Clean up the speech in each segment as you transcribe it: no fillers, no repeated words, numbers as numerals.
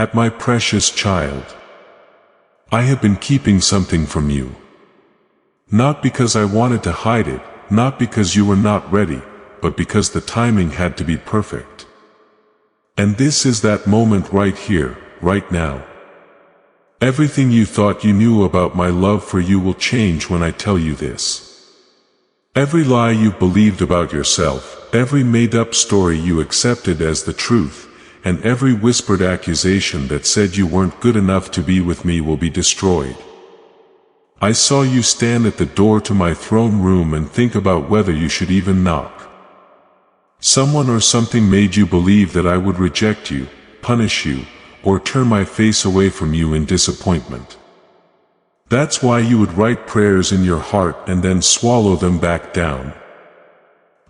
At my precious child, I have been keeping something from you. Not because I wanted to hide it, not because you were not ready, but because the timing had to be perfect. And this is that moment right here, right now. Everything you thought you knew about my love for you will change when I tell you this. Every lie you believed about yourself, every made-up story you accepted as the truth, and every whispered accusation that said you weren't good enough to be with me will be destroyed. I saw you stand at the door to my throne room and think about whether you should even knock. Someone or something made you believe that I would reject you, punish you, or turn my face away from you in disappointment. That's why you would write prayers in your heart and then swallow them back down.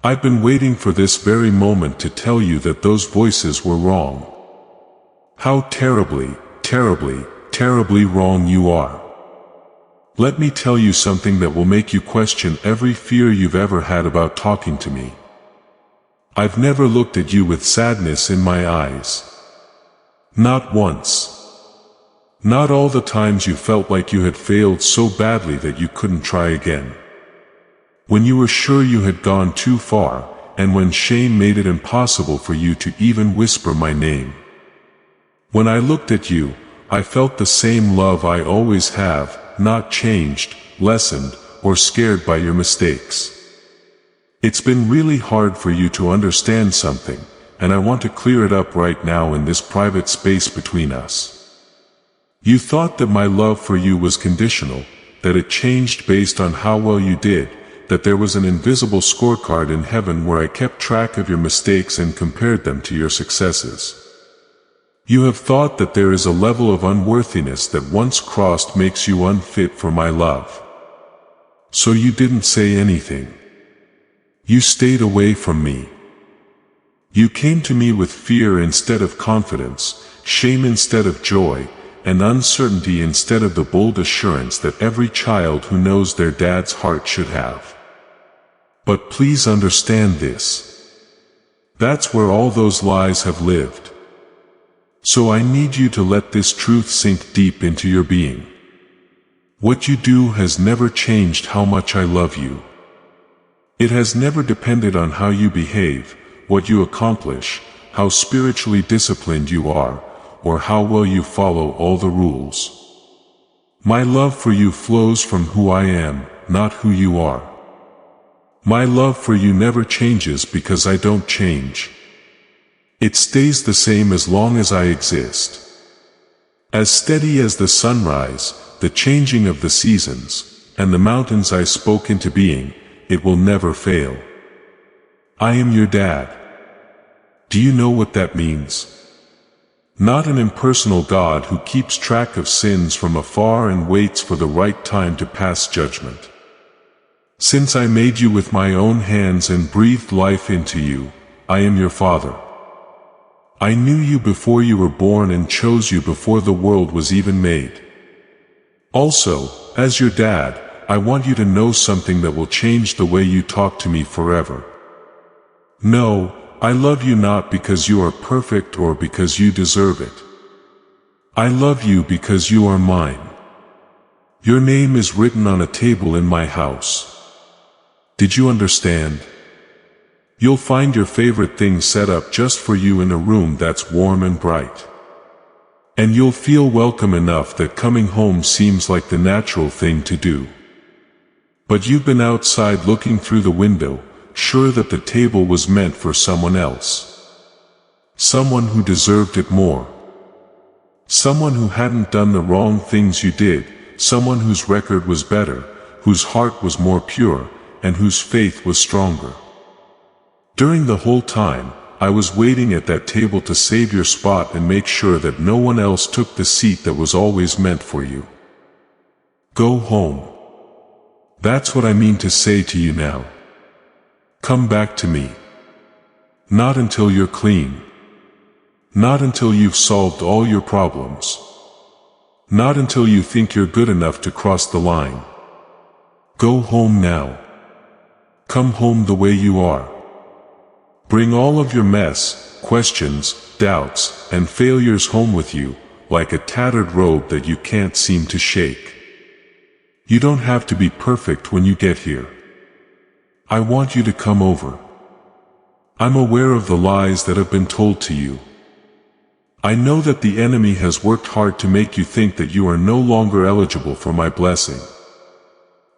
I've been waiting for this very moment to tell you that those voices were wrong. How terribly, terribly, terribly wrong you are. Let me tell you something that will make you question every fear you've ever had about talking to me. I've never looked at you with sadness in my eyes. Not once. Not all the times you felt like you had failed so badly that you couldn't try again. When you were sure you had gone too far, and when shame made it impossible for you to even whisper my name. When I looked at you, I felt the same love I always have, not changed, lessened, or scared by your mistakes. It's been really hard for you to understand something, and I want to clear it up right now in this private space between us. You thought that my love for you was conditional, that it changed based on how well you did, that there was an invisible scorecard in heaven where I kept track of your mistakes and compared them to your successes. You have thought that there is a level of unworthiness that once crossed makes you unfit for my love. So you didn't say anything. You stayed away from me. You came to me with fear instead of confidence, shame instead of joy, and uncertainty instead of the bold assurance that every child who knows their dad's heart should have. But please understand this. That's where all those lies have lived. So I need you to let this truth sink deep into your being. What you do has never changed how much I love you. It has never depended on how you behave, what you accomplish, how spiritually disciplined you are, or how well you follow all the rules. My love for you flows from who I am, not who you are. My love for you never changes because I don't change. It stays the same as long as I exist. As steady as the sunrise, the changing of the seasons, and the mountains I spoke into being, it will never fail. I am your dad. Do you know what that means? Not an impersonal God who keeps track of sins from afar and waits for the right time to pass judgment. Since I made you with my own hands and breathed life into you, I am your Father. I knew you before you were born and chose you before the world was even made. Also, as your dad, I want you to know something that will change the way you talk to me forever. No, I love you not because you are perfect or because you deserve it. I love you because you are mine. Your name is written on a table in my house. Did you understand? You'll find your favorite things set up just for you in a room that's warm and bright. And you'll feel welcome enough that coming home seems like the natural thing to do. But you've been outside looking through the window, sure that the table was meant for someone else. Someone who deserved it more. Someone who hadn't done the wrong things you did, someone whose record was better, whose heart was more pure, and whose faith was stronger. During the whole time, I was waiting at that table to save your spot and make sure that no one else took the seat that was always meant for you. Go home. That's what I mean to say to you now. Come back to me. Not until you're clean. Not until you've solved all your problems. Not until you think you're good enough to cross the line. Go home now. Come home the way you are. Bring all of your mess, questions, doubts, and failures home with you, like a tattered robe that you can't seem to shake. You don't have to be perfect when you get here. I want you to come over. I'm aware of the lies that have been told to you. I know that the enemy has worked hard to make you think that you are no longer eligible for my blessing.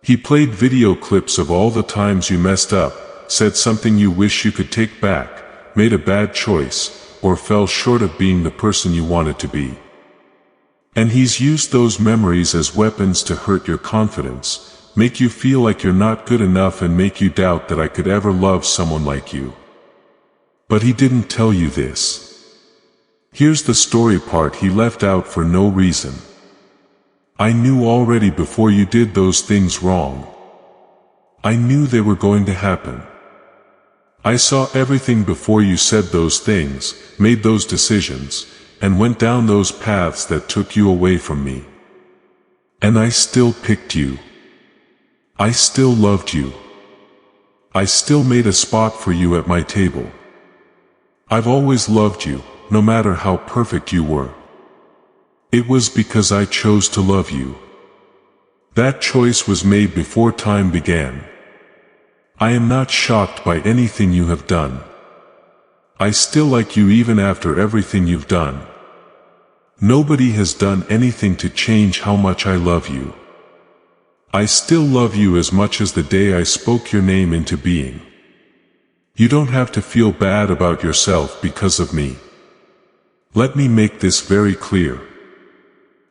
He played video clips of all the times you messed up, said something you wish you could take back, made a bad choice, or fell short of being the person you wanted to be. And he's used those memories as weapons to hurt your confidence, make you feel like you're not good enough and make you doubt that I could ever love someone like you. But he didn't tell you this. Here's the story part he left out for no reason. I knew already before you did those things wrong. I knew they were going to happen. I saw everything before you said those things, made those decisions, and went down those paths that took you away from me. And I still picked you. I still loved you. I still made a spot for you at my table. I've always loved you, no matter how perfect you were. It was because I chose to love you. That choice was made before time began. I am not shocked by anything you have done. I still like you even after everything you've done. Nobody has done anything to change how much I love you. I still love you as much as the day I spoke your name into being. You don't have to feel bad about yourself because of me. Let me make this very clear.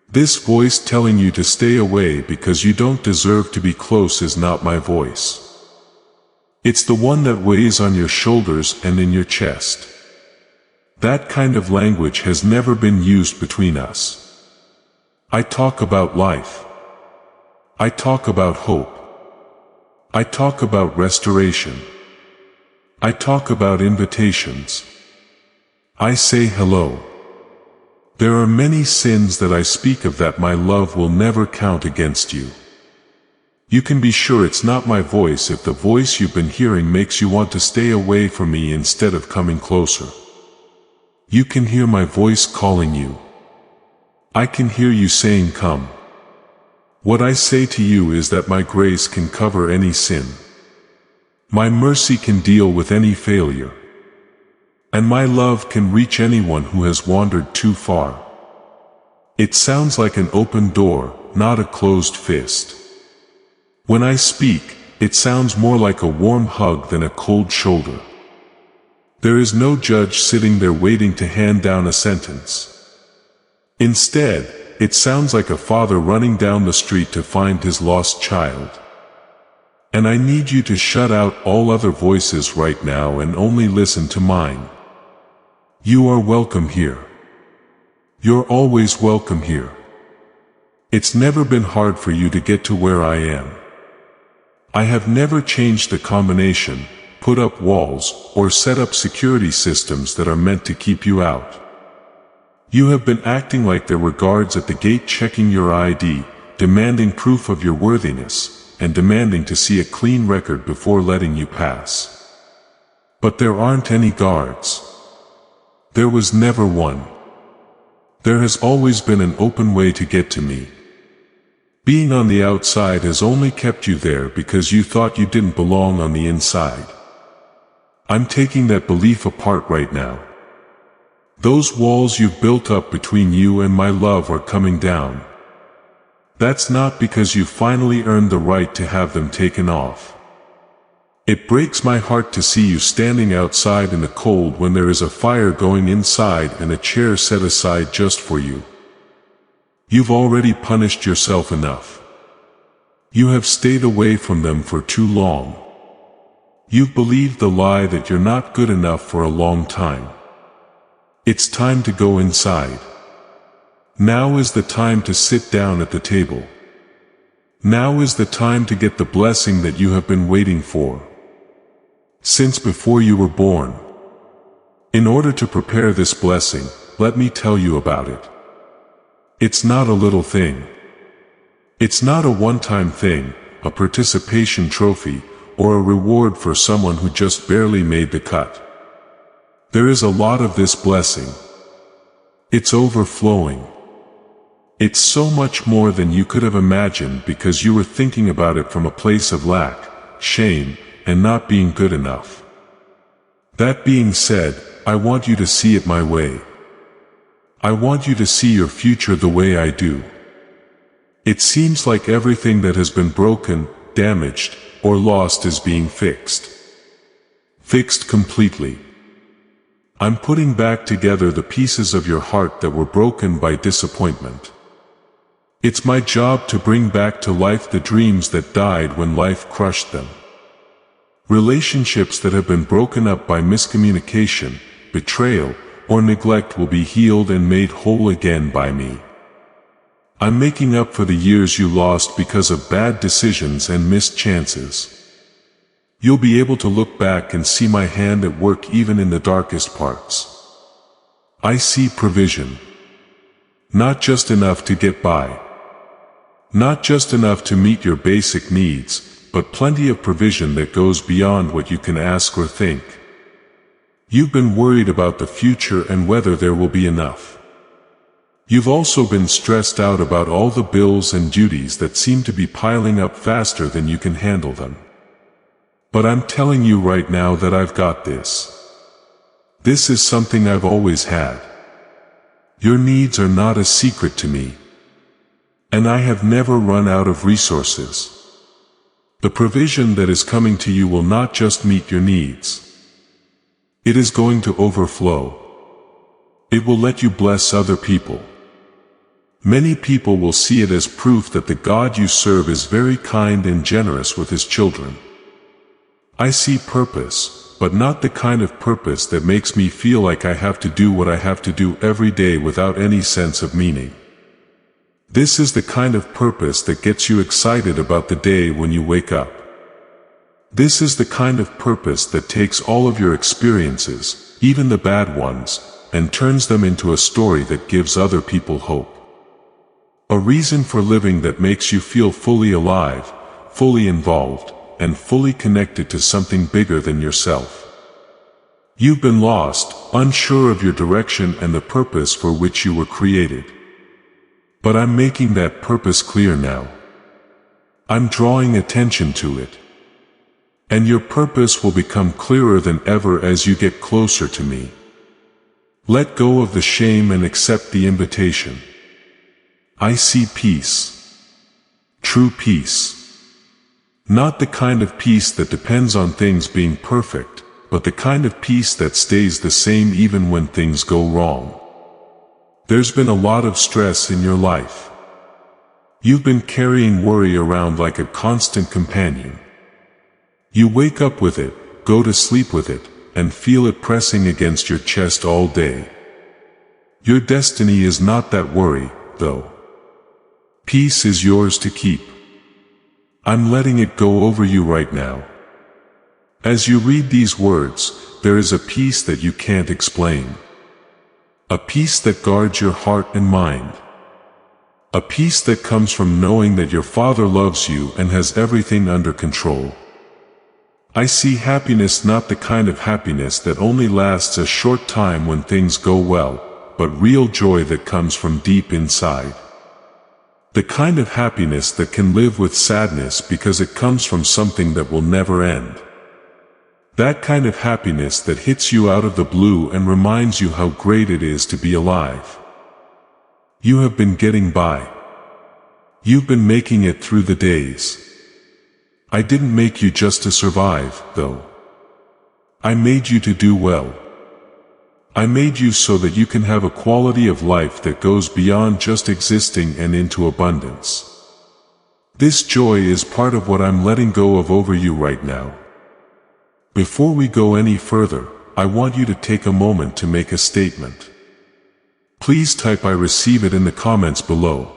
This voice telling you to stay away because you don't deserve to be close is not my voice. It's the one that weighs on your shoulders and in your chest. That kind of language has never been used between us. I talk about life. I talk about hope. I talk about restoration. I talk about invitations. I say hello. There are many sins that I speak of that my love will never count against you. You can be sure it's not my voice if the voice you've been hearing makes you want to stay away from me instead of coming closer. You can hear my voice calling you. I can hear you saying come. What I say to you is that my grace can cover any sin. My mercy can deal with any failure. And my love can reach anyone who has wandered too far. It sounds like an open door, not a closed fist. When I speak, it sounds more like a warm hug than a cold shoulder. There is no judge sitting there waiting to hand down a sentence. Instead, it sounds like a father running down the street to find his lost child. And I need you to shut out all other voices right now and only listen to mine. You are welcome here. You're always welcome here. It's never been hard for you to get to where I am. I have never changed the combination, put up walls, or set up security systems that are meant to keep you out. You have been acting like there were guards at the gate checking your ID, demanding proof of your worthiness, and demanding to see a clean record before letting you pass. But there aren't any guards. There was never one. There has always been an open way to get to me. Being on the outside has only kept you there because you thought you didn't belong on the inside. I'm taking that belief apart right now. Those walls you've built up between you and my love are coming down. That's not because you finally earned the right to have them taken off. It breaks my heart to see you standing outside in the cold when there is a fire going inside and a chair set aside just for you. You've already punished yourself enough. You have stayed away from them for too long. You've believed the lie that you're not good enough for a long time. It's time to go inside. Now is the time to sit down at the table. Now is the time to get the blessing that you have been waiting for. Since before you were born. In order to prepare this blessing, let me tell you about it. It's not a little thing. It's not a one-time thing, a participation trophy, or a reward for someone who just barely made the cut. There is a lot of this blessing. It's overflowing. It's so much more than you could have imagined because you were thinking about it from a place of lack, shame, and not being good enough. That being said, I want you to see it my way. I want you to see your future the way I do. It seems like everything that has been broken, damaged, or lost is being fixed. Fixed completely. I'm putting back together the pieces of your heart that were broken by disappointment. It's my job to bring back to life the dreams that died when life crushed them. Relationships that have been broken up by miscommunication, betrayal, or neglect will be healed and made whole again by me. I'm making up for the years you lost because of bad decisions and missed chances. You'll be able to look back and see my hand at work even in the darkest parts. I see provision. Not just enough to get by. Not just enough to meet your basic needs, but plenty of provision that goes beyond what you can ask or think. You've been worried about the future and whether there will be enough. You've also been stressed out about all the bills and duties that seem to be piling up faster than you can handle them. But I'm telling you right now that I've got this. This is something I've always had. Your needs are not a secret to me. And I have never run out of resources. The provision that is coming to you will not just meet your needs. It is going to overflow. It will let you bless other people. Many people will see it as proof that the God you serve is very kind and generous with His children. I see purpose, but not the kind of purpose that makes me feel like I have to do what I have to do every day without any sense of meaning. This is the kind of purpose that gets you excited about the day when you wake up. This is the kind of purpose that takes all of your experiences, even the bad ones, and turns them into a story that gives other people hope. A reason for living that makes you feel fully alive, fully involved, and fully connected to something bigger than yourself. You've been lost, unsure of your direction and the purpose for which you were created. But I'm making that purpose clear now. I'm drawing attention to it. And your purpose will become clearer than ever as you get closer to me. Let go of the shame and accept the invitation. I see peace. True peace. Not the kind of peace that depends on things being perfect, but the kind of peace that stays the same even when things go wrong. There's been a lot of stress in your life. You've been carrying worry around like a constant companion. You wake up with it, go to sleep with it, and feel it pressing against your chest all day. Your destiny is not that worry, though. Peace is yours to keep. I'm letting it go over you right now. As you read these words, there is a peace that you can't explain. A peace that guards your heart and mind. A peace that comes from knowing that your Father loves you and has everything under control. I see happiness, not the kind of happiness that only lasts a short time when things go well, but real joy that comes from deep inside. The kind of happiness that can live with sadness because it comes from something that will never end. That kind of happiness that hits you out of the blue and reminds you how great it is to be alive. You have been getting by. You've been making it through the days. I didn't make you just to survive, though. I made you to do well. I made you so that you can have a quality of life that goes beyond just existing and into abundance. This joy is part of what I'm letting go of over you right now. Before we go any further, I want you to take a moment to make a statement. Please type "I receive it" in the comments below.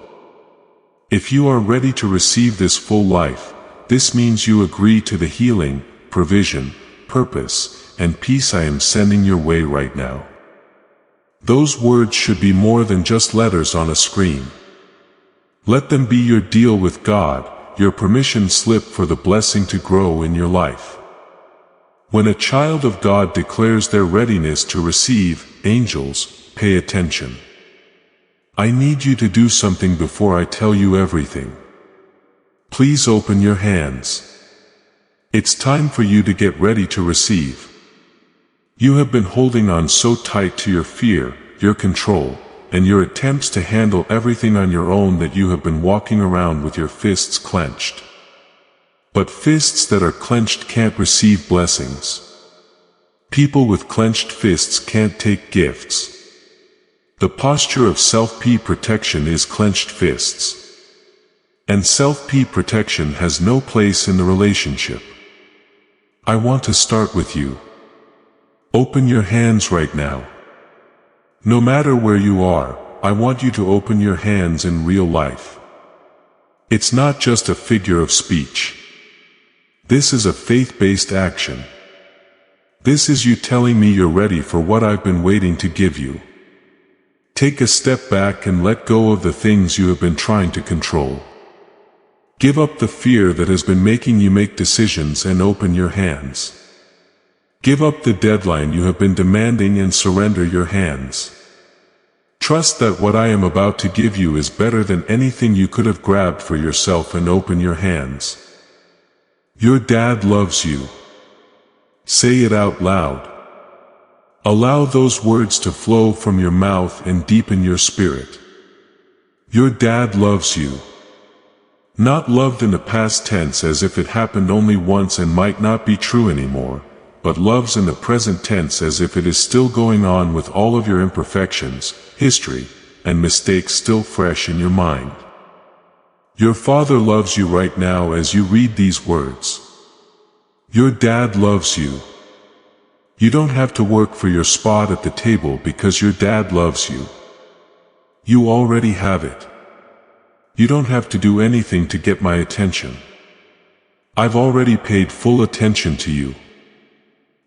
If you are ready to receive this full life, this means you agree to the healing, provision, purpose, and peace I am sending your way right now. Those words should be more than just letters on a screen. Let them be your deal with God, your permission slip for the blessing to grow in your life. When a child of God declares their readiness to receive, angels, pay attention. I need you to do something before I tell you everything. Please open your hands. It's time for you to get ready to receive. You have been holding on so tight to your fear, your control, and your attempts to handle everything on your own that you have been walking around with your fists clenched. But fists that are clenched can't receive blessings. People with clenched fists can't take gifts. The posture of self-protection is clenched fists. And self-protection has no place in the relationship. I want to start with you. Open your hands right now. No matter where you are, I want you to open your hands in real life. It's not just a figure of speech. This is a faith-based action. This is you telling me you're ready for what I've been waiting to give you. Take a step back and let go of the things you have been trying to control. Give up the fear that has been making you make decisions and open your hands. Give up the deadline you have been demanding and surrender your hands. Trust that what I am about to give you is better than anything you could have grabbed for yourself and open your hands. Your dad loves you. Say it out loud. Allow those words to flow from your mouth and deepen your spirit. Your dad loves you. Not loved in the past tense as if it happened only once and might not be true anymore, but loves in the present tense as if it is still going on with all of your imperfections, history, and mistakes still fresh in your mind. Your father loves you right now as you read these words. Your dad loves you. You don't have to work for your spot at the table because your dad loves you. You already have it. You don't have to do anything to get my attention. I've already paid full attention to you.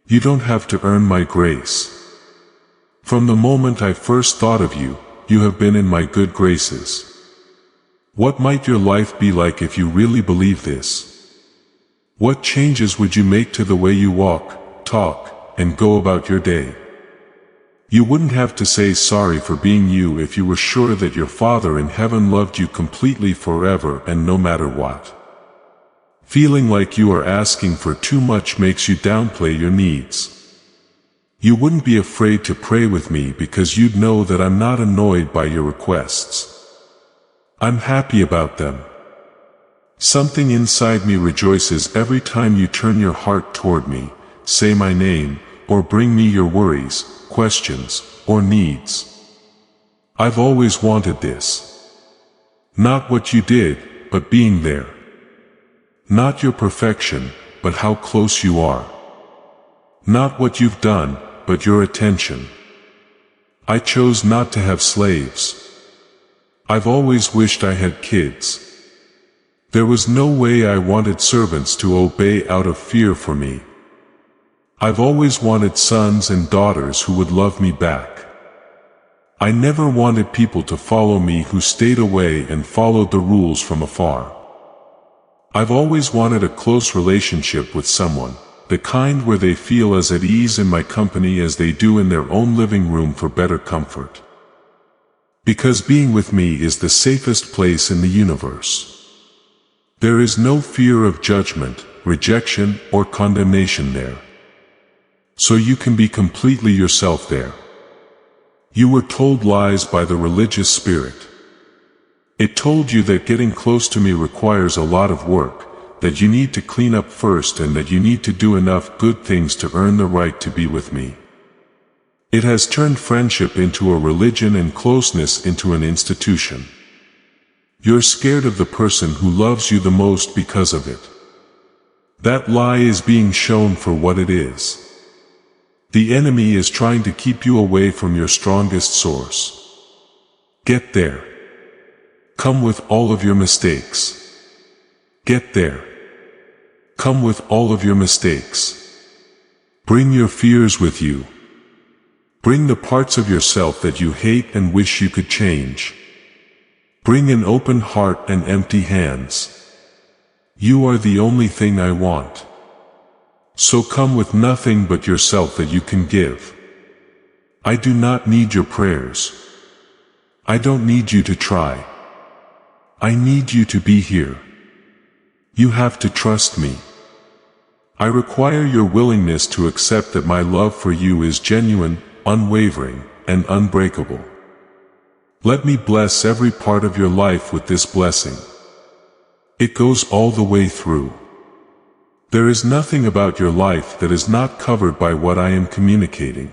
You don't have to earn my grace. From the moment I first thought of you, you have been in my good graces. What might your life be like if you really believe this? What changes would you make to the way you walk, talk, and go about your day? You wouldn't have to say sorry for being you if you were sure that your Father in heaven loved you completely forever and no matter what. Feeling like you are asking for too much makes you downplay your needs. You wouldn't be afraid to pray with me because you'd know that I'm not annoyed by your requests. I'm happy about them. Something inside me rejoices every time you turn your heart toward me, say my name, or bring me your worries, questions, or needs. I've always wanted this. Not what you did, but being there. Not your perfection, but how close you are. Not what you've done, but your attention. I chose not to have slaves. I've always wished I had kids. There was no way I wanted servants to obey out of fear for me. I've always wanted sons and daughters who would love me back. I never wanted people to follow me who stayed away and followed the rules from afar. I've always wanted a close relationship with someone, the kind where they feel as at ease in my company as they do in their own living room for better comfort. Because being with me is the safest place in the universe. There is no fear of judgment, rejection, or condemnation there. So you can be completely yourself there. You were told lies by the religious spirit. It told you that getting close to me requires a lot of work, that you need to clean up first and that you need to do enough good things to earn the right to be with me. It has turned friendship into a religion and closeness into an institution. You're scared of the person who loves you the most because of it. That lie is being shown for what it is. The enemy is trying to keep you away from your strongest source. Get there. Come with all of your mistakes. Get there. Come with all of your mistakes. Bring your fears with you. Bring the parts of yourself that you hate and wish you could change. Bring an open heart and empty hands. You are the only thing I want. So come with nothing but yourself that you can give. I do not need your prayers. I don't need you to try. I need you to be here. You have to trust me. I require your willingness to accept that my love for you is genuine, unwavering, and unbreakable. Let me bless every part of your life with this blessing. It goes all the way through. There is nothing about your life that is not covered by what I am communicating.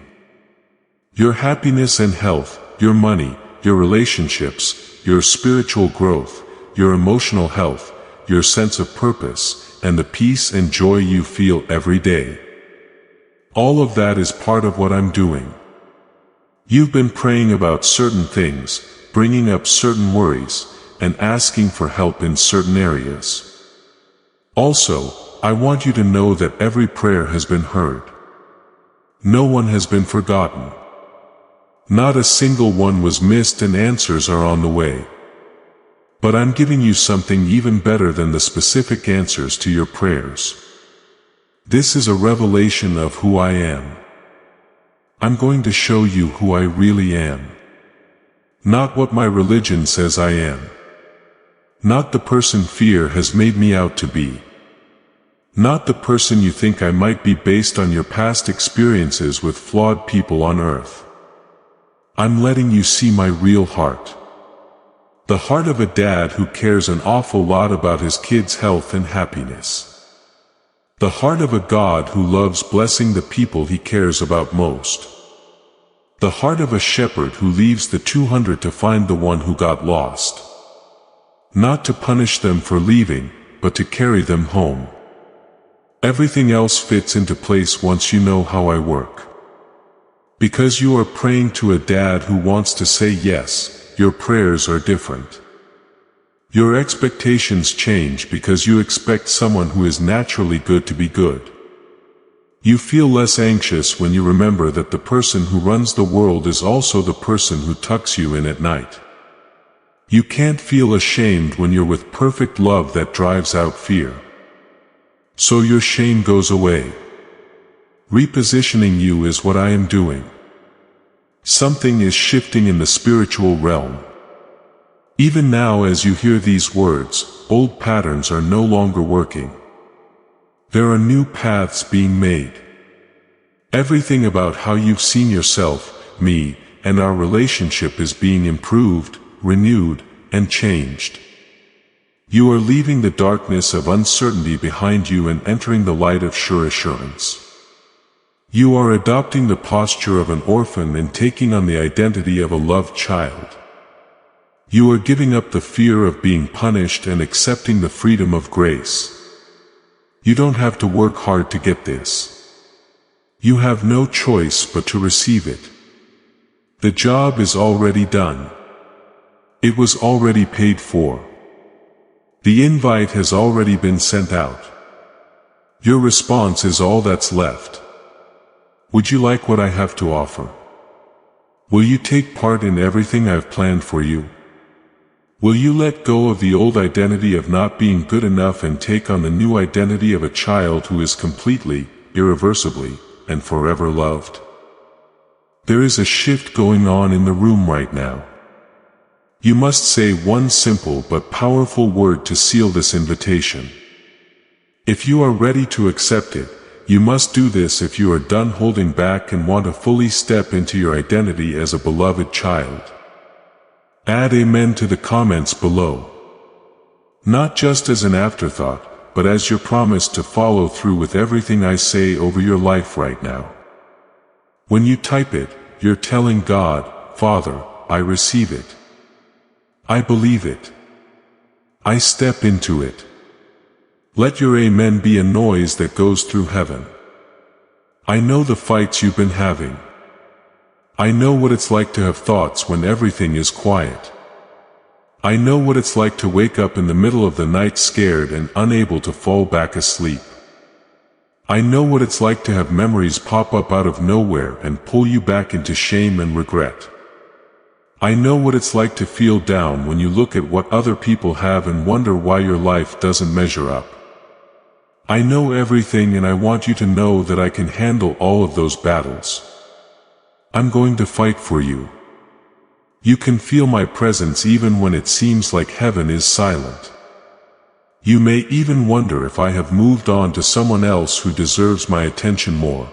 Your happiness and health, your money, your relationships, your spiritual growth, your emotional health, your sense of purpose, and the peace and joy you feel every day. All of that is part of what I'm doing. You've been praying about certain things, bringing up certain worries, and asking for help in certain areas. Also, I want you to know that every prayer has been heard. No one has been forgotten. Not a single one was missed, and answers are on the way. But I'm giving you something even better than the specific answers to your prayers. This is a revelation of who I am. I'm going to show you who I really am. Not what my religion says I am. Not the person fear has made me out to be. Not the person you think I might be based on your past experiences with flawed people on earth. I'm letting you see my real heart. The heart of a dad who cares an awful lot about his kids' health and happiness. The heart of a God who loves blessing the people he cares about most. The heart of a shepherd who leaves the 200 to find the one who got lost. Not to punish them for leaving, but to carry them home. Everything else fits into place once you know how I work. Because you are praying to a dad who wants to say yes, your prayers are different. Your expectations change because you expect someone who is naturally good to be good. You feel less anxious when you remember that the person who runs the world is also the person who tucks you in at night. You can't feel ashamed when you're with perfect love that drives out fear. So your shame goes away. Repositioning you is what I am doing. Something is shifting in the spiritual realm. Even now, as you hear these words, old patterns are no longer working. There are new paths being made. Everything about how you've seen yourself, me, and our relationship is being improved, renewed, and changed. You are leaving the darkness of uncertainty behind you and entering the light of sure assurance. You are adopting the posture of an orphan and taking on the identity of a loved child. You are giving up the fear of being punished and accepting the freedom of grace. You don't have to work hard to get this. You have no choice but to receive it. The job is already done. It was already paid for. The invite has already been sent out. Your response is all that's left. Would you like what I have to offer? Will you take part in everything I've planned for you? Will you let go of the old identity of not being good enough and take on the new identity of a child who is completely, irreversibly, and forever loved? There is a shift going on in the room right now. You must say one simple but powerful word to seal this invitation. If you are ready to accept it, you must do this if you are done holding back and want to fully step into your identity as a beloved child. Add amen to the comments below. Not just as an afterthought, but as your promise to follow through with everything I say over your life right now. When you type it, you're telling God, Father, I receive it. I believe it. I step into it. Let your amen be a noise that goes through heaven. I know the fights you've been having. I know what it's like to have thoughts when everything is quiet. I know what it's like to wake up in the middle of the night scared and unable to fall back asleep. I know what it's like to have memories pop up out of nowhere and pull you back into shame and regret. I know what it's like to feel down when you look at what other people have and wonder why your life doesn't measure up. I know everything and I want you to know that I can handle all of those battles. I'm going to fight for you. You can feel my presence even when it seems like heaven is silent. You may even wonder if I have moved on to someone else who deserves my attention more.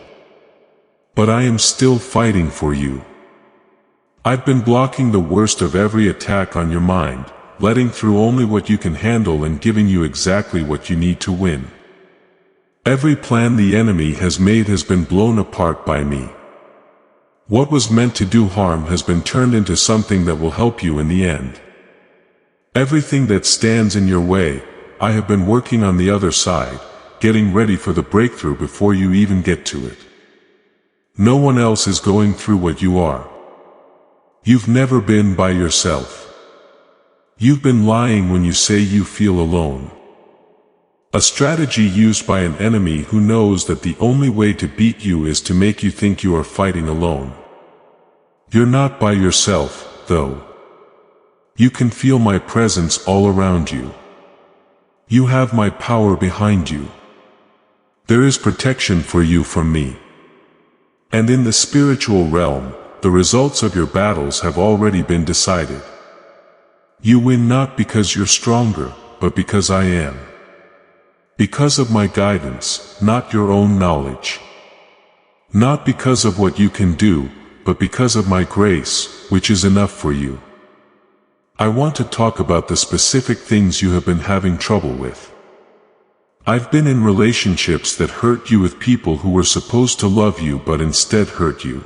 But I am still fighting for you. I've been blocking the worst of every attack on your mind, letting through only what you can handle and giving you exactly what you need to win. Every plan the enemy has made has been blown apart by me. What was meant to do harm has been turned into something that will help you in the end. Everything that stands in your way, I have been working on the other side, getting ready for the breakthrough before you even get to it. No one else is going through what you are. You've never been by yourself. You've been lying when you say you feel alone. A strategy used by an enemy who knows that the only way to beat you is to make you think you are fighting alone. You're not by yourself, though. You can feel my presence all around you. You have my power behind you. There is protection for you from me. And in the spiritual realm, the results of your battles have already been decided. You win not because you're stronger, but because I am. Because of my guidance, not your own knowledge. Not because of what you can do, but because of my grace, which is enough for you. I want to talk about the specific things you have been having trouble with. I've been in relationships that hurt you with people who were supposed to love you but instead hurt you.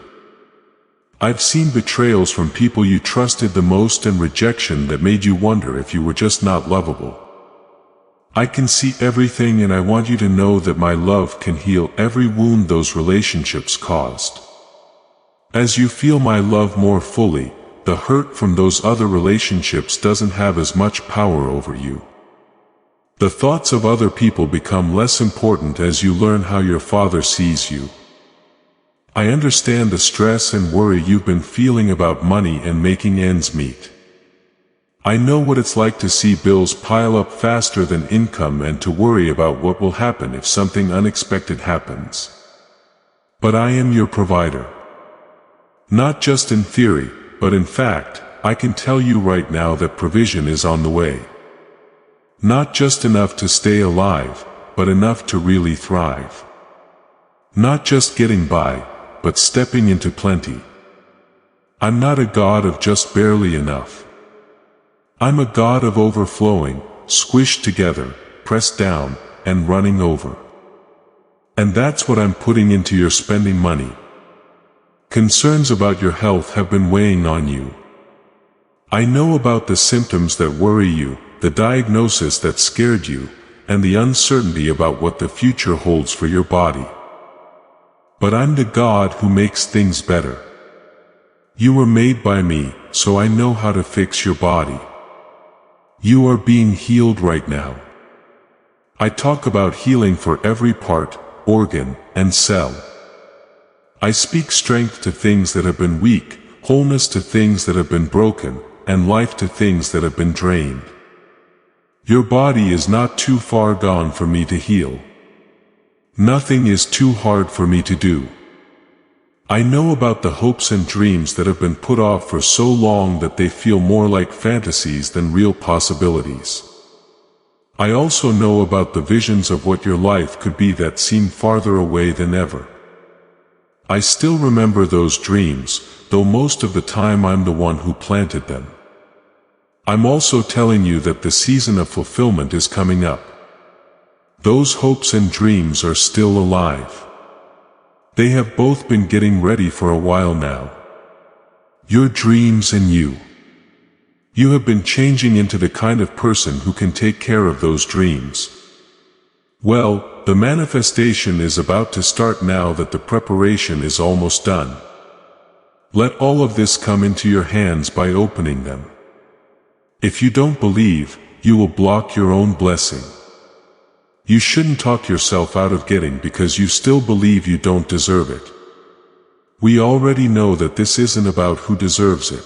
I've seen betrayals from people you trusted the most and rejection that made you wonder if you were just not lovable. I can see everything and I want you to know that my love can heal every wound those relationships caused. As you feel my love more fully, the hurt from those other relationships doesn't have as much power over you. The thoughts of other people become less important as you learn how your Father sees you. I understand the stress and worry you've been feeling about money and making ends meet. I know what it's like to see bills pile up faster than income and to worry about what will happen if something unexpected happens. But I am your provider. Not just in theory, but in fact, I can tell you right now that provision is on the way. Not just enough to stay alive, but enough to really thrive. Not just getting by, but stepping into plenty. I'm not a God of just barely enough. I'm a God of overflowing, squished together, pressed down, and running over. And that's what I'm putting into your spending money. Concerns about your health have been weighing on you. I know about the symptoms that worry you, the diagnosis that scared you, and the uncertainty about what the future holds for your body. But I'm the God who makes things better. You were made by me, so I know how to fix your body. You are being healed right now. I talk about healing for every part, organ, and cell. I speak strength to things that have been weak, wholeness to things that have been broken, and life to things that have been drained. Your body is not too far gone for me to heal. Nothing is too hard for me to do. I know about the hopes and dreams that have been put off for so long that they feel more like fantasies than real possibilities. I also know about the visions of what your life could be that seem farther away than ever. I still remember those dreams, though most of the time I'm the one who planted them. I'm also telling you that the season of fulfillment is coming up. Those hopes and dreams are still alive. They have both been getting ready for a while now. Your dreams and you. You have been changing into the kind of person who can take care of those dreams. Well, the manifestation is about to start now that the preparation is almost done. Let all of this come into your hands by opening them. If you don't believe, you will block your own blessing. You shouldn't talk yourself out of getting because you still believe you don't deserve it. We already know that this isn't about who deserves it.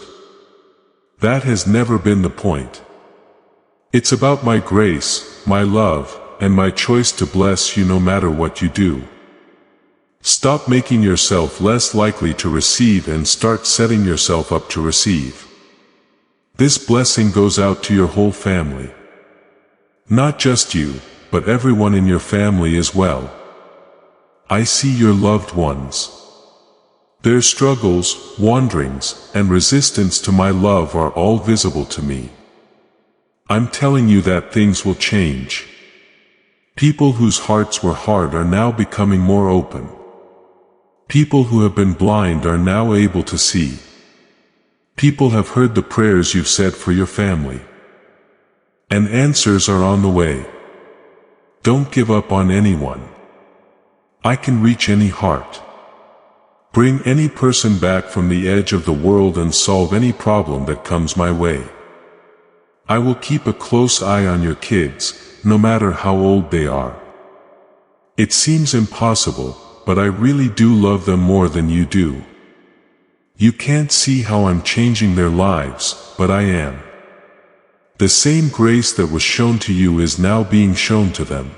That has never been the point. It's about my grace, my love, and my choice to bless you no matter what you do. Stop making yourself less likely to receive and start setting yourself up to receive. This blessing goes out to your whole family. Not just you, but everyone in your family as well. I see your loved ones. Their struggles, wanderings, and resistance to my love are all visible to me. I'm telling you that things will change. People whose hearts were hard are now becoming more open. People who have been blind are now able to see. People have heard the prayers you've said for your family. And answers are on the way. Don't give up on anyone. I can reach any heart. Bring any person back from the edge of the world and solve any problem that comes my way. I will keep a close eye on your kids, no matter how old they are. It seems impossible, but I really do love them more than you do. You can't see how I'm changing their lives, but I am. The same grace that was shown to you is now being shown to them.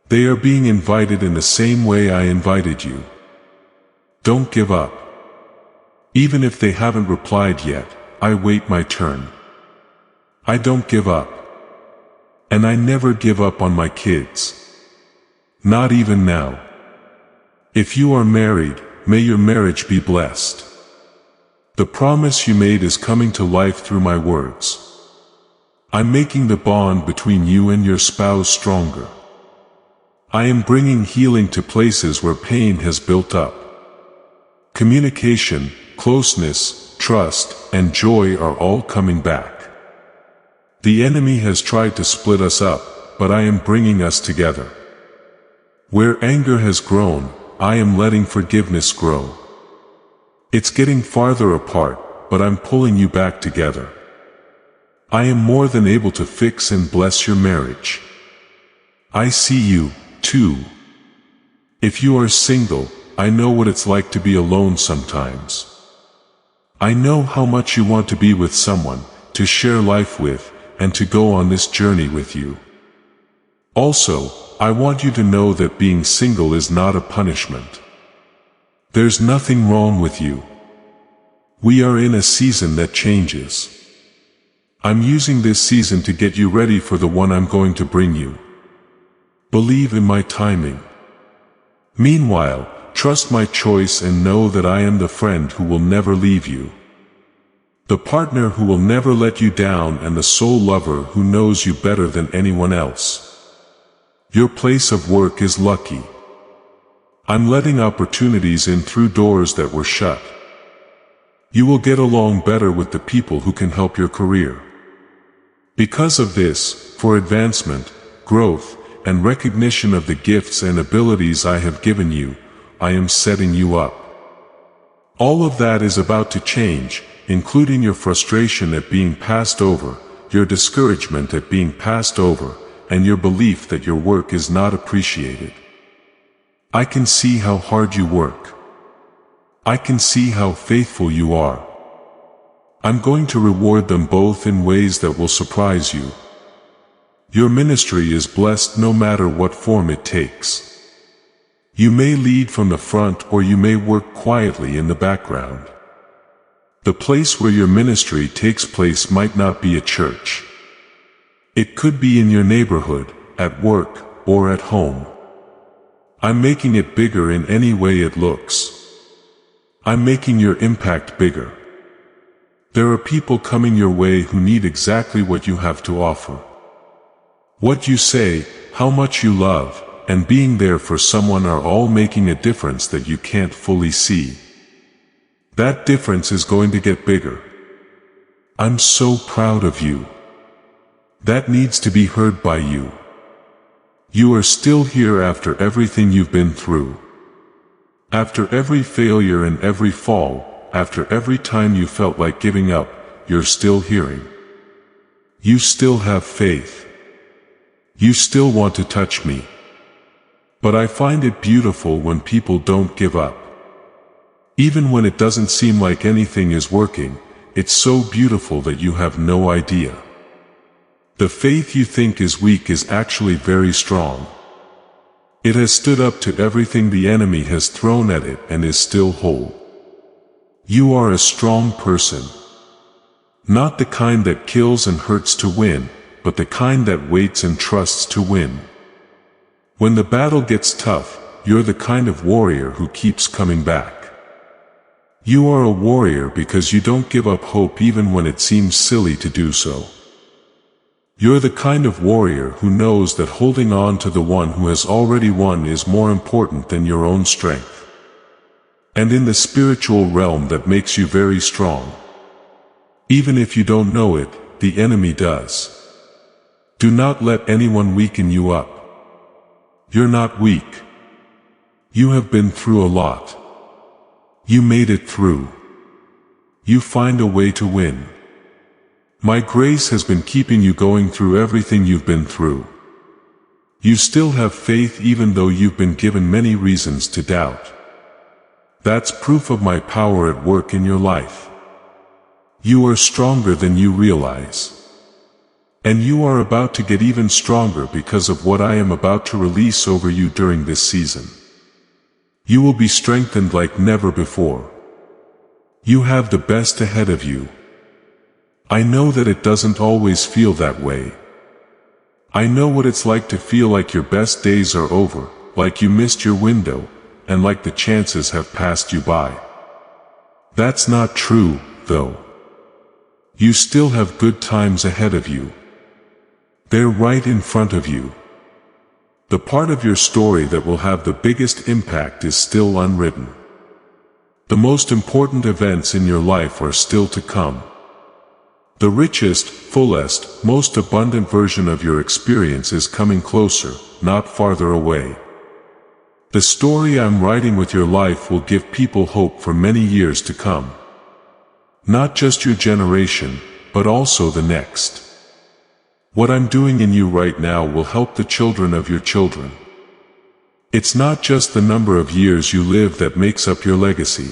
They are being invited in the same way I invited you. Don't give up. Even if they haven't replied yet, I wait my turn. I don't give up. And I never give up on my kids. Not even now. If you are married, may your marriage be blessed. The promise you made is coming to life through my words. I'm making the bond between you and your spouse stronger. I am bringing healing to places where pain has built up. Communication, closeness, trust, and joy are all coming back. The enemy has tried to split us up, but I am bringing us together. Where anger has grown, I am letting forgiveness grow. It's getting farther apart, but I'm pulling you back together. I am more than able to fix and bless your marriage. I see you, too. If you are single, I know what it's like to be alone sometimes. I know how much you want to be with someone, to share life with, and to go on this journey with you. Also, I want you to know that being single is not a punishment. There's nothing wrong with you. We are in a season that changes. I'm using this season to get you ready for the one I'm going to bring you. Believe in my timing. Meanwhile, trust my choice and know that I am the friend who will never leave you. The partner who will never let you down and the soul lover who knows you better than anyone else. Your place of work is lucky. I'm letting opportunities in through doors that were shut. You will get along better with the people who can help your career. Because of this, for advancement, growth, and recognition of the gifts and abilities I have given you, I am setting you up. All of that is about to change, including your frustration at being passed over, your discouragement at being passed over, and your belief that your work is not appreciated. I can see how hard you work. I can see how faithful you are. I'm going to reward them both in ways that will surprise you. Your ministry is blessed no matter what form it takes. You may lead from the front or you may work quietly in the background. The place where your ministry takes place might not be a church. It could be in your neighborhood, at work, or at home. I'm making it bigger in any way it looks. I'm making your impact bigger. There are people coming your way who need exactly what you have to offer. What you say, how much you love, and being there for someone are all making a difference that you can't fully see. That difference is going to get bigger. I'm so proud of you. That needs to be heard by you. You are still here after everything you've been through. After every failure and every fall, after every time you felt like giving up, you're still hearing. You still have faith. You still want to touch me. But I find it beautiful when people don't give up. Even when it doesn't seem like anything is working, it's so beautiful that you have no idea. The faith you think is weak is actually very strong. It has stood up to everything the enemy has thrown at it and is still whole. You are a strong person. Not the kind that kills and hurts to win, but the kind that waits and trusts to win. When the battle gets tough, you're the kind of warrior who keeps coming back. You are a warrior because you don't give up hope even when it seems silly to do so. You're the kind of warrior who knows that holding on to the one who has already won is more important than your own strength. And in the spiritual realm that makes you very strong. Even if you don't know it, the enemy does. Do not let anyone weaken you up. You're not weak. You have been through a lot. You made it through. You find a way to win. My grace has been keeping you going through everything you've been through. You still have faith even though you've been given many reasons to doubt. That's proof of my power at work in your life. You are stronger than you realize. And you are about to get even stronger because of what I am about to release over you during this season. You will be strengthened like never before. You have the best ahead of you. I know that it doesn't always feel that way. I know what it's like to feel like your best days are over, like you missed your window, and like the chances have passed you by. That's not true, though. You still have good times ahead of you. They're right in front of you. The part of your story that will have the biggest impact is still unwritten. The most important events in your life are still to come. The richest, fullest, most abundant version of your experience is coming closer, not farther away. The story I'm writing with your life will give people hope for many years to come. Not just your generation, but also the next. What I'm doing in you right now will help the children of your children. It's not just the number of years you live that makes up your legacy.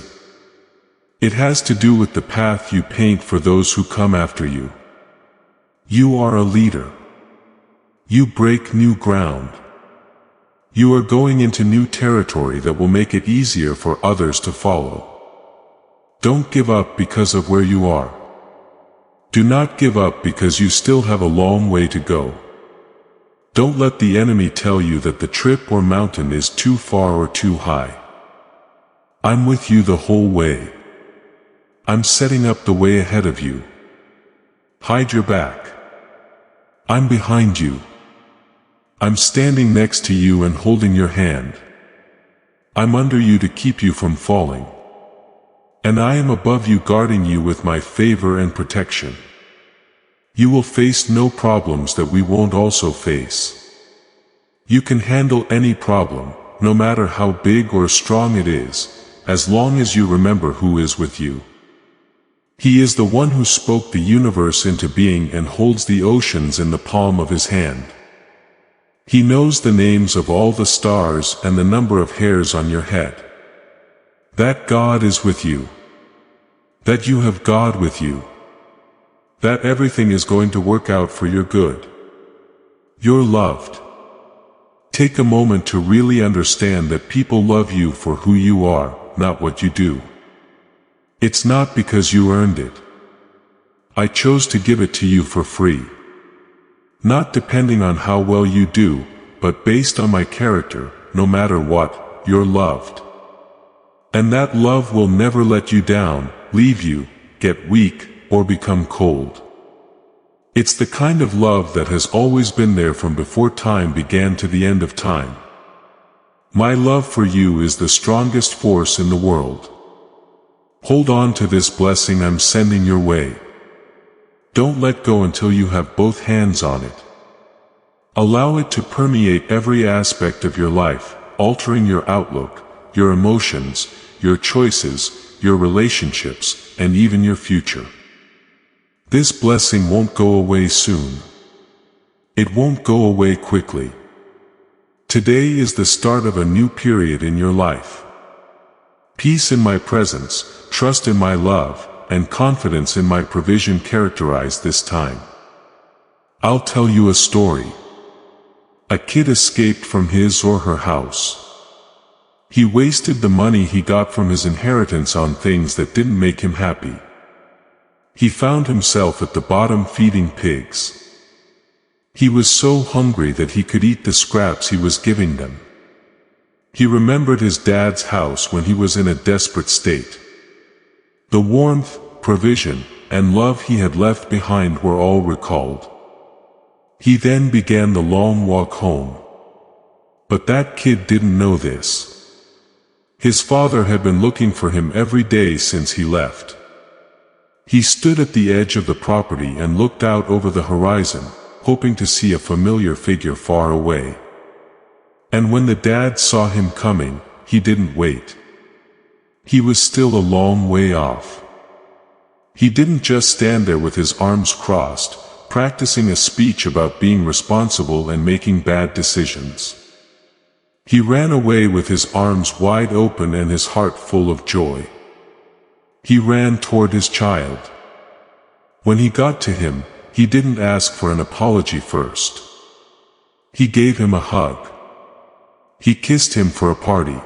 It has to do with the path you paint for those who come after you. You are a leader. You break new ground. You are going into new territory that will make it easier for others to follow. Don't give up because of where you are. Do not give up because you still have a long way to go. Don't let the enemy tell you that the trip or mountain is too far or too high. I'm with you the whole way. I'm setting up the way ahead of you. Hide your back. I'm behind you. I'm standing next to you and holding your hand. I'm under you to keep you from falling. And I am above you guarding you with my favor and protection. You will face no problems that we won't also face. You can handle any problem, no matter how big or strong it is, as long as you remember who is with you. He is the one who spoke the universe into being and holds the oceans in the palm of his hand. He knows the names of all the stars and the number of hairs on your head. That God is with you. That you have God with you. That everything is going to work out for your good. You're loved. Take a moment to really understand that people love you for who you are, not what you do. It's not because you earned it. I chose to give it to you for free. Not depending on how well you do, but based on my character, no matter what, you're loved. And that love will never let you down, leave you, get weak, or become cold. It's the kind of love that has always been there from before time began to the end of time. My love for you is the strongest force in the world. Hold on to this blessing I'm sending your way. Don't let go until you have both hands on it. Allow it to permeate every aspect of your life, altering your outlook, your emotions, your choices, your relationships, and even your future. This blessing won't go away soon. It won't go away quickly. Today is the start of a new period in your life. Peace in my presence, trust in my love, and confidence in my provision characterize this time. I'll tell you a story. A kid escaped from his or her house. He wasted the money he got from his inheritance on things that didn't make him happy. He found himself at the bottom feeding pigs. He was so hungry that he could eat the scraps he was giving them. He remembered his dad's house when he was in a desperate state. The warmth, provision, and love he had left behind were all recalled. He then began the long walk home. But that kid didn't know this. His father had been looking for him every day since he left. He stood at the edge of the property and looked out over the horizon, hoping to see a familiar figure far away. And when the dad saw him coming, he didn't wait. He was still a long way off. He didn't just stand there with his arms crossed, practicing a speech about being responsible and making bad decisions. He ran away with his arms wide open and his heart full of joy. He ran toward his child. When he got to him, he didn't ask for an apology first. He gave him a hug. He kissed him for a party.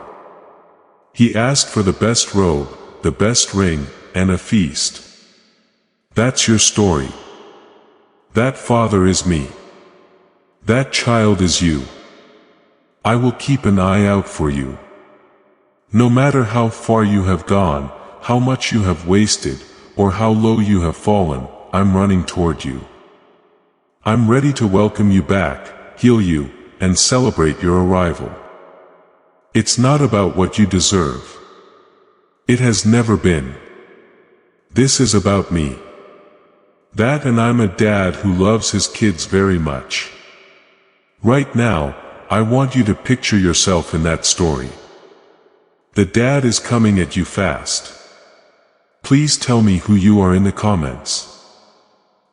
He asked for the best robe, the best ring, and a feast. That's your story. That father is me. That child is you. I will keep an eye out for you. No matter how far you have gone, how much you have wasted, or how low you have fallen, I'm running toward you. I'm ready to welcome you back, heal you, and celebrate your arrival. It's not about what you deserve. It has never been. This is about me. That, and I'm a dad who loves his kids very much. Right now, I want you to picture yourself in that story. The dad is coming at you fast. Please tell me who you are in the comments.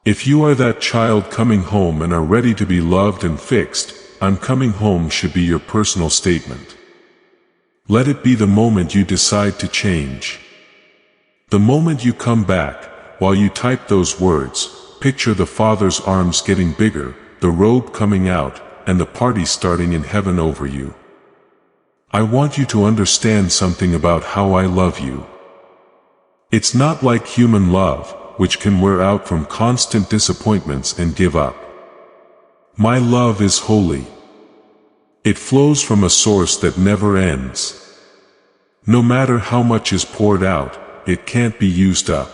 If you are that child coming home and are ready to be loved and fixed, I'm coming home should be your personal statement. Let it be the moment you decide to change. The moment you come back, while you type those words, picture the Father's arms getting bigger, the robe coming out, and the party starting in heaven over you. I want you to understand something about how I love you. It's not like human love, which can wear out from constant disappointments and give up. My love is holy. It flows from a source that never ends. No matter how much is poured out, it can't be used up.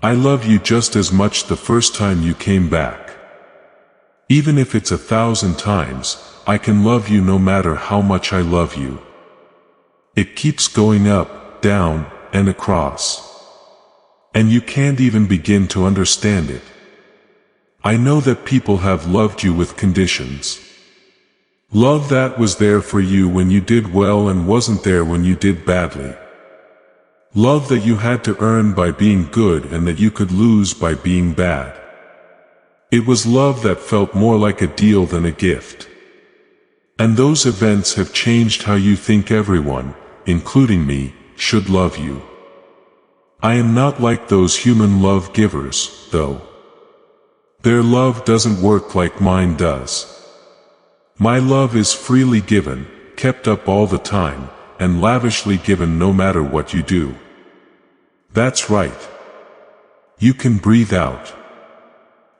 I love you just as much the first time you came back. Even if it's 1,000 times, I can love you no matter how much I love you. It keeps going up, down, and across. And you can't even begin to understand it. I know that people have loved you with conditions. Love that was there for you when you did well and wasn't there when you did badly. Love that you had to earn by being good and that you could lose by being bad. It was love that felt more like a deal than a gift. And those events have changed how you think everyone, including me, should love you. I am not like those human love givers, though. Their love doesn't work like mine does. My love is freely given, kept up all the time, and lavishly given no matter what you do. That's right. You can breathe out.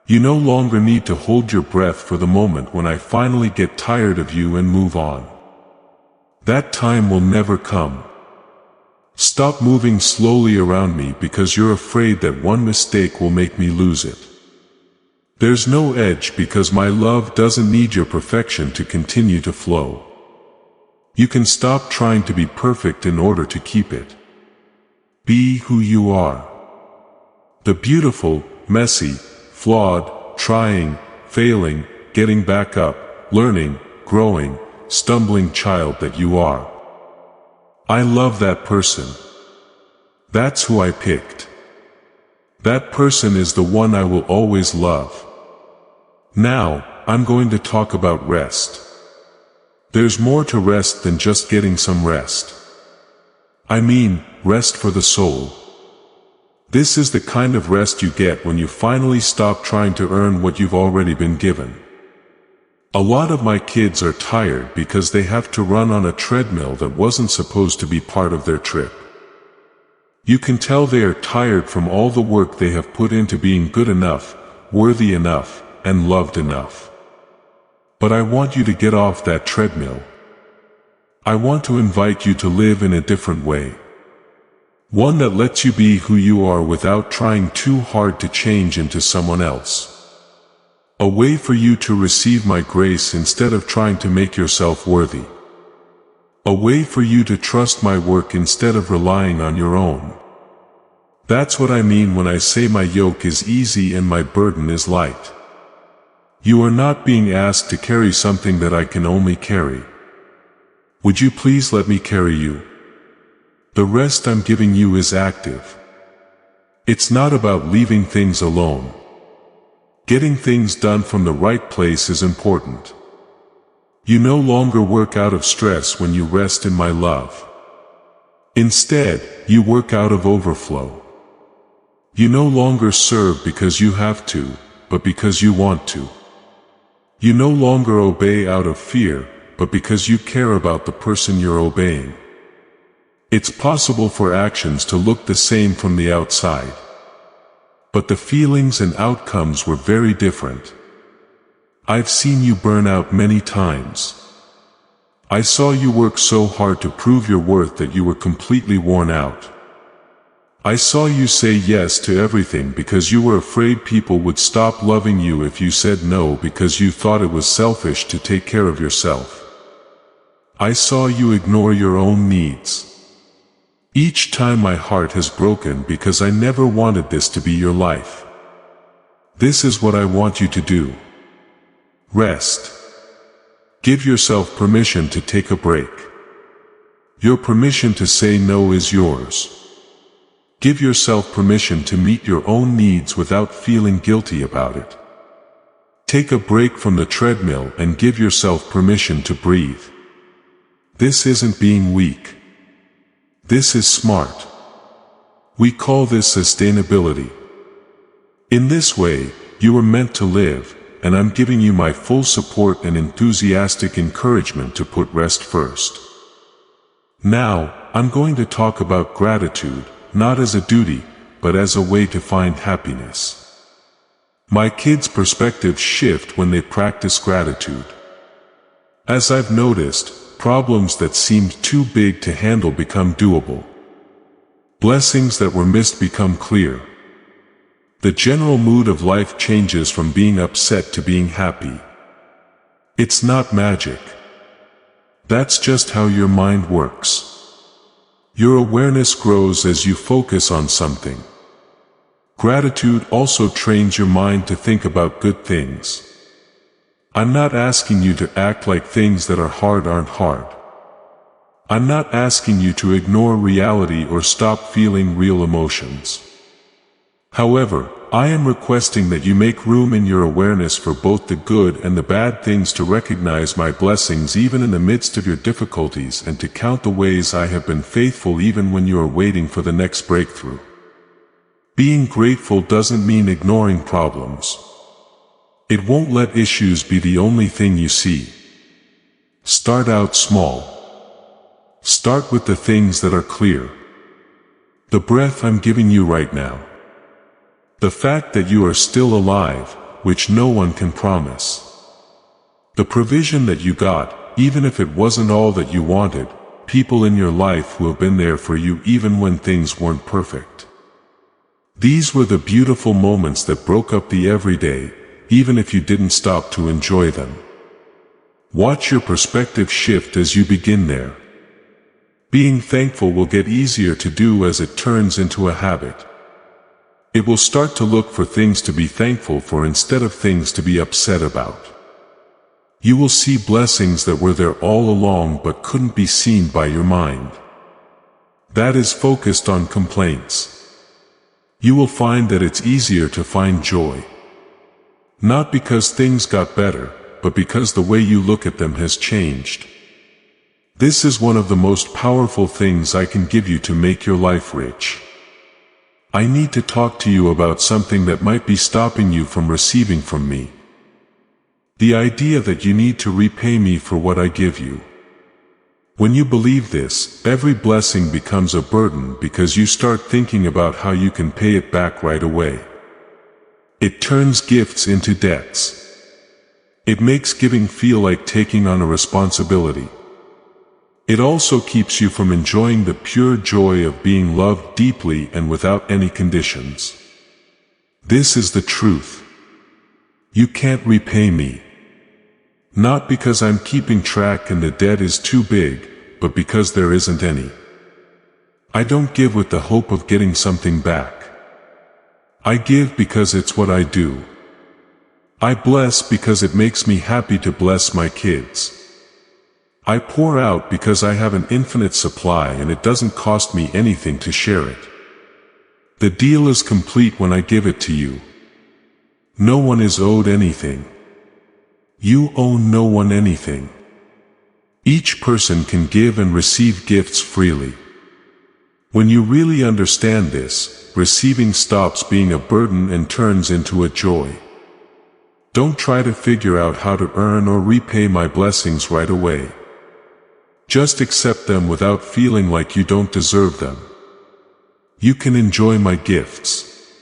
You no longer need to hold your breath for the moment when I finally get tired of you and move on. That time will never come. Stop moving slowly around me because you're afraid that one mistake will make me lose it. There's no edge because my love doesn't need your perfection to continue to flow. You can stop trying to be perfect in order to keep it. Be who you are. The beautiful, messy, flawed, trying, failing, getting back up, learning, growing, stumbling child that you are. I love that person. That's who I picked. That person is the one I will always love. Now, I'm going to talk about rest. There's more to rest than just getting some rest. I mean, rest for the soul. This is the kind of rest you get when you finally stop trying to earn what you've already been given. A lot of my kids are tired because they have to run on a treadmill that wasn't supposed to be part of their trip. You can tell they are tired from all the work they have put into being good enough, worthy enough, and loved enough. But I want you to get off that treadmill. I want to invite you to live in a different way. One that lets you be who you are without trying too hard to change into someone else. A way for you to receive my grace instead of trying to make yourself worthy. A way for you to trust my work instead of relying on your own. That's what I mean when I say my yoke is easy and my burden is light. You are not being asked to carry something that I can only carry. Would you please let me carry you? The rest I'm giving you is active. It's not about leaving things alone. Getting things done from the right place is important. You no longer work out of stress when you rest in my love. Instead, you work out of overflow. You no longer serve because you have to, but because you want to. You no longer obey out of fear, but because you care about the person you're obeying. It's possible for actions to look the same from the outside. But the feelings and outcomes were very different. I've seen you burn out many times. I saw you work so hard to prove your worth that you were completely worn out. I saw you say yes to everything because you were afraid people would stop loving you if you said no because you thought it was selfish to take care of yourself. I saw you ignore your own needs. Each time my heart has broken because I never wanted this to be your life. This is what I want you to do. Rest. Give yourself permission to take a break. Your permission to say no is yours. Give yourself permission to meet your own needs without feeling guilty about it. Take a break from the treadmill and give yourself permission to breathe. This isn't being weak. This is smart. We call this sustainability. In this way, you are meant to live, and I'm giving you my full support and enthusiastic encouragement to put rest first. Now, I'm going to talk about gratitude, not as a duty, but as a way to find happiness. My kids' perspectives shift when they practice gratitude. As I've noticed, problems that seemed too big to handle become doable. Blessings that were missed become clear. The general mood of life changes from being upset to being happy. It's not magic. That's just how your mind works. Your awareness grows as you focus on something. Gratitude also trains your mind to think about good things. I'm not asking you to act like things that are hard aren't hard. I'm not asking you to ignore reality or stop feeling real emotions. However, I am requesting that you make room in your awareness for both the good and the bad things, to recognize my blessings even in the midst of your difficulties, and to count the ways I have been faithful even when you are waiting for the next breakthrough. Being grateful doesn't mean ignoring problems. It won't let issues be the only thing you see. Start out small. Start with the things that are clear. The breath I'm giving you right now. The fact that you are still alive, which no one can promise. The provision that you got, even if it wasn't all that you wanted, people in your life who have been there for you even when things weren't perfect. These were the beautiful moments that broke up the everyday, even if you didn't stop to enjoy them. Watch your perspective shift as you begin there. Being thankful will get easier to do as it turns into a habit. It will start to look for things to be thankful for instead of things to be upset about. You will see blessings that were there all along but couldn't be seen by your mind. That is focused on complaints. You will find that it's easier to find joy. Not because things got better, but because the way you look at them has changed. This is one of the most powerful things I can give you to make your life rich. I need to talk to you about something that might be stopping you from receiving from me. The idea that you need to repay me for what I give you. When you believe this, every blessing becomes a burden because you start thinking about how you can pay it back right away. It turns gifts into debts. It makes giving feel like taking on a responsibility. It also keeps you from enjoying the pure joy of being loved deeply and without any conditions. This is the truth. You can't repay me. Not because I'm keeping track and the debt is too big, but because there isn't any. I don't give with the hope of getting something back. I give because it's what I do. I bless because it makes me happy to bless my kids. I pour out because I have an infinite supply and it doesn't cost me anything to share it. The deal is complete when I give it to you. No one is owed anything. You owe no one anything. Each person can give and receive gifts freely. When you really understand this, receiving stops being a burden and turns into a joy. Don't try to figure out how to earn or repay my blessings right away. Just accept them without feeling like you don't deserve them. You can enjoy my gifts.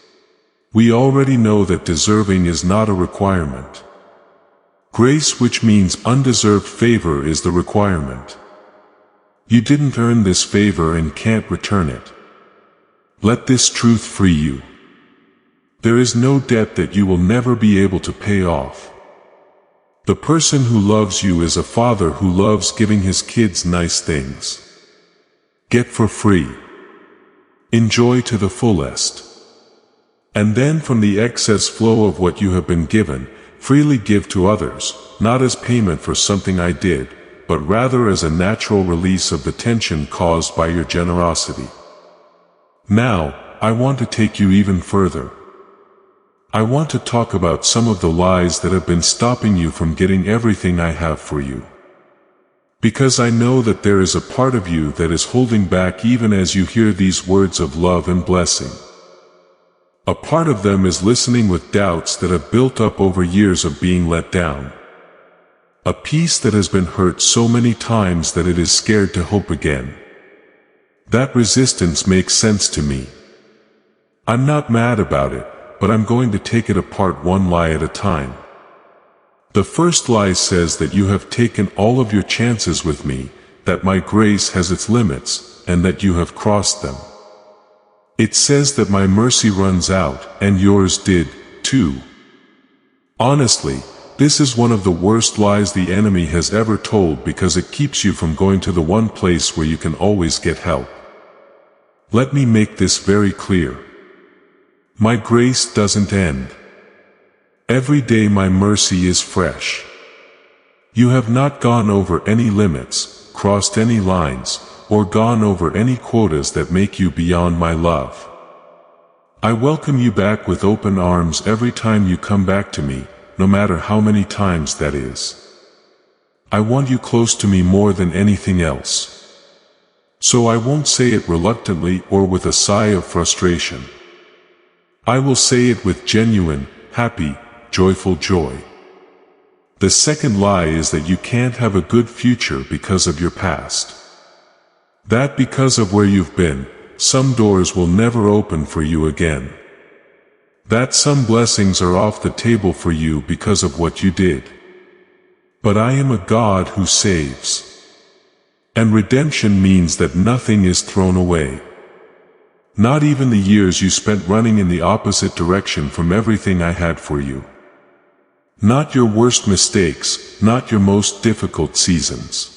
We already know that deserving is not a requirement. Grace, which means undeserved favor, is the requirement. You didn't earn this favor and can't return it. Let this truth free you. There is no debt that you will never be able to pay off. The person who loves you is a father who loves giving his kids nice things. Get for free. Enjoy to the fullest. And then from the excess flow of what you have been given, freely give to others, not as payment for something I did, but rather as a natural release of the tension caused by your generosity. Now, I want to take you even further. I want to talk about some of the lies that have been stopping you from getting everything I have for you. Because I know that there is a part of you that is holding back even as you hear these words of love and blessing. A part of them is listening with doubts that have built up over years of being let down. A piece that has been hurt so many times that it is scared to hope again. That resistance makes sense to me. I'm not mad about it, but I'm going to take it apart one lie at a time. The first lie says that you have taken all of your chances with me, that my grace has its limits, and that you have crossed them. It says that my mercy runs out, and yours did, too. Honestly, this is one of the worst lies the enemy has ever told because it keeps you from going to the one place where you can always get help. Let me make this very clear. My grace doesn't end. Every day my mercy is fresh. You have not gone over any limits, crossed any lines, or gone over any quotas that make you beyond my love. I welcome you back with open arms every time you come back to me, no matter how many times that is. I want you close to me more than anything else. So I won't say it reluctantly or with a sigh of frustration. I will say it with genuine, happy, joyful joy. The second lie is that you can't have a good future because of your past. That because of where you've been, some doors will never open for you again. That some blessings are off the table for you because of what you did. But I am a God who saves. And redemption means that nothing is thrown away. Not even the years you spent running in the opposite direction from everything I had for you. Not your worst mistakes, not your most difficult seasons.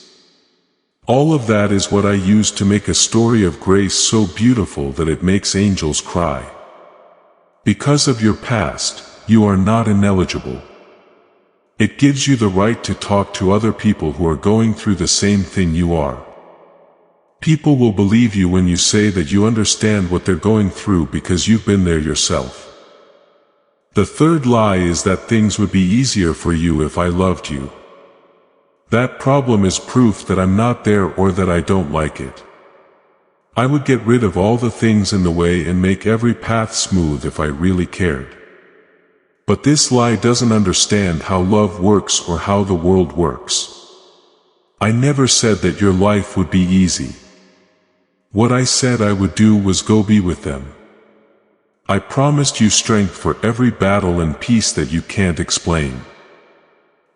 All of that is what I use to make a story of grace so beautiful that it makes angels cry. Because of your past, you are not ineligible. It gives you the right to talk to other people who are going through the same thing you are. People will believe you when you say that you understand what they're going through because you've been there yourself. The third lie is that things would be easier for you if I loved you. That problem is proof that I'm not there or that I don't like it. I would get rid of all the things in the way and make every path smooth if I really cared. But this lie doesn't understand how love works or how the world works. I never said that your life would be easy. What I said I would do was go be with them. I promised you strength for every battle and peace that you can't explain.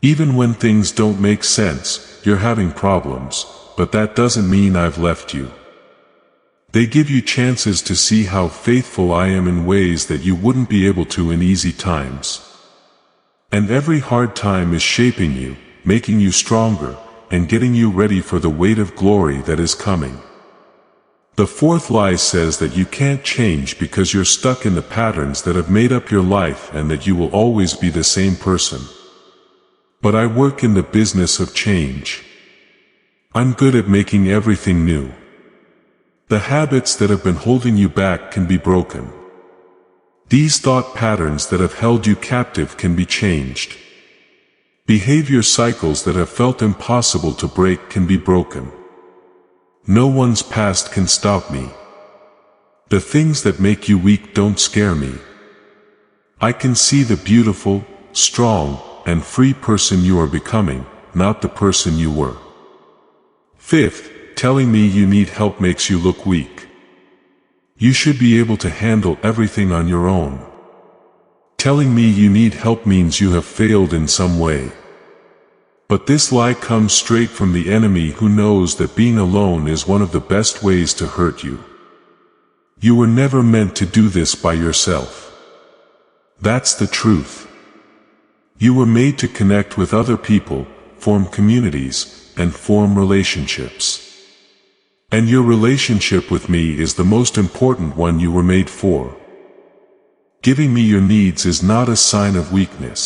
Even when things don't make sense, you're having problems, but that doesn't mean I've left you. They give you chances to see how faithful I am in ways that you wouldn't be able to in easy times. And every hard time is shaping you, making you stronger, and getting you ready for the weight of glory that is coming. The fourth lie says that you can't change because you're stuck in the patterns that have made up your life and that you will always be the same person. But I work in the business of change. I'm good at making everything new. The habits that have been holding you back can be broken. These thought patterns that have held you captive can be changed. Behavior cycles that have felt impossible to break can be broken. No one's past can stop me. The things that make you weak don't scare me. I can see the beautiful, strong, and free person you are becoming, not the person you were. Fifth, telling me you need help makes you look weak. You should be able to handle everything on your own. Telling me you need help means you have failed in some way. But this lie comes straight from the enemy who knows that being alone is one of the best ways to hurt you. You were never meant to do this by yourself. That's the truth. You were made to connect with other people, form communities, and form relationships. And your relationship with me is the most important one you were made for. Giving me your needs is not a sign of weakness.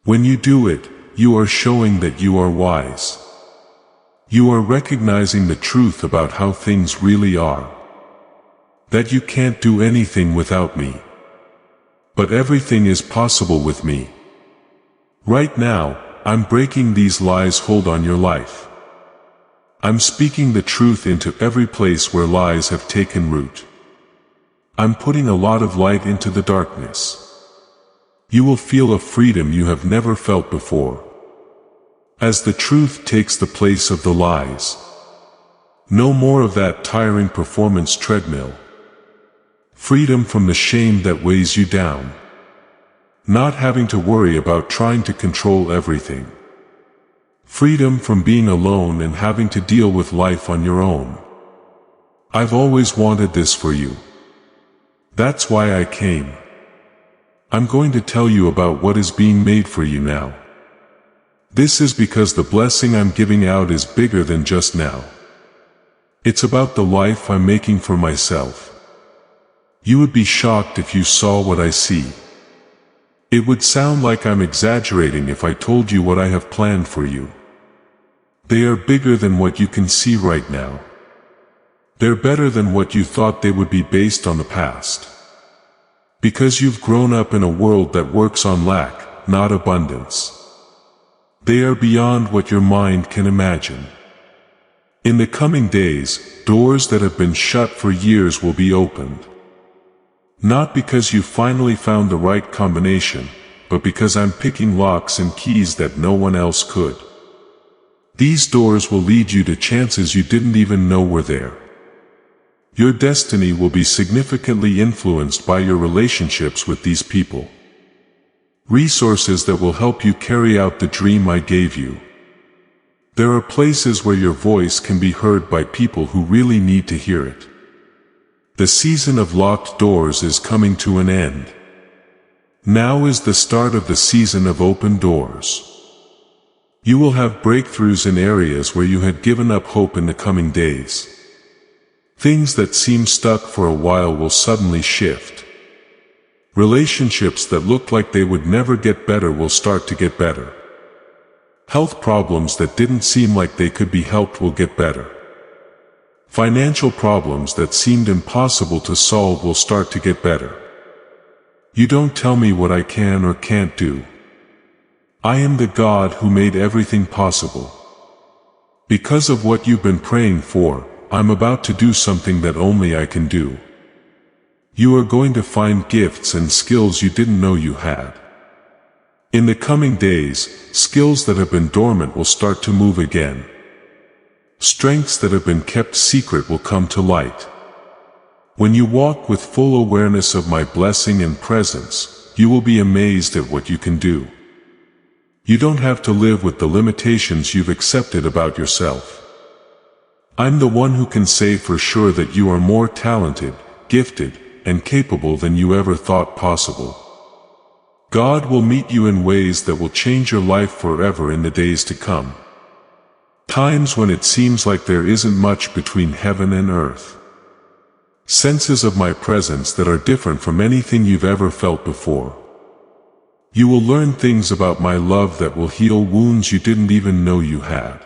When you do it, you are showing that you are wise. You are recognizing the truth about how things really are. That you can't do anything without me. But everything is possible with me. Right now, I'm breaking these lies' hold on your life. I'm speaking the truth into every place where lies have taken root. I'm putting a lot of light into the darkness. You will feel a freedom you have never felt before. As the truth takes the place of the lies. No more of that tiring performance treadmill. Freedom from the shame that weighs you down. Not having to worry about trying to control everything. Freedom from being alone and having to deal with life on your own. I've always wanted this for you. That's why I came. I'm going to tell you about what is being made for you now. This is because the blessing I'm giving out is bigger than just now. It's about the life I'm making for myself. You would be shocked if you saw what I see. It would sound like I'm exaggerating if I told you what I have planned for you. They are bigger than what you can see right now. They're better than what you thought they would be based on the past. Because you've grown up in a world that works on lack, not abundance. They are beyond what your mind can imagine. In the coming days, doors that have been shut for years will be opened. Not because you finally found the right combination, but because I'm picking locks and keys that no one else could. These doors will lead you to chances you didn't even know were there. Your destiny will be significantly influenced by your relationships with these people. Resources that will help you carry out the dream I gave you. There are places where your voice can be heard by people who really need to hear it. The season of locked doors is coming to an end. Now is the start of the season of open doors. You will have breakthroughs in areas where you had given up hope in the coming days. Things that seemed stuck for a while will suddenly shift. Relationships that looked like they would never get better will start to get better. Health problems that didn't seem like they could be helped will get better. Financial problems that seemed impossible to solve will start to get better. You don't tell me what I can or can't do. I am the God who made everything possible. Because of what you've been praying for, I'm about to do something that only I can do. You are going to find gifts and skills you didn't know you had. In the coming days, skills that have been dormant will start to move again. Strengths that have been kept secret will come to light. When you walk with full awareness of my blessing and presence, you will be amazed at what you can do. You don't have to live with the limitations you've accepted about yourself. I'm the one who can say for sure that you are more talented, gifted, and capable than you ever thought possible. God will meet you in ways that will change your life forever in the days to come. Times when it seems like there isn't much between heaven and earth. Senses of my presence that are different from anything you've ever felt before. You will learn things about my love that will heal wounds you didn't even know you had.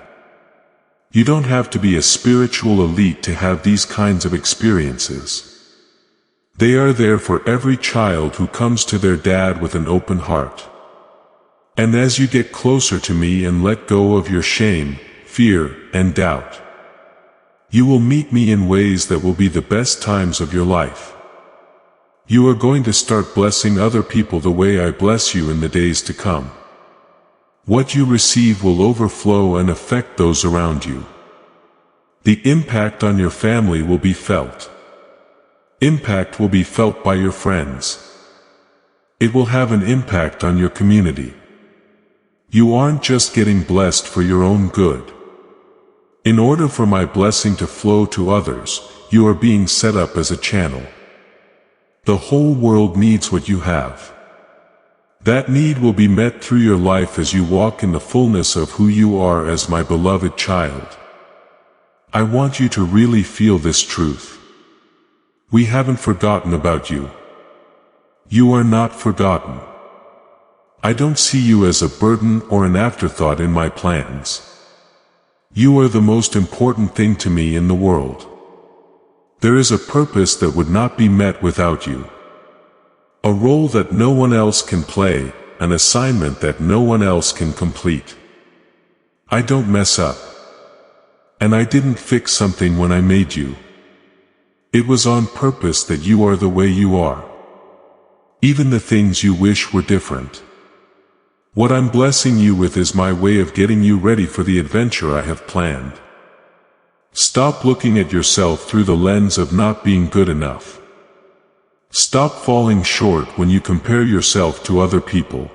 You don't have to be a spiritual elite to have these kinds of experiences. They are there for every child who comes to their dad with an open heart. And as you get closer to me and let go of your shame, fear, and doubt, you will meet me in ways that will be the best times of your life. You are going to start blessing other people the way I bless you in the days to come. What you receive will overflow and affect those around you. The impact on your family will be felt. Impact will be felt by your friends. It will have an impact on your community. You aren't just getting blessed for your own good. In order for my blessing to flow to others, you are being set up as a channel. The whole world needs what you have. That need will be met through your life as you walk in the fullness of who you are as my beloved child. I want you to really feel this truth. We haven't forgotten about you. You are not forgotten. I don't see you as a burden or an afterthought in my plans. You are the most important thing to me in the world. There is a purpose that would not be met without you. A role that no one else can play, an assignment that no one else can complete. I don't mess up. And I didn't fix something when I made you. It was on purpose that you are the way you are. Even the things you wish were different. What I'm blessing you with is my way of getting you ready for the adventure I have planned. Stop looking at yourself through the lens of not being good enough. Stop falling short when you compare yourself to other people.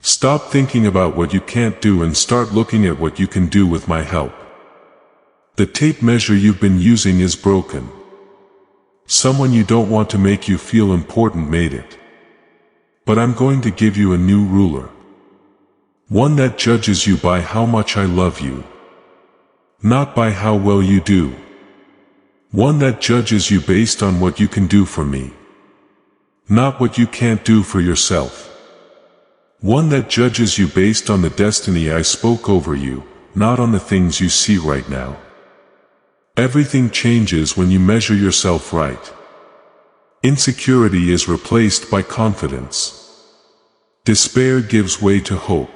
Stop thinking about what you can't do and start looking at what you can do with my help. The tape measure you've been using is broken. Someone you don't want to make you feel important made it. But I'm going to give you a new ruler. One that judges you by how much I love you. Not by how well you do. One that judges you based on what you can do for me. Not what you can't do for yourself. One that judges you based on the destiny I spoke over you, not on the things you see right now. Everything changes when you measure yourself right. Insecurity is replaced by confidence. Despair gives way to hope.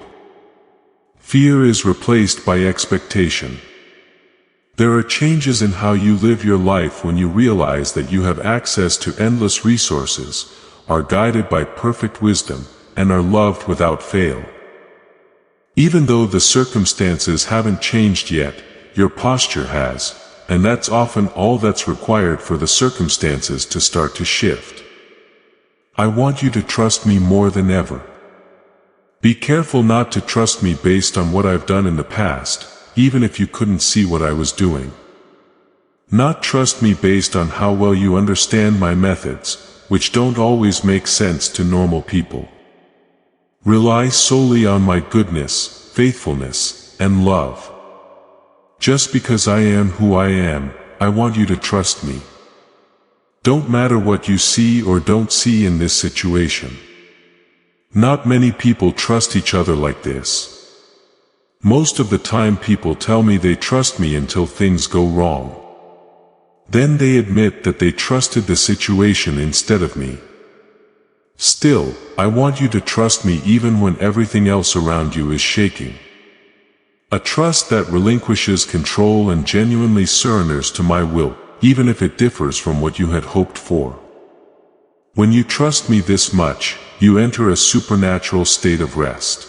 Fear is replaced by expectation. There are changes in how you live your life when you realize that you have access to endless resources, are guided by perfect wisdom, and are loved without fail. Even though the circumstances haven't changed yet, your posture has. And that's often all that's required for the circumstances to start to shift. I want you to trust me more than ever. Be careful not to trust me based on what I've done in the past, even if you couldn't see what I was doing. Not trust me based on how well you understand my methods, which don't always make sense to normal people. Rely solely on my goodness, faithfulness, and love. Just because I am who I am, I want you to trust me. Don't matter what you see or don't see in this situation. Not many people trust each other like this. Most of the time people tell me they trust me until things go wrong. Then they admit that they trusted the situation instead of me. Still, I want you to trust me even when everything else around you is shaking. A trust that relinquishes control and genuinely surrenders to my will, even if it differs from what you had hoped for. When you trust me this much, you enter a supernatural state of rest.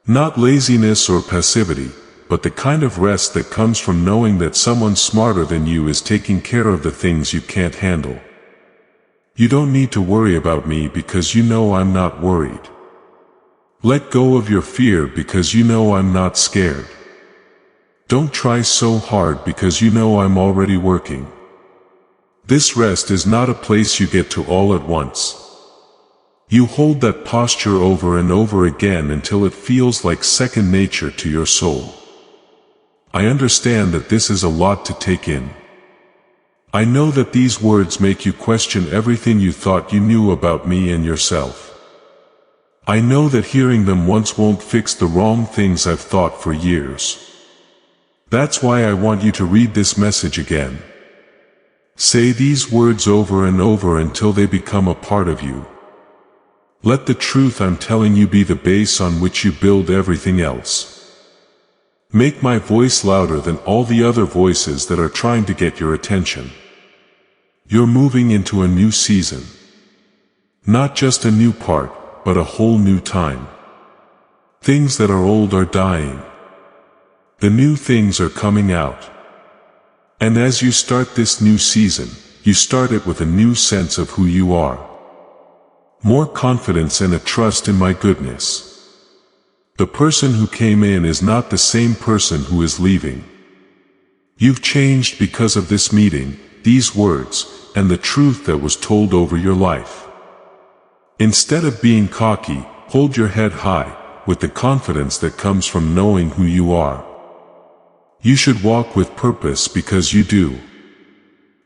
Not laziness or passivity, but the kind of rest that comes from knowing that someone smarter than you is taking care of the things you can't handle. You don't need to worry about me because you know I'm not worried. Let go of your fear because you know I'm not scared. Don't try so hard because you know I'm already working. This rest is not a place you get to all at once. You hold that posture over and over again until it feels like second nature to your soul. I understand that this is a lot to take in. I know that these words make you question everything you thought you knew about me and yourself. I know that hearing them once won't fix the wrong things I've thought for years. That's why I want you to read this message again. Say these words over and over until they become a part of you. Let the truth I'm telling you be the base on which you build everything else. Make my voice louder than all the other voices that are trying to get your attention. You're moving into a new season. Not just a new part, but a whole new time. Things that are old are dying. The new things are coming out. And as you start this new season, you start it with a new sense of who you are. More confidence and a trust in my goodness. The person who came in is not the same person who is leaving. You've changed because of this meeting, these words, and the truth that was told over your life. Instead of being cocky, hold your head high, with the confidence that comes from knowing who you are. You should walk with purpose because you do.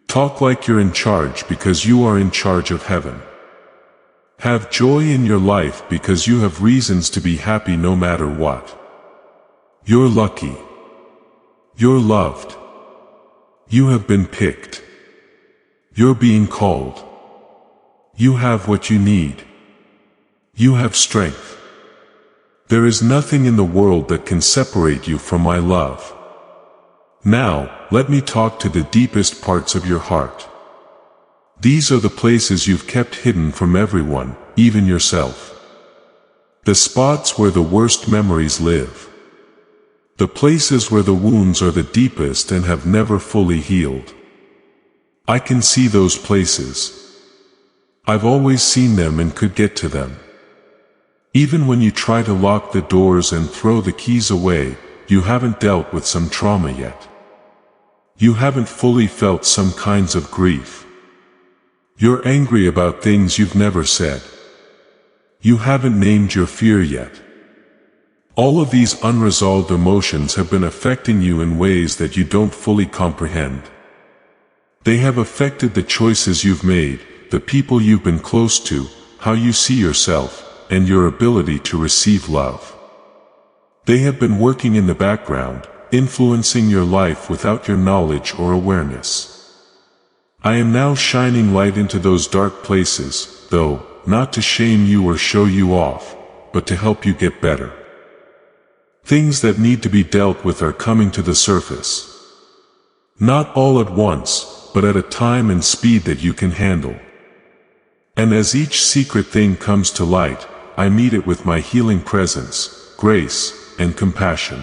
Talk like you're in charge because you are in charge of heaven. Have joy in your life because you have reasons to be happy no matter what. You're lucky. You're loved. You have been picked. You're being called. You have what you need. You have strength. There is nothing in the world that can separate you from my love. Now, let me talk to the deepest parts of your heart. These are the places you've kept hidden from everyone, even yourself. The spots where the worst memories live. The places where the wounds are the deepest and have never fully healed. I can see those places. I've always seen them and could get to them. Even when you try to lock the doors and throw the keys away, you haven't dealt with some trauma yet. You haven't fully felt some kinds of grief. You're angry about things you've never said. You haven't named your fear yet. All of these unresolved emotions have been affecting you in ways that you don't fully comprehend. They have affected the choices you've made, the people you've been close to, how you see yourself, and your ability to receive love. They have been working in the background, influencing your life without your knowledge or awareness. I am now shining light into those dark places, though, not to shame you or show you off, but to help you get better. Things that need to be dealt with are coming to the surface. Not all at once, but at a time and speed that you can handle. And as each secret thing comes to light, I meet it with my healing presence, grace, and compassion.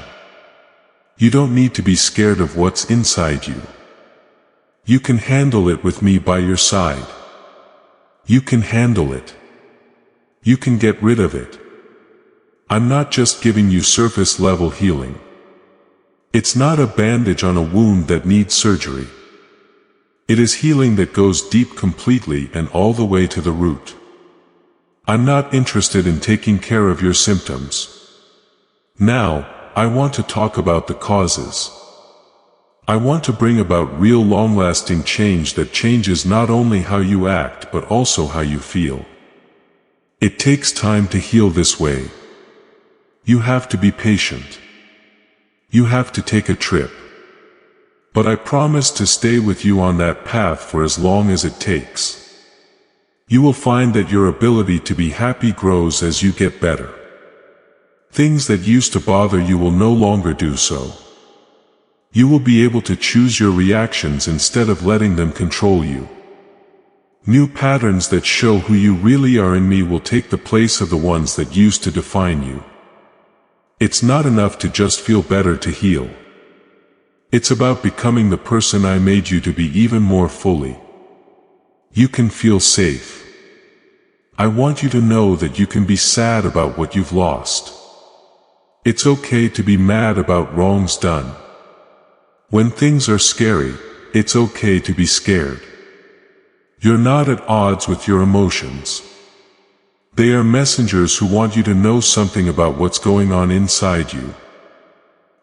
You don't need to be scared of what's inside you. You can handle it with me by your side. You can handle it. You can get rid of it. I'm not just giving you surface-level healing. It's not a bandage on a wound that needs surgery. It is healing that goes deep completely and all the way to the root. I'm not interested in taking care of your symptoms. Now, I want to talk about the causes. I want to bring about real long-lasting change that changes not only how you act but also how you feel. It takes time to heal this way. You have to be patient. You have to take a trip. But I promise to stay with you on that path for as long as it takes. You will find that your ability to be happy grows as you get better. Things that used to bother you will no longer do so. You will be able to choose your reactions instead of letting them control you. New patterns that show who you really are in me will take the place of the ones that used to define you. It's not enough to just feel better to heal. It's about becoming the person I made you to be even more fully. You can feel safe. I want you to know that you can be sad about what you've lost. It's okay to be mad about wrongs done. When things are scary, it's okay to be scared. You're not at odds with your emotions. They are messengers who want you to know something about what's going on inside you.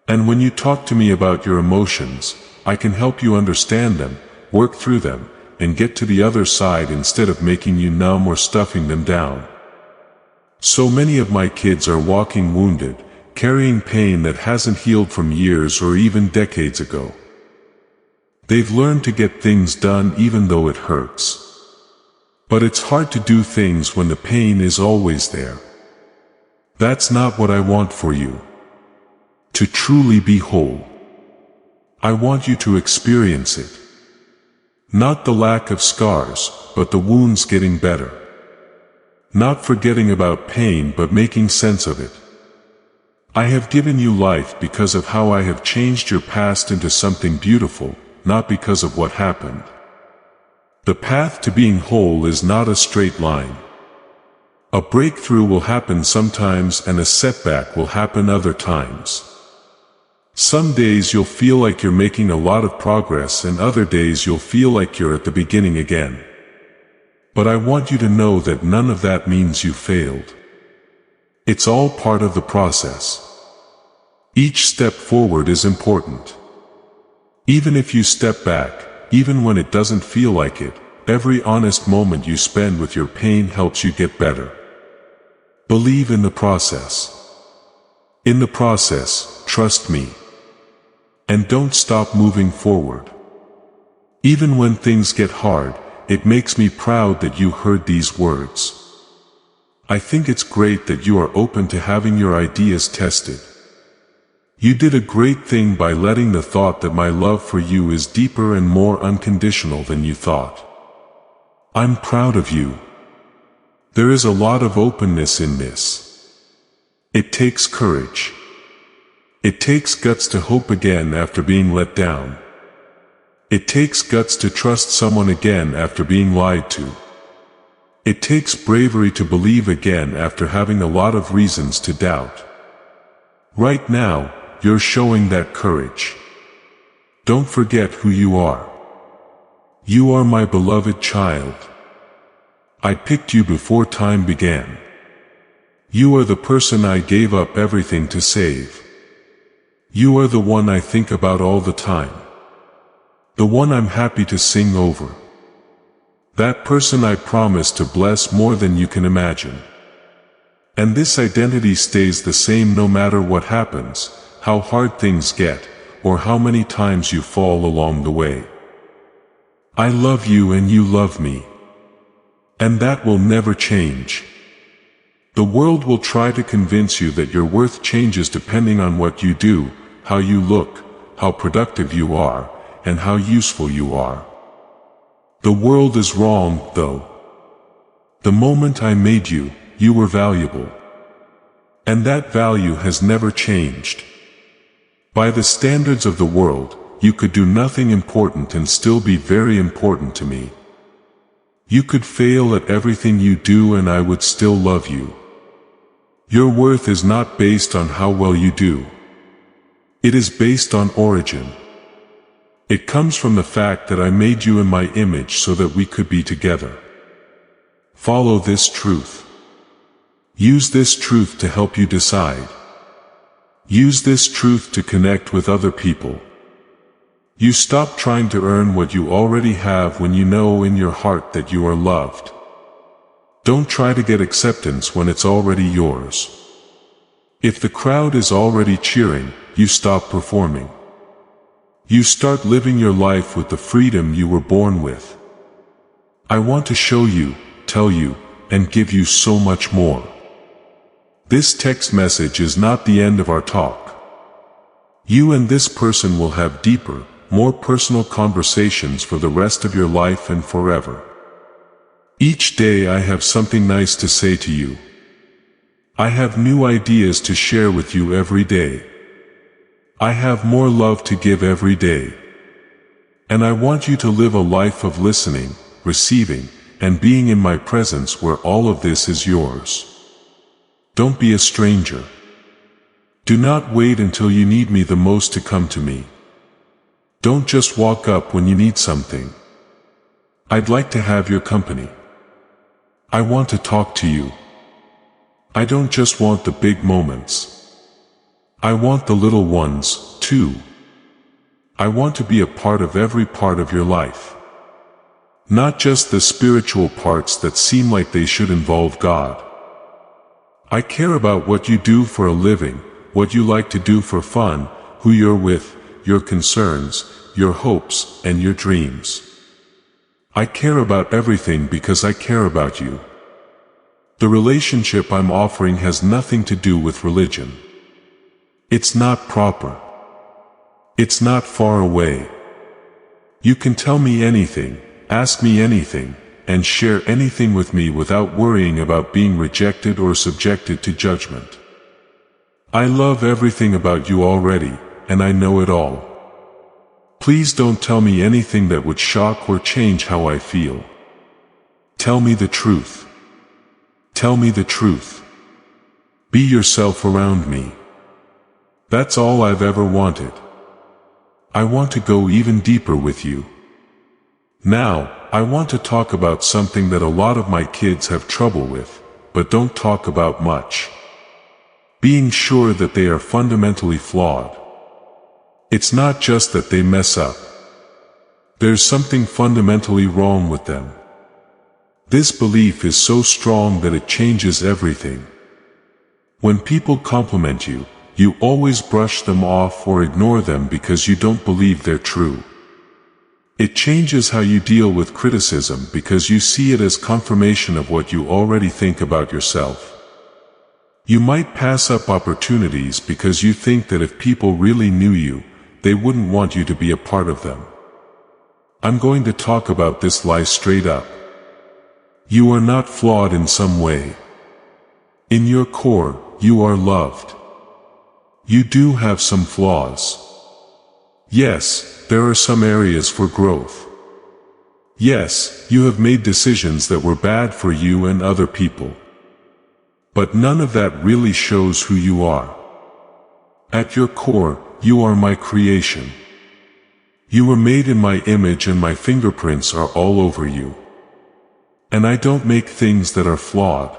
And when you talk to me about your emotions, I can help you understand them, work through them, and get to the other side instead of making you numb or stuffing them down. So many of my kids are walking wounded, carrying pain that hasn't healed from years or even decades ago. They've learned to get things done even though it hurts. But it's hard to do things when the pain is always there. That's not what I want for you. To truly be whole, I want you to experience it. Not the lack of scars, but the wounds getting better. Not forgetting about pain but making sense of it. I have given you life because of how I have changed your past into something beautiful, not because of what happened. The path to being whole is not a straight line. A breakthrough will happen sometimes and a setback will happen other times. Some days you'll feel like you're making a lot of progress and other days you'll feel like you're at the beginning again. But I want you to know that none of that means you failed. It's all part of the process. Each step forward is important. Even if you step back, even when it doesn't feel like it, every honest moment you spend with your pain helps you get better. Believe in the process. In the process, trust me. And don't stop moving forward. Even when things get hard, it makes me proud that you heard these words. I think it's great that you are open to having your ideas tested. You did a great thing by letting the thought that my love for you is deeper and more unconditional than you thought. I'm proud of you. There is a lot of openness in this. It takes courage. It takes guts to hope again after being let down. It takes guts to trust someone again after being lied to. It takes bravery to believe again after having a lot of reasons to doubt. Right now, you're showing that courage. Don't forget who you are. You are my beloved child. I picked you before time began. You are the person I gave up everything to save. You are the one I think about all the time. The one I'm happy to sing over. That person I promise to bless more than you can imagine. And this identity stays the same no matter what happens, how hard things get, or how many times you fall along the way. I love you and you love me. And that will never change. The world will try to convince you that your worth changes depending on what you do, how you look, how productive you are, and how useful you are. The world is wrong, though. The moment I made you, you were valuable. And that value has never changed. By the standards of the world, you could do nothing important and still be very important to me. You could fail at everything you do and I would still love you. Your worth is not based on how well you do. It is based on origin. It comes from the fact that I made you in my image so that we could be together. Follow this truth. Use this truth to help you decide. Use this truth to connect with other people. You stop trying to earn what you already have when you know in your heart that you are loved. Don't try to get acceptance when it's already yours. If the crowd is already cheering, you stop performing. You start living your life with the freedom you were born with. I want to show you, tell you, and give you so much more. This text message is not the end of our talk. You and this person will have deeper, more personal conversations for the rest of your life and forever. Each day I have something nice to say to you. I have new ideas to share with you every day. I have more love to give every day. And I want you to live a life of listening, receiving, and being in my presence where all of this is yours. Don't be a stranger. Do not wait until you need me the most to come to me. Don't just walk up when you need something. I'd like to have your company. I want to talk to you. I don't just want the big moments. I want the little ones, too. I want to be a part of every part of your life. Not just the spiritual parts that seem like they should involve God. I care about what you do for a living, what you like to do for fun, who you're with, your concerns, your hopes, and your dreams. I care about everything because I care about you. The relationship I'm offering has nothing to do with religion. It's not proper. It's not far away. You can tell me anything, ask me anything, and share anything with me without worrying about being rejected or subjected to judgment. I love everything about you already, and I know it all. Please don't tell me anything that would shock or change how I feel. Tell me the truth. Tell me the truth. Be yourself around me. That's all I've ever wanted. I want to go even deeper with you. Now, I want to talk about something that a lot of my kids have trouble with, but don't talk about much. Being sure that they are fundamentally flawed. It's not just that they mess up. There's something fundamentally wrong with them. This belief is so strong that it changes everything. When people compliment you, you always brush them off or ignore them because you don't believe they're true. It changes how you deal with criticism because you see it as confirmation of what you already think about yourself. You might pass up opportunities because you think that if people really knew you, they wouldn't want you to be a part of them. I'm going to talk about this lie straight up. You are not flawed in some way. In your core, you are loved. You do have some flaws. Yes, there are some areas for growth. Yes, you have made decisions that were bad for you and other people. But none of that really shows who you are. At your core, you are my creation. You were made in my image and my fingerprints are all over you. And I don't make things that are flawed.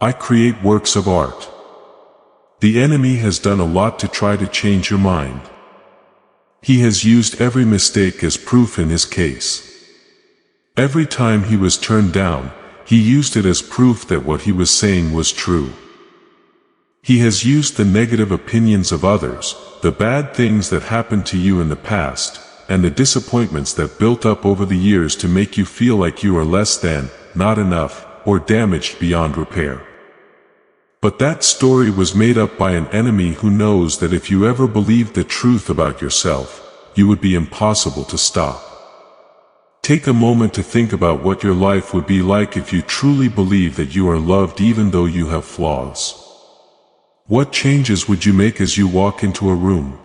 I create works of art. The enemy has done a lot to try to change your mind. He has used every mistake as proof in his case. Every time he was turned down, he used it as proof that what he was saying was true. He has used the negative opinions of others, the bad things that happened to you in the past, and the disappointments that built up over the years to make you feel like you are less than, not enough, or damaged beyond repair. But that story was made up by an enemy who knows that if you ever believed the truth about yourself, you would be impossible to stop. Take a moment to think about what your life would be like if you truly believe that you are loved even though you have flaws. What changes would you make as you walk into a room?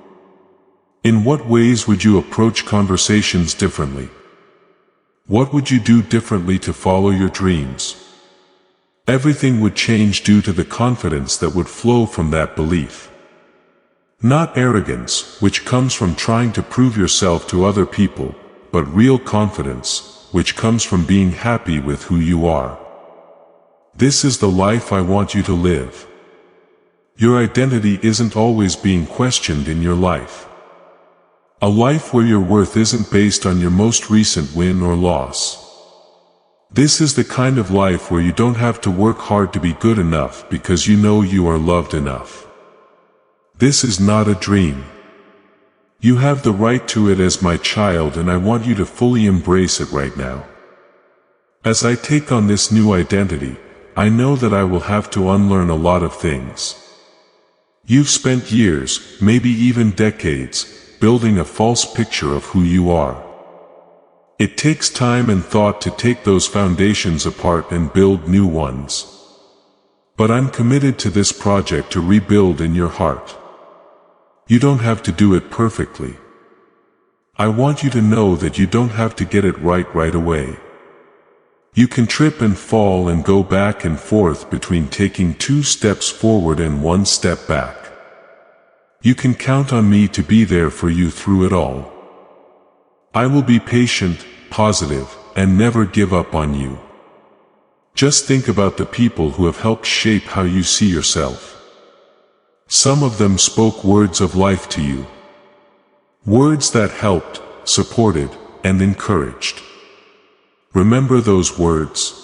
In what ways would you approach conversations differently? What would you do differently to follow your dreams? Everything would change due to the confidence that would flow from that belief. Not arrogance, which comes from trying to prove yourself to other people, but real confidence, which comes from being happy with who you are. This is the life I want you to live. Your identity isn't always being questioned in your life. A life where your worth isn't based on your most recent win or loss. This is the kind of life where you don't have to work hard to be good enough because you know you are loved enough. This is not a dream. You have the right to it as my child, and I want you to fully embrace it right now. As I take on this new identity, I know that I will have to unlearn a lot of things. You've spent years, maybe even decades, building a false picture of who you are. It takes time and thought to take those foundations apart and build new ones. But I'm committed to this project to rebuild in your heart. You don't have to do it perfectly. I want you to know that you don't have to get it right away. You can trip and fall and go back and forth between taking 2 steps forward and 1 step back. You can count on me to be there for you through it all. I will be patient, positive, and never give up on you. Just think about the people who have helped shape how you see yourself. Some of them spoke words of life to you. Words that helped, supported, and encouraged. Remember those words.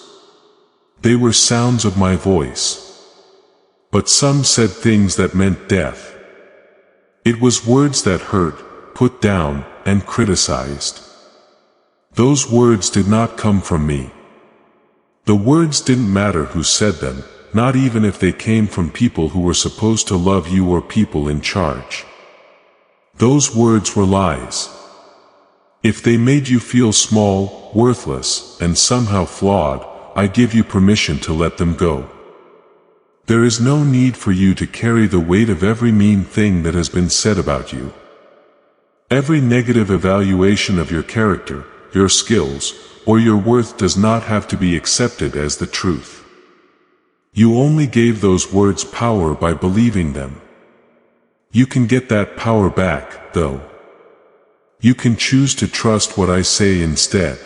They were sounds of my voice. But some said things that meant death. It was words that hurt, put down, and criticized. Those words did not come from me. The words didn't matter who said them, not even if they came from people who were supposed to love you or people in charge. Those words were lies. If they made you feel small, worthless, and somehow flawed, I give you permission to let them go. There is no need for you to carry the weight of every mean thing that has been said about you. Every negative evaluation of your character, your skills, or your worth does not have to be accepted as the truth. You only gave those words power by believing them. You can get that power back, though. You can choose to trust what I say instead.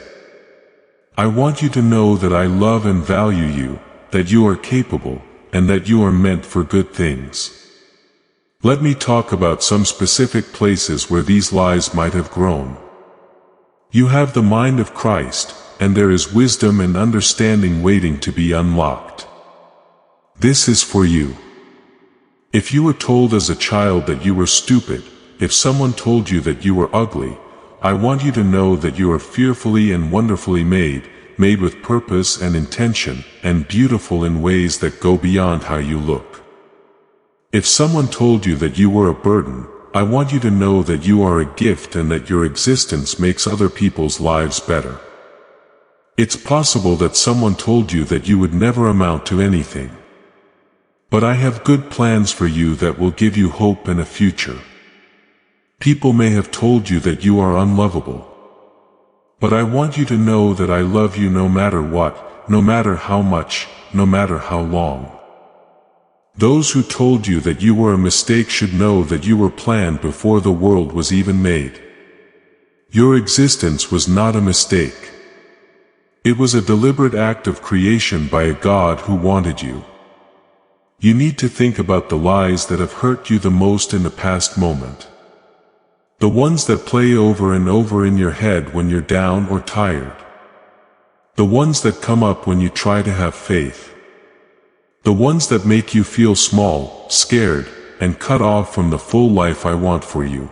I want you to know that I love and value you, that you are capable, and that you are meant for good things. Let me talk about some specific places where these lies might have grown. You have the mind of Christ, and there is wisdom and understanding waiting to be unlocked. This is for you. If you were told as a child that you were stupid, if someone told you that you were ugly, I want you to know that you are fearfully and wonderfully made with purpose and intention, and beautiful in ways that go beyond how you look. If someone told you that you were a burden, I want you to know that you are a gift and that your existence makes other people's lives better. It's possible that someone told you that you would never amount to anything. But I have good plans for you that will give you hope and a future. People may have told you that you are unlovable. But I want you to know that I love you no matter what, no matter how much, no matter how long. Those who told you that you were a mistake should know that you were planned before the world was even made. Your existence was not a mistake. It was a deliberate act of creation by a God who wanted you. You need to think about the lies that have hurt you the most in the past moment. The ones that play over and over in your head when you're down or tired. The ones that come up when you try to have faith. The ones that make you feel small, scared, and cut off from the full life I want for you.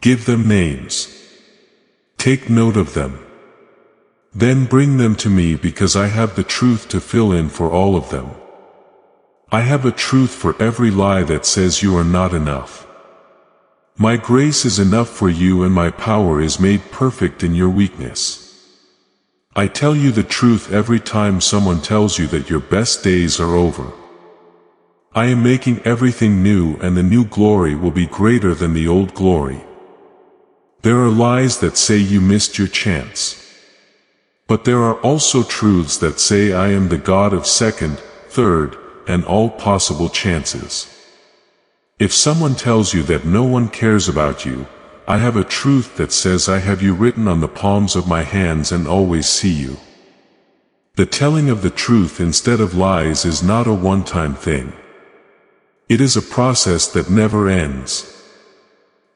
Give them names. Take note of them. Then bring them to me because I have the truth to fill in for all of them. I have a truth for every lie that says you are not enough. My grace is enough for you and my power is made perfect in your weakness. I tell you the truth every time someone tells you that your best days are over. I am making everything new and the new glory will be greater than the old glory. There are lies that say you missed your chance. But there are also truths that say I am the God of second, third, and all possible chances. If someone tells you that no one cares about you, I have a truth that says I have you written on the palms of my hands and always see you. The telling of the truth instead of lies is not a one-time thing. It is a process that never ends.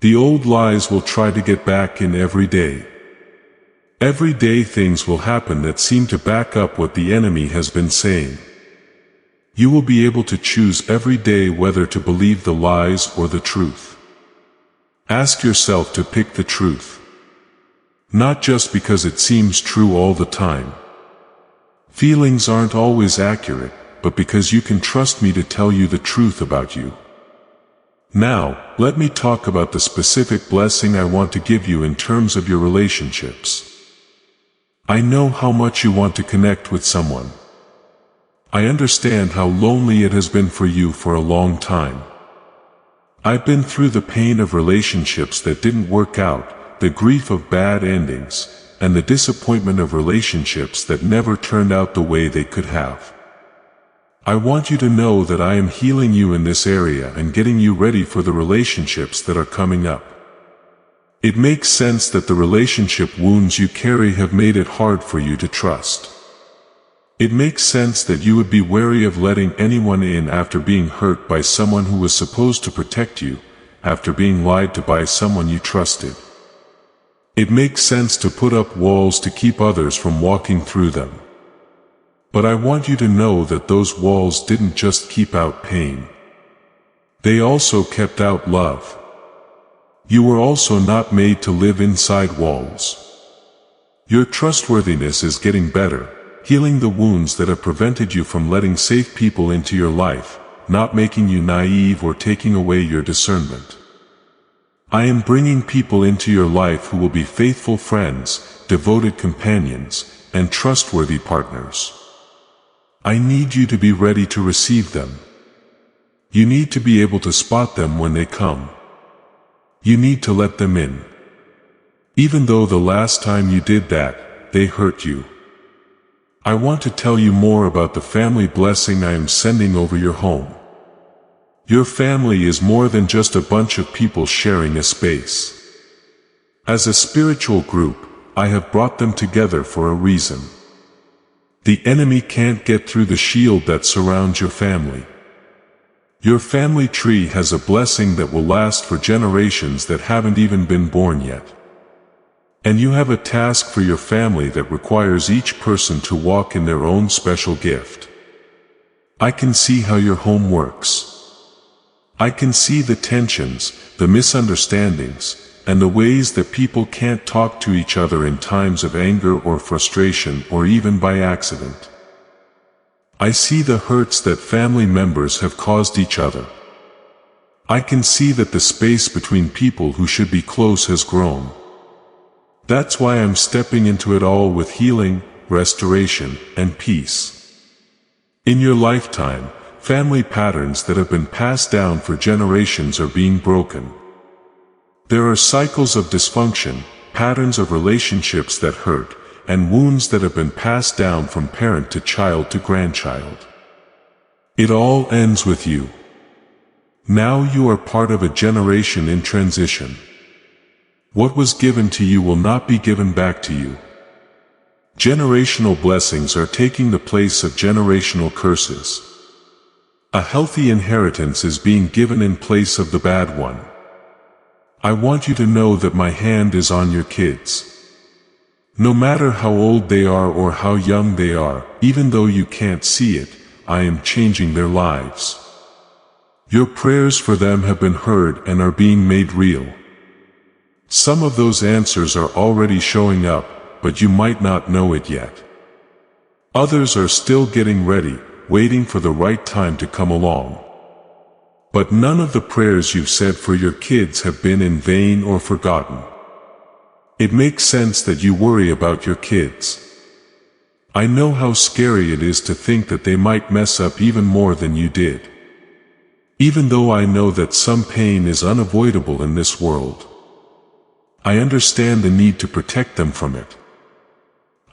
The old lies will try to get back in every day. Every day things will happen that seem to back up what the enemy has been saying. You will be able to choose every day whether to believe the lies or the truth. Ask yourself to pick the truth. Not just because it seems true all the time. Feelings aren't always accurate, but because you can trust me to tell you the truth about you. Now, let me talk about the specific blessing I want to give you in terms of your relationships. I know how much you want to connect with someone. I understand how lonely it has been for you for a long time. I've been through the pain of relationships that didn't work out, the grief of bad endings, and the disappointment of relationships that never turned out the way they could have. I want you to know that I am healing you in this area and getting you ready for the relationships that are coming up. It makes sense that the relationship wounds you carry have made it hard for you to trust. It makes sense that you would be wary of letting anyone in after being hurt by someone who was supposed to protect you, after being lied to by someone you trusted. It makes sense to put up walls to keep others from walking through them. But I want you to know that those walls didn't just keep out pain. They also kept out love. You were also not made to live inside walls. Your trustworthiness is getting better, healing the wounds that have prevented you from letting safe people into your life, not making you naive or taking away your discernment. I am bringing people into your life who will be faithful friends, devoted companions, and trustworthy partners. I need you to be ready to receive them. You need to be able to spot them when they come. You need to let them in. Even though the last time you did that, they hurt you. I want to tell you more about the family blessing I am sending over your home. Your family is more than just a bunch of people sharing a space. As a spiritual group, I have brought them together for a reason. The enemy can't get through the shield that surrounds your family. Your family tree has a blessing that will last for generations that haven't even been born yet. And you have a task for your family that requires each person to walk in their own special gift. I can see how your home works. I can see the tensions, the misunderstandings, and the ways that people can't talk to each other in times of anger or frustration or even by accident. I see the hurts that family members have caused each other. I can see that the space between people who should be close has grown. That's why I'm stepping into it all with healing, restoration, and peace. In your lifetime, family patterns that have been passed down for generations are being broken. There are cycles of dysfunction, patterns of relationships that hurt, and wounds that have been passed down from parent to child to grandchild. It all ends with you. Now you are part of a generation in transition. What was given to you will not be given back to you. Generational blessings are taking the place of generational curses. A healthy inheritance is being given in place of the bad one. I want you to know that my hand is on your kids. No matter how old they are or how young they are, even though you can't see it, I am changing their lives. Your prayers for them have been heard and are being made real. Some of those answers are already showing up, but you might not know it yet. Others are still getting ready, waiting for the right time to come along. But none of the prayers you've said for your kids have been in vain or forgotten. It makes sense that you worry about your kids. I know how scary it is to think that they might mess up even more than you did. Even though I know that some pain is unavoidable in this world. I understand the need to protect them from it.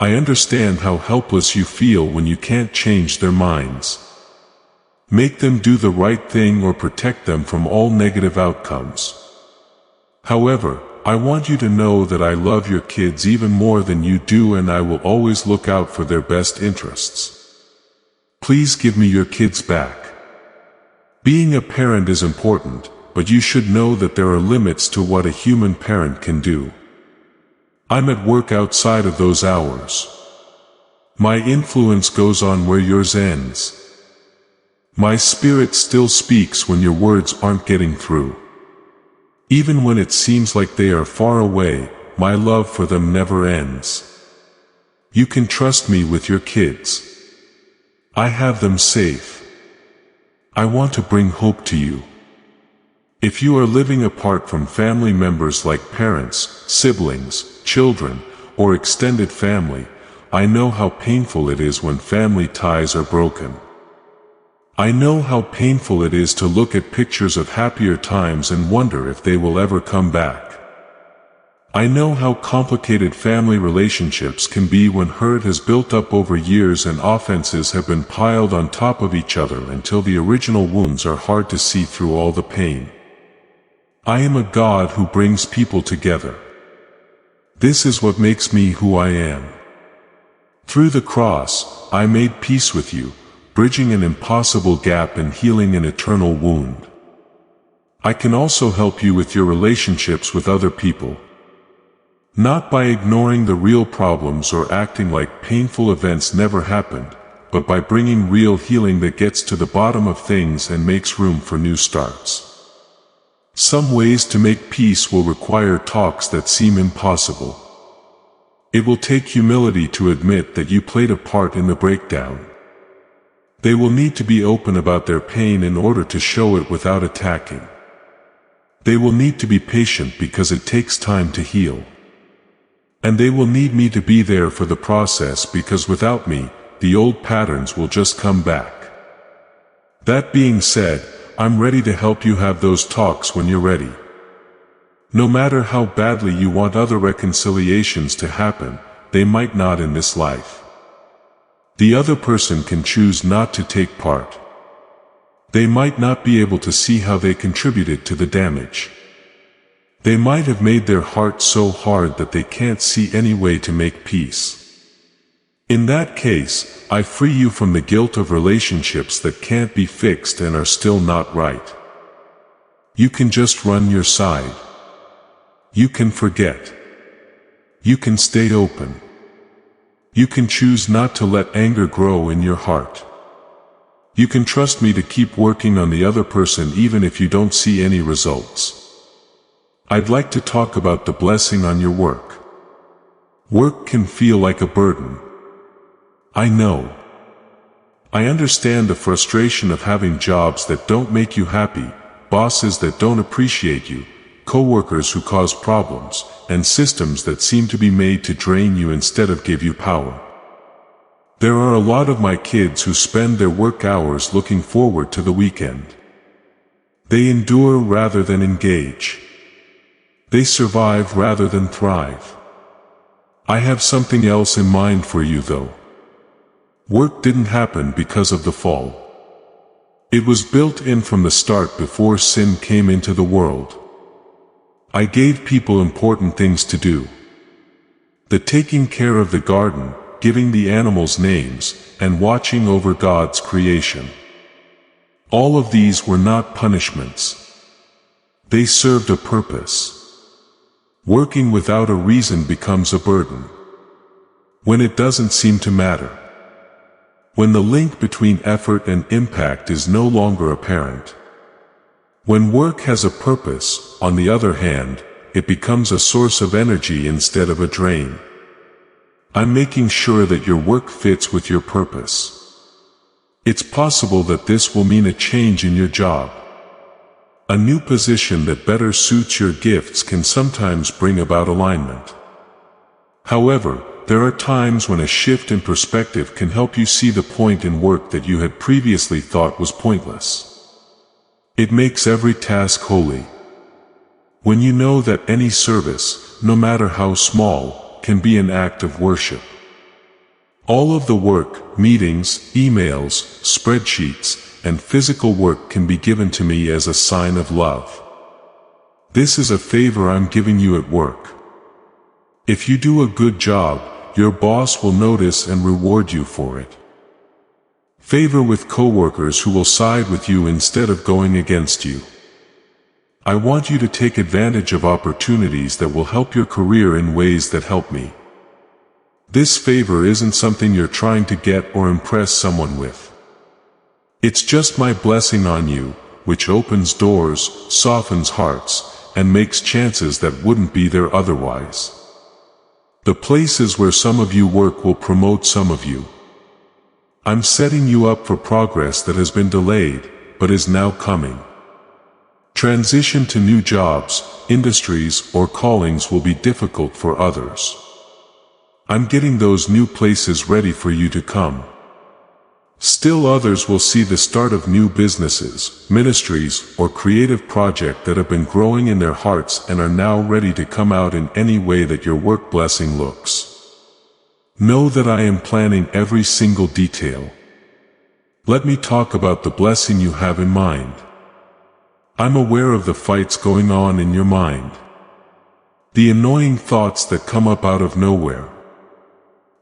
I understand how helpless you feel when you can't change their minds. Make them do the right thing or protect them from all negative outcomes. However, I want you to know that I love your kids even more than you do, and I will always look out for their best interests. Please give me your kids back. Being a parent is important, but you should know that there are limits to what a human parent can do. I'm at work outside of those hours. My influence goes on where yours ends. My spirit still speaks when your words aren't getting through. Even when it seems like they are far away, my love for them never ends. You can trust me with your kids. I have them safe. I want to bring hope to you. If you are living apart from family members like parents, siblings, children, or extended family, I know how painful it is when family ties are broken. I know how painful it is to look at pictures of happier times and wonder if they will ever come back. I know how complicated family relationships can be when hurt has built up over years and offenses have been piled on top of each other until the original wounds are hard to see through all the pain. I am a God who brings people together. This is what makes me who I am. Through the cross, I made peace with you, bridging an impossible gap and healing an eternal wound. I can also help you with your relationships with other people. Not by ignoring the real problems or acting like painful events never happened, but by bringing real healing that gets to the bottom of things and makes room for new starts. Some ways to make peace will require talks that seem impossible. It will take humility to admit that you played a part in the breakdown. They will need to be open about their pain in order to show it without attacking. They will need to be patient because it takes time to heal. And they will need me to be there for the process because without me, the old patterns will just come back. That being said, I'm ready to help you have those talks when you're ready. No matter how badly you want other reconciliations to happen, they might not in this life. The other person can choose not to take part. They might not be able to see how they contributed to the damage. They might have made their heart so hard that they can't see any way to make peace. In that case, I free you from the guilt of relationships that can't be fixed and are still not right. You can just run your side. You can forget. You can stay open. You can choose not to let anger grow in your heart. You can trust me to keep working on the other person even if you don't see any results. I'd like to talk about the blessing on your work. Work can feel like a burden. I know. I understand the frustration of having jobs that don't make you happy, bosses that don't appreciate you, coworkers who cause problems, and systems that seem to be made to drain you instead of give you power. There are a lot of my kids who spend their work hours looking forward to the weekend. They endure rather than engage. They survive rather than thrive. I have something else in mind for you though. Work didn't happen because of the fall. It was built in from the start before sin came into the world. I gave people important things to do. The taking care of the garden, giving the animals names, and watching over God's creation. All of these were not punishments. They served a purpose. Working without a reason becomes a burden. When it doesn't seem to matter. When the link between effort and impact is no longer apparent. When work has a purpose, on the other hand, it becomes a source of energy instead of a drain. I'm making sure that your work fits with your purpose. It's possible that this will mean a change in your job. A new position that better suits your gifts can sometimes bring about alignment. However, there are times when a shift in perspective can help you see the point in work that you had previously thought was pointless. It makes every task holy. When you know that any service, no matter how small, can be an act of worship. All of the work, meetings, emails, spreadsheets, and physical work can be given to me as a sign of love. This is a favor I'm giving you at work. If you do a good job, your boss will notice and reward you for it. Favor with coworkers who will side with you instead of going against you. I want you to take advantage of opportunities that will help your career in ways that help me. This favor isn't something you're trying to get or impress someone with. It's just my blessing on you, which opens doors, softens hearts, and makes chances that wouldn't be there otherwise. The places where some of you work will promote some of you. I'm setting you up for progress that has been delayed, but is now coming. Transition to new jobs, industries, or callings will be difficult for others. I'm getting those new places ready for you to come. Still others will see the start of new businesses, ministries, or creative project that have been growing in their hearts and are now ready to come out in any way that your work blessing looks. Know that I am planning every single detail. Let me talk about the blessing you have in mind. I'm aware of the fights going on in your mind. The annoying thoughts that come up out of nowhere.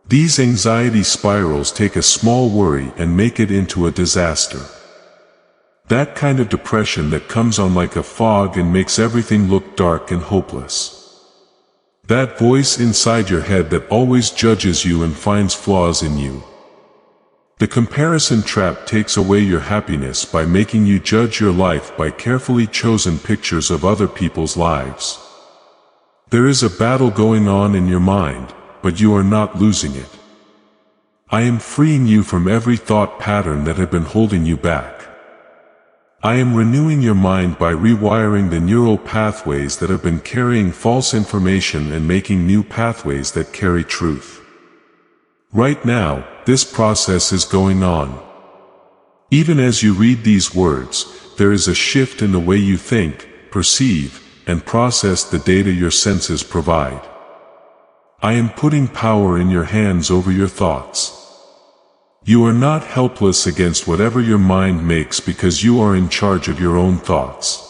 These anxiety spirals take a small worry and make it into a disaster. That kind of depression that comes on like a fog and makes everything look dark and hopeless. That voice inside your head that always judges you and finds flaws in you. The comparison trap takes away your happiness by making you judge your life by carefully chosen pictures of other people's lives. There is a battle going on in your mind, but you are not losing it. I am freeing you from every thought pattern that had been holding you back. I am renewing your mind by rewiring the neural pathways that have been carrying false information and making new pathways that carry truth. Right now, this process is going on. Even as you read these words, there is a shift in the way you think, perceive, and process the data your senses provide. I am putting power in your hands over your thoughts. You are not helpless against whatever your mind makes because you are in charge of your own thoughts.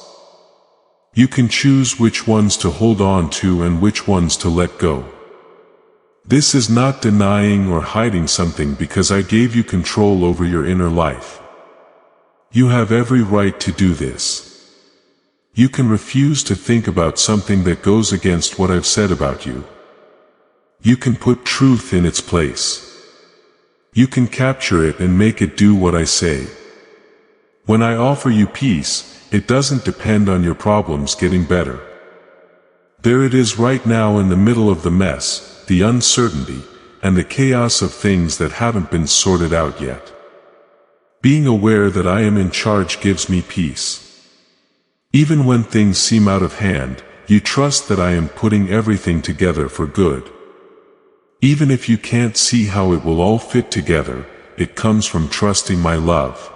You can choose which ones to hold on to and which ones to let go. This is not denying or hiding something because I gave you control over your inner life. You have every right to do this. You can refuse to think about something that goes against what I've said about you. You can put truth in its place. You can capture it and make it do what I say. When I offer you peace, it doesn't depend on your problems getting better. There it is right now in the middle of the mess, the uncertainty, and the chaos of things that haven't been sorted out yet. Being aware that I am in charge gives me peace. Even when things seem out of hand, you trust that I am putting everything together for good. Even if you can't see how it will all fit together, it comes from trusting my love.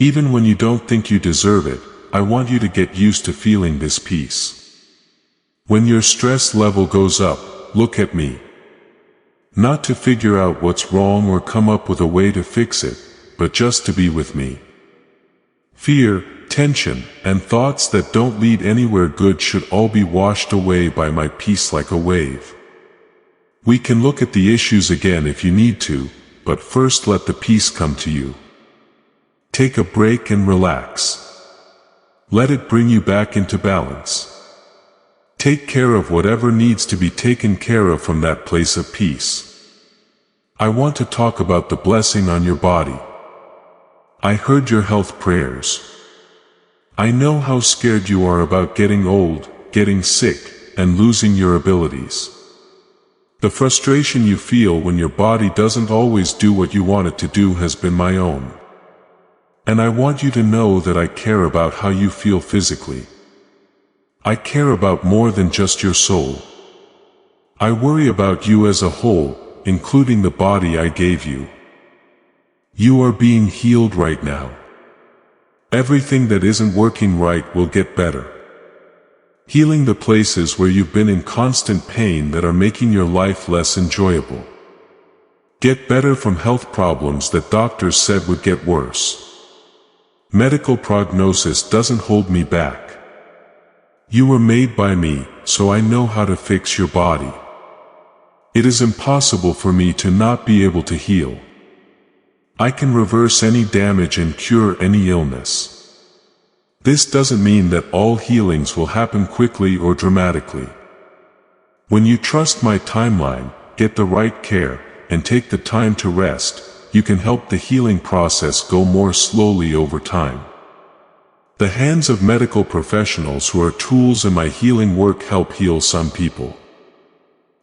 Even when you don't think you deserve it, I want you to get used to feeling this peace. When your stress level goes up, look at me. Not to figure out what's wrong or come up with a way to fix it, but just to be with me. Fear, tension, and thoughts that don't lead anywhere good should all be washed away by my peace like a wave. We can look at the issues again if you need to, but first let the peace come to you. Take a break and relax. Let it bring you back into balance. Take care of whatever needs to be taken care of from that place of peace. I want to talk about the blessing on your body. I heard your health prayers. I know how scared you are about getting old, getting sick, and losing your abilities. The frustration you feel when your body doesn't always do what you want it to do has been my own. And I want you to know that I care about how you feel physically. I care about more than just your soul. I worry about you as a whole, including the body I gave you. You are being healed right now. Everything that isn't working right will get better. Healing the places where you've been in constant pain that are making your life less enjoyable. Get better from health problems that doctors said would get worse. Medical prognosis doesn't hold me back. You were made by me, so I know how to fix your body. It is impossible for me to not be able to heal. I can reverse any damage and cure any illness. This doesn't mean that all healings will happen quickly or dramatically. When you trust my timeline, get the right care, and take the time to rest, you can help the healing process go more slowly over time. The hands of medical professionals who are tools in my healing work help heal some people.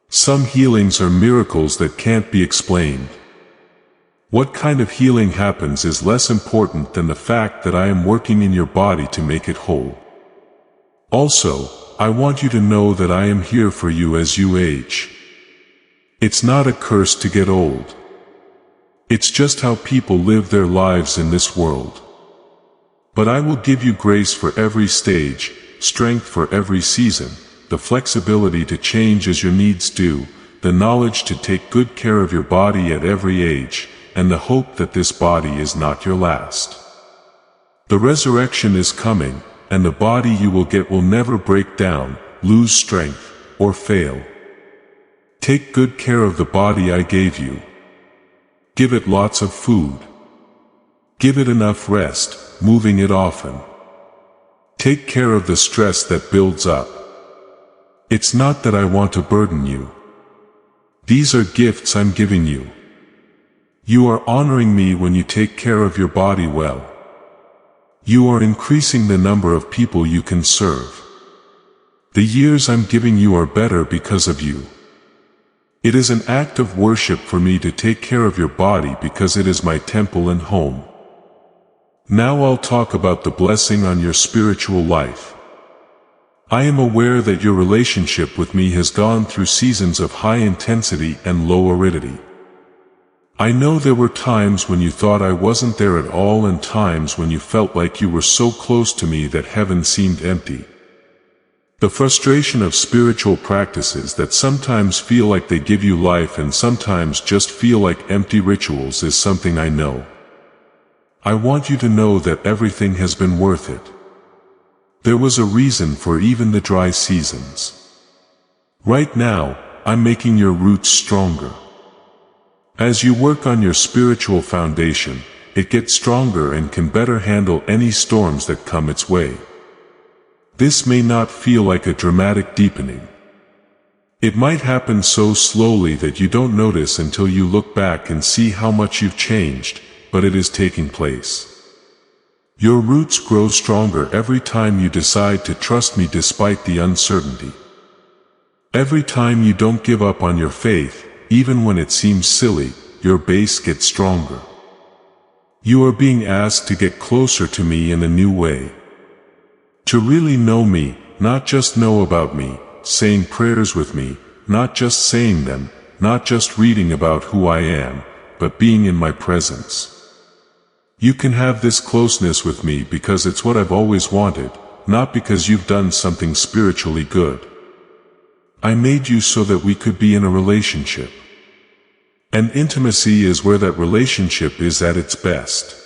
Some healings are miracles that can't be explained. What kind of healing happens is less important than the fact that I am working in your body to make it whole. Also, I want you to know that I am here for you as you age. It's not a curse to get old. It's just how people live their lives in this world. But I will give you grace for every stage, strength for every season, the flexibility to change as your needs do, the knowledge to take good care of your body at every age, and the hope that this body is not your last. The resurrection is coming, and the body you will get will never break down, lose strength, or fail. Take good care of the body I gave you. Give it lots of food. Give it enough rest, moving it often. Take care of the stress that builds up. It's not that I want to burden you. These are gifts I'm giving you. You are honoring me when you take care of your body well. You are increasing the number of people you can serve. The years I'm giving you are better because of you. It is an act of worship for me to take care of your body because it is my temple and home. Now I'll talk about the blessing on your spiritual life. I am aware that your relationship with me has gone through seasons of high intensity and low aridity. I know there were times when you thought I wasn't there at all and times when you felt like you were so close to me that heaven seemed empty. The frustration of spiritual practices that sometimes feel like they give you life and sometimes just feel like empty rituals is something I know. I want you to know that everything has been worth it. There was a reason for even the dry seasons. Right now, I'm making your roots stronger. As you work on your spiritual foundation, it gets stronger and can better handle any storms that come its way. This may not feel like a dramatic deepening. It might happen so slowly that you don't notice until you look back and see how much you've changed, but it is taking place. Your roots grow stronger every time you decide to trust me despite the uncertainty. Every time you don't give up on your faith, even when it seems silly, your base gets stronger. You are being asked to get closer to me in a new way. To really know me, not just know about me, saying prayers with me, not just saying them, not just reading about who I am, but being in my presence. You can have this closeness with me because it's what I've always wanted, not because you've done something spiritually good. I made you so that we could be in a relationship. And intimacy is where that relationship is at its best.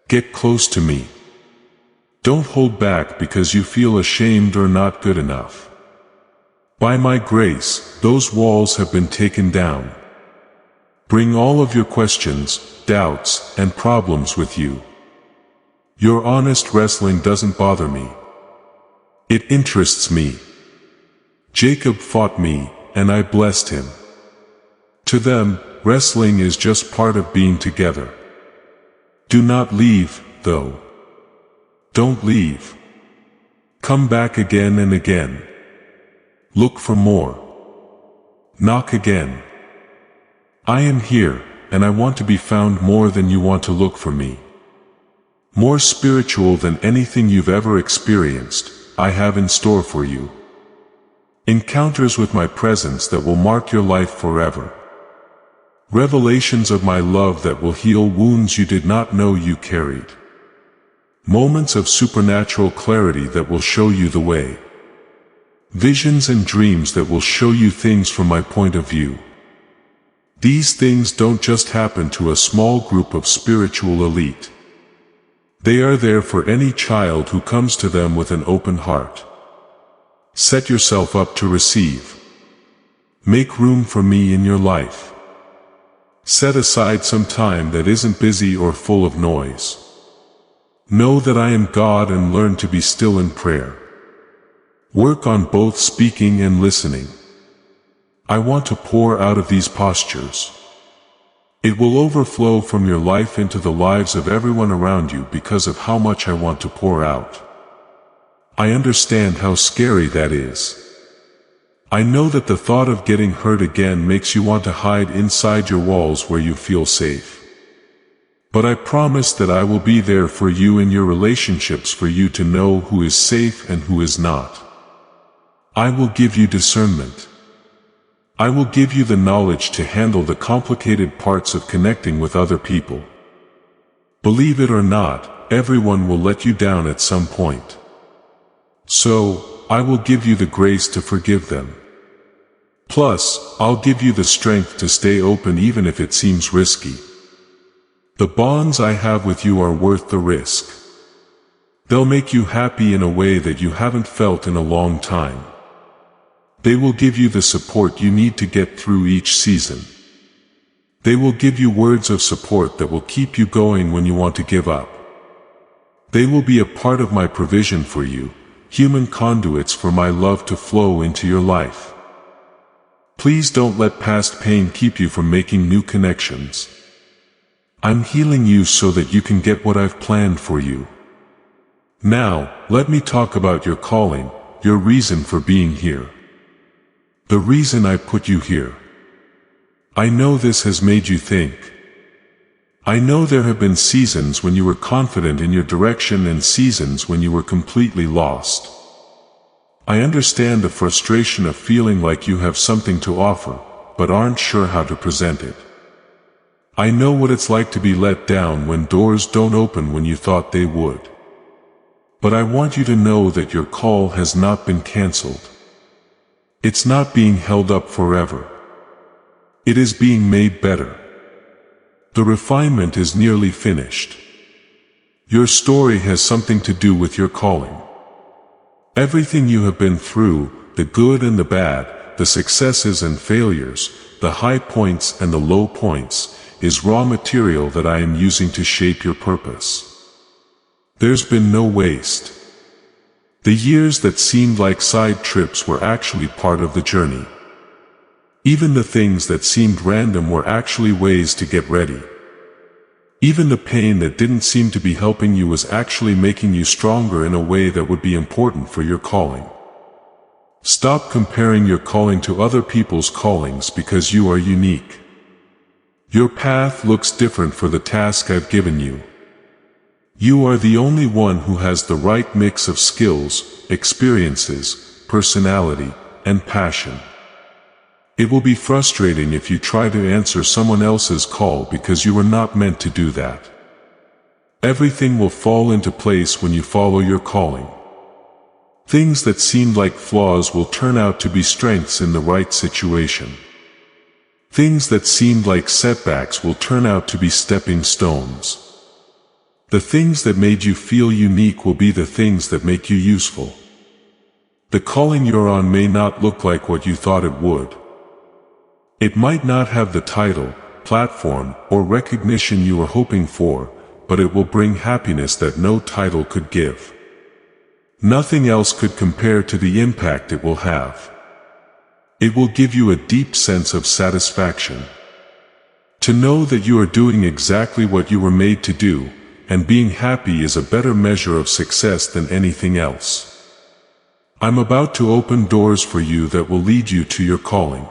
Get close to me. Don't hold back because you feel ashamed or not good enough. By my grace, those walls have been taken down. Bring all of your questions, doubts, and problems with you. Your honest wrestling doesn't bother me. It interests me. Jacob fought me, and I blessed him. To them, wrestling is just part of being together. Do not leave, though. Don't leave. Come back again and again. Look for more. Knock again. I am here, and I want to be found more than you want to look for me. More spiritual than anything you've ever experienced, I have in store for you. Encounters with my presence that will mark your life forever. Revelations of my love that will heal wounds you did not know you carried. Moments of supernatural clarity that will show you the way. Visions and dreams that will show you things from my point of view. These things don't just happen to a small group of spiritual elite. They are there for any child who comes to them with an open heart. Set yourself up to receive. Make room for me in your life. Set aside some time that isn't busy or full of noise. Know that I am God and learn to be still in prayer. Work on both speaking and listening. I want to pour out of these postures. It will overflow from your life into the lives of everyone around you because of how much I want to pour out. I understand how scary that is. I know that the thought of getting hurt again makes you want to hide inside your walls where you feel safe. But I promise that I will be there for you in your relationships, for you to know who is safe and who is not. I will give you discernment. I will give you the knowledge to handle the complicated parts of connecting with other people. Believe it or not, everyone will let you down at some point. So, I will give you the grace to forgive them. Plus, I'll give you the strength to stay open even if it seems risky. The bonds I have with you are worth the risk. They'll make you happy in a way that you haven't felt in a long time. They will give you the support you need to get through each season. They will give you words of support that will keep you going when you want to give up. They will be a part of my provision for you, human conduits for my love to flow into your life. Please don't let past pain keep you from making new connections. I'm healing you so that you can get what I've planned for you. Now, let me talk about your calling, your reason for being here. The reason I put you here. I know this has made you think. I know there have been seasons when you were confident in your direction and seasons when you were completely lost. I understand the frustration of feeling like you have something to offer, but aren't sure how to present it. I know what it's like to be let down when doors don't open when you thought they would. But I want you to know that your call has not been canceled. It's not being held up forever. It is being made better. The refinement is nearly finished. Your story has something to do with your calling. Everything you have been through, the good and the bad, the successes and failures, the high points and the low points, is raw material that I am using to shape your purpose. There's been no waste. The years that seemed like side trips were actually part of the journey. Even the things that seemed random were actually ways to get ready. Even the pain that didn't seem to be helping you was actually making you stronger in a way that would be important for your calling. Stop comparing your calling to other people's callings because you are unique. Your path looks different for the task I've given you. You are the only one who has the right mix of skills, experiences, personality, and passion. It will be frustrating if you try to answer someone else's call because you were not meant to do that. Everything will fall into place when you follow your calling. Things that seemed like flaws will turn out to be strengths in the right situation. Things that seemed like setbacks will turn out to be stepping stones. The things that made you feel unique will be the things that make you useful. The calling you're on may not look like what you thought it would. It might not have the title, platform, or recognition you were hoping for, but it will bring happiness that no title could give. Nothing else could compare to the impact it will have. It will give you a deep sense of satisfaction. To know that you are doing exactly what you were made to do, and being happy is a better measure of success than anything else. I'm about to open doors for you that will lead you to your calling.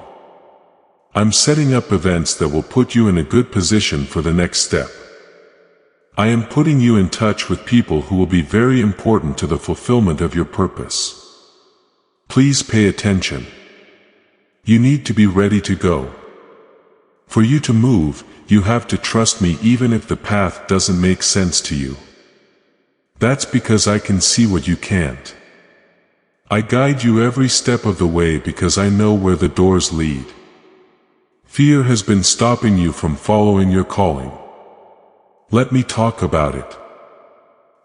I'm setting up events that will put you in a good position for the next step. I am putting you in touch with people who will be very important to the fulfillment of your purpose. Please pay attention. You need to be ready to go. For you to move, you have to trust me even if the path doesn't make sense to you. That's because I can see what you can't. I guide you every step of the way because I know where the doors lead. Fear has been stopping you from following your calling. Let me talk about it.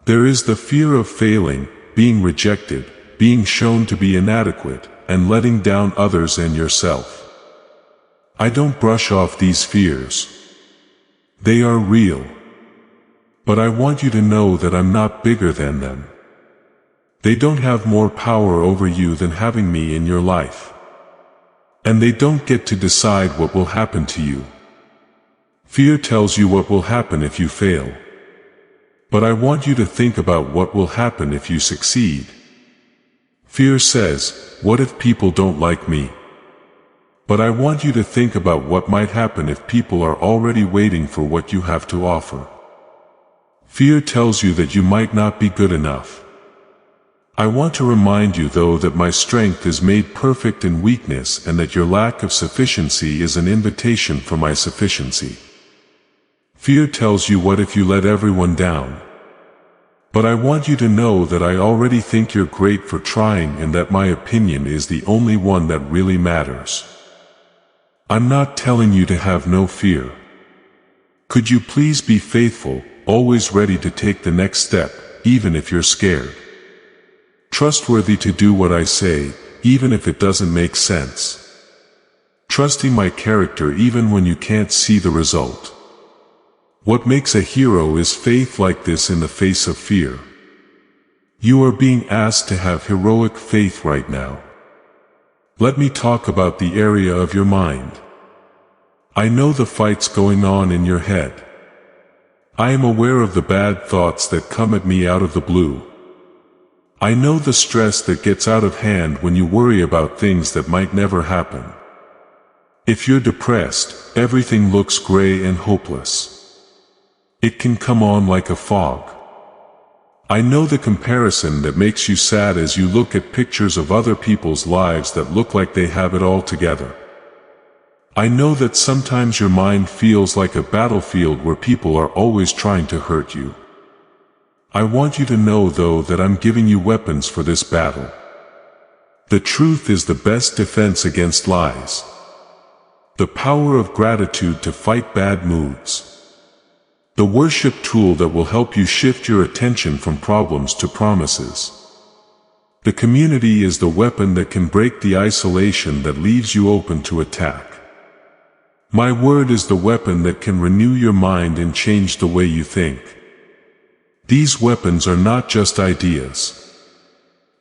There is the fear of failing, being rejected, being shown to be inadequate, and letting down others and yourself. I don't brush off these fears. They are real. But I want you to know that I'm not bigger than them. They don't have more power over you than having me in your life. And they don't get to decide what will happen to you. Fear tells you what will happen if you fail. But I want you to think about what will happen if you succeed. Fear says, what if people don't like me? But I want you to think about what might happen if people are already waiting for what you have to offer. Fear tells you that you might not be good enough. I want to remind you though that my strength is made perfect in weakness and that your lack of sufficiency is an invitation for my sufficiency. Fear tells you what if you let everyone down. But I want you to know that I already think you're great for trying and that my opinion is the only one that really matters. I'm not telling you to have no fear. Could you please be faithful, always ready to take the next step, even if you're scared? Trustworthy to do what I say, even if it doesn't make sense. Trusting my character even when you can't see the result. What makes a hero is faith like this in the face of fear. You are being asked to have heroic faith right now. Let me talk about the area of your mind. I know the fights going on in your head. I am aware of the bad thoughts that come at me out of the blue. I know the stress that gets out of hand when you worry about things that might never happen. If you're depressed, everything looks gray and hopeless. It can come on like a fog. I know the comparison that makes you sad as you look at pictures of other people's lives that look like they have it all together. I know that sometimes your mind feels like a battlefield where people are always trying to hurt you. I want you to know though that I'm giving you weapons for this battle. The truth is the best defense against lies. The power of gratitude to fight bad moods. The worship tool that will help you shift your attention from problems to promises. The community is the weapon that can break the isolation that leaves you open to attack. My word is the weapon that can renew your mind and change the way you think. These weapons are not just ideas.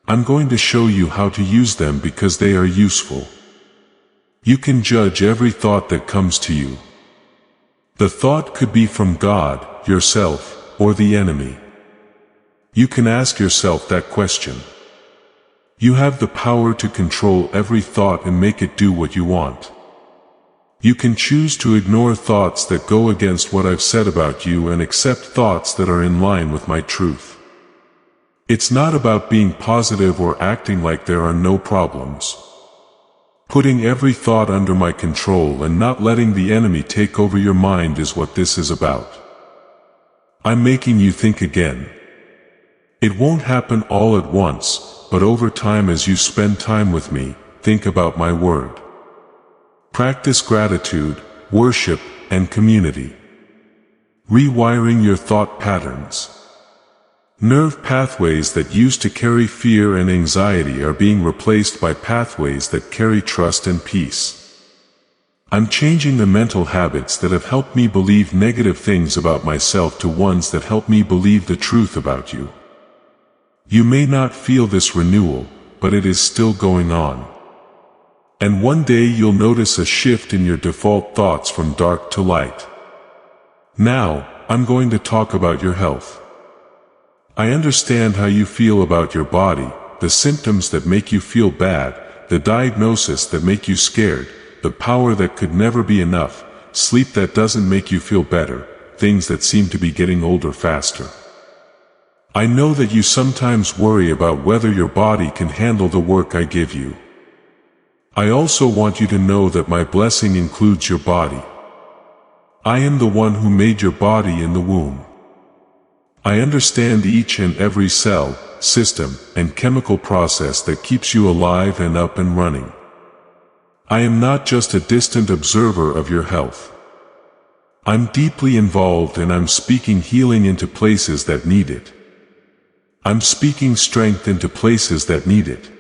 I'm going to show you how to use them because they are useful. You can judge every thought that comes to you. The thought could be from God, yourself, or the enemy. You can ask yourself that question. You have the power to control every thought and make it do what you want. You can choose to ignore thoughts that go against what I've said about you and accept thoughts that are in line with my truth. It's not about being positive or acting like there are no problems. Putting every thought under my control and not letting the enemy take over your mind is what this is about. I'm making you think again. It won't happen all at once, but over time as you spend time with me, think about my word. Practice gratitude, worship, and community. Rewiring your thought patterns. Nerve pathways that used to carry fear and anxiety are being replaced by pathways that carry trust and peace. I'm changing the mental habits that have helped me believe negative things about myself to ones that help me believe the truth about you. You may not feel this renewal, but it is still going on. And one day you'll notice a shift in your default thoughts from dark to light. Now, I'm going to talk about your health. I understand how you feel about your body, the symptoms that make you feel bad, the diagnosis that make you scared, the power that could never be enough, sleep that doesn't make you feel better, things that seem to be getting older faster. I know that you sometimes worry about whether your body can handle the work I give you. I also want you to know that my blessing includes your body. I am the one who made your body in the womb. I understand each and every cell, system, and chemical process that keeps you alive and up and running. I am not just a distant observer of your health. I'm deeply involved and I'm speaking healing into places that need it. I'm speaking strength into places that need it.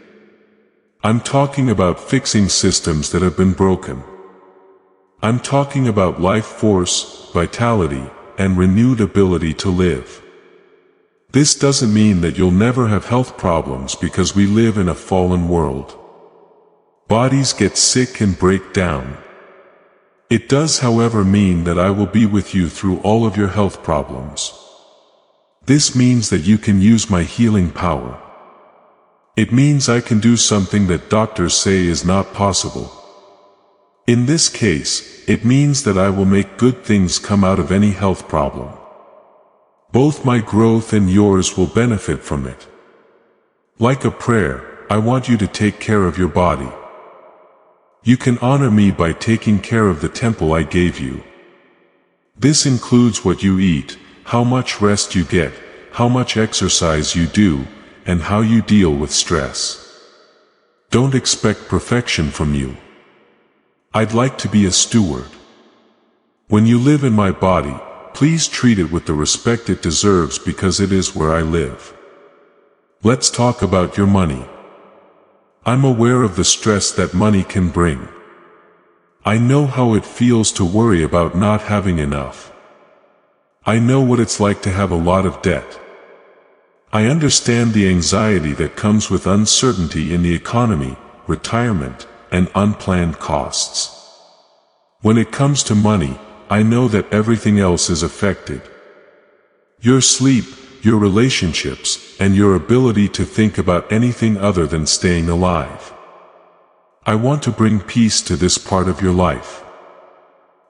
I'm talking about fixing systems that have been broken. I'm talking about life force, vitality, and renewed ability to live. This doesn't mean that you'll never have health problems because we live in a fallen world. Bodies get sick and break down. It does, however, mean that I will be with you through all of your health problems. This means that you can use my healing power. It means I can do something that doctors say is not possible. In this case, it means that I will make good things come out of any health problem. Both my growth and yours will benefit from it. Like a prayer, I want you to take care of your body. You can honor me by taking care of the temple I gave you. This includes what you eat, how much rest you get, how much exercise you do, and how you deal with stress. Don't expect perfection from you. I'd like to be a steward. When you live in my body, please treat it with the respect it deserves because it is where I live. Let's talk about your money. I'm aware of the stress that money can bring. I know how it feels to worry about not having enough. I know what it's like to have a lot of debt. I understand the anxiety that comes with uncertainty in the economy, retirement, and unplanned costs. When it comes to money, I know that everything else is affected. Your sleep, your relationships, and your ability to think about anything other than staying alive. I want to bring peace to this part of your life.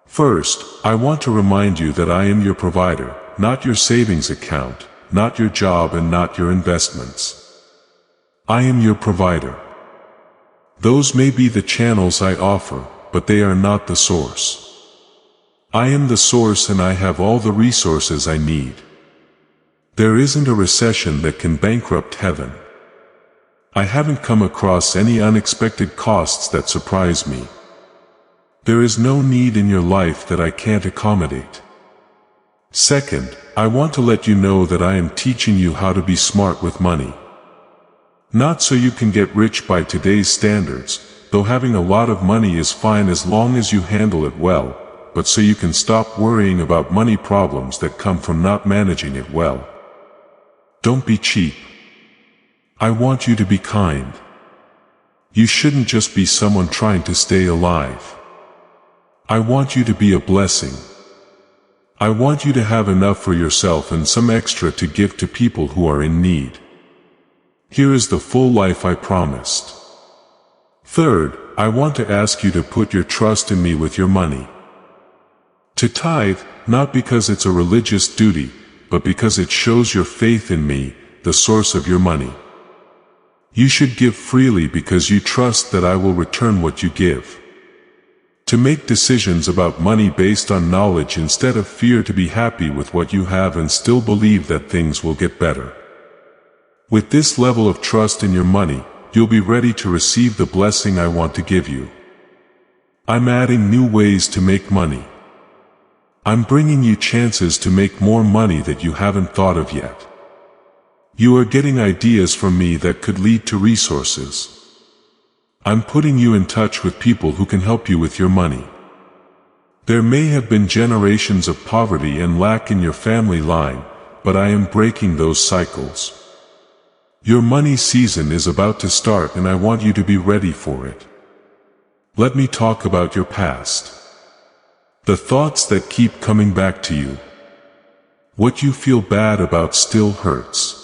First, I want to remind you that I am your provider, not your savings account, not your job and not your investments. I am your provider. Those may be the channels I offer, but they are not the source. I am the source and I have all the resources I need. There isn't a recession that can bankrupt heaven. I haven't come across any unexpected costs that surprise me. There is no need in your life that I can't accommodate. Second, I want to let you know that I am teaching you how to be smart with money. Not so you can get rich by today's standards, though having a lot of money is fine as long as you handle it well, but so you can stop worrying about money problems that come from not managing it well. Don't be cheap. I want you to be kind. You shouldn't just be someone trying to stay alive. I want you to be a blessing. I want you to have enough for yourself and some extra to give to people who are in need. Here is the full life I promised. Third, I want to ask you to put your trust in me with your money. To tithe, not because it's a religious duty, but because it shows your faith in me, the source of your money. You should give freely because you trust that I will return what you give. To make decisions about money based on knowledge instead of fear, to be happy with what you have and still believe that things will get better. With this level of trust in your money, you'll be ready to receive the blessing I want to give you. I'm adding new ways to make money. I'm bringing you chances to make more money that you haven't thought of yet. You are getting ideas from me that could lead to resources. I'm putting you in touch with people who can help you with your money. There may have been generations of poverty and lack in your family line, but I am breaking those cycles. Your money season is about to start and I want you to be ready for it. Let me talk about your past. The thoughts that keep coming back to you. What you feel bad about still hurts.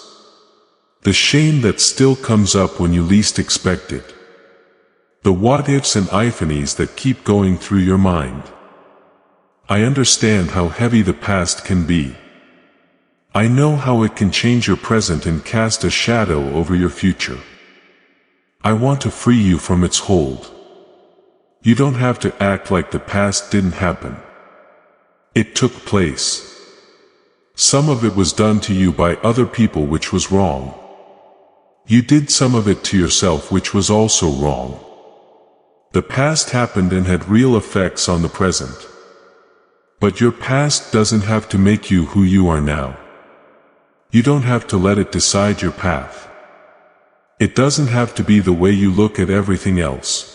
The shame that still comes up when you least expect it. The what-ifs and ifanies that keep going through your mind. I understand how heavy the past can be. I know how it can change your present and cast a shadow over your future. I want to free you from its hold. You don't have to act like the past didn't happen. It took place. Some of it was done to you by other people, which was wrong. You did some of it to yourself, which was also wrong. The past happened and had real effects on the present. But your past doesn't have to make you who you are now. You don't have to let it decide your path. It doesn't have to be the way you look at everything else.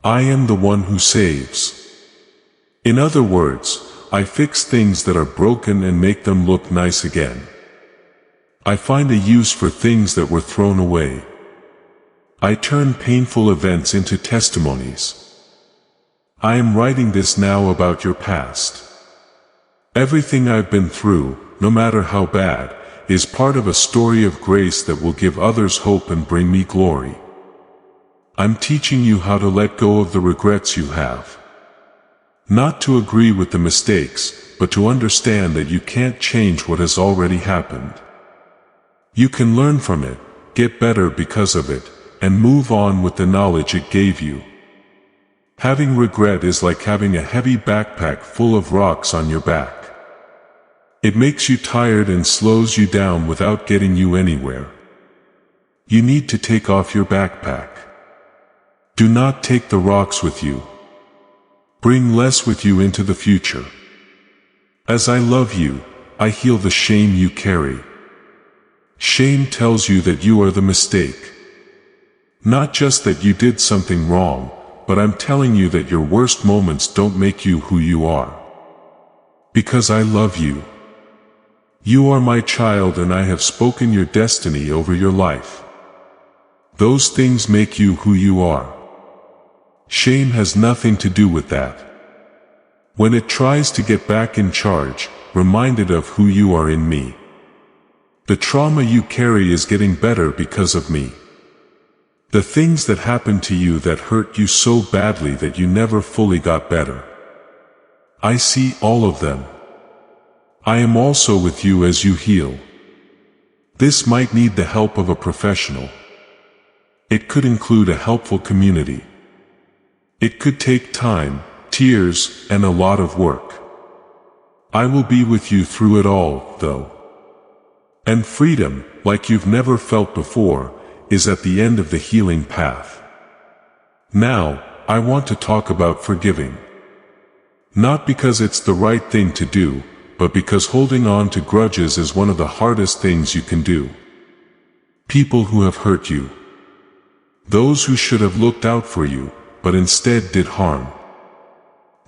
I am the one who saves. In other words, I fix things that are broken and make them look nice again. I find a use for things that were thrown away. I turn painful events into testimonies. I am writing this now about your past. Everything I've been through, no matter how bad, is part of a story of grace that will give others hope and bring me glory. I'm teaching you how to let go of the regrets you have. Not to agree with the mistakes, but to understand that you can't change what has already happened. You can learn from it, get better because of it, and move on with the knowledge it gave you. Having regret is like having a heavy backpack full of rocks on your back. It makes you tired and slows you down without getting you anywhere. You need to take off your backpack. Do not take the rocks with you. Bring less with you into the future. As I love you, I heal the shame you carry. Shame tells you that you are the mistake. Not just that you did something wrong, but I'm telling you that your worst moments don't make you who you are. Because I love you. You are my child and I have spoken your destiny over your life. Those things make you who you are. Shame has nothing to do with that. When it tries to get back in charge, remind it of who you are in me. The trauma you carry is getting better because of me. The things that happened to you that hurt you so badly that you never fully got better. I see all of them. I am also with you as you heal. This might need the help of a professional. It could include a helpful community. It could take time, tears, and a lot of work. I will be with you through it all, though. And freedom, like you've never felt before, is at the end of the healing path. Now, I want to talk about forgiving. Not because it's the right thing to do, but because holding on to grudges is one of the hardest things you can do. People who have hurt you. Those who should have looked out for you, but instead did harm.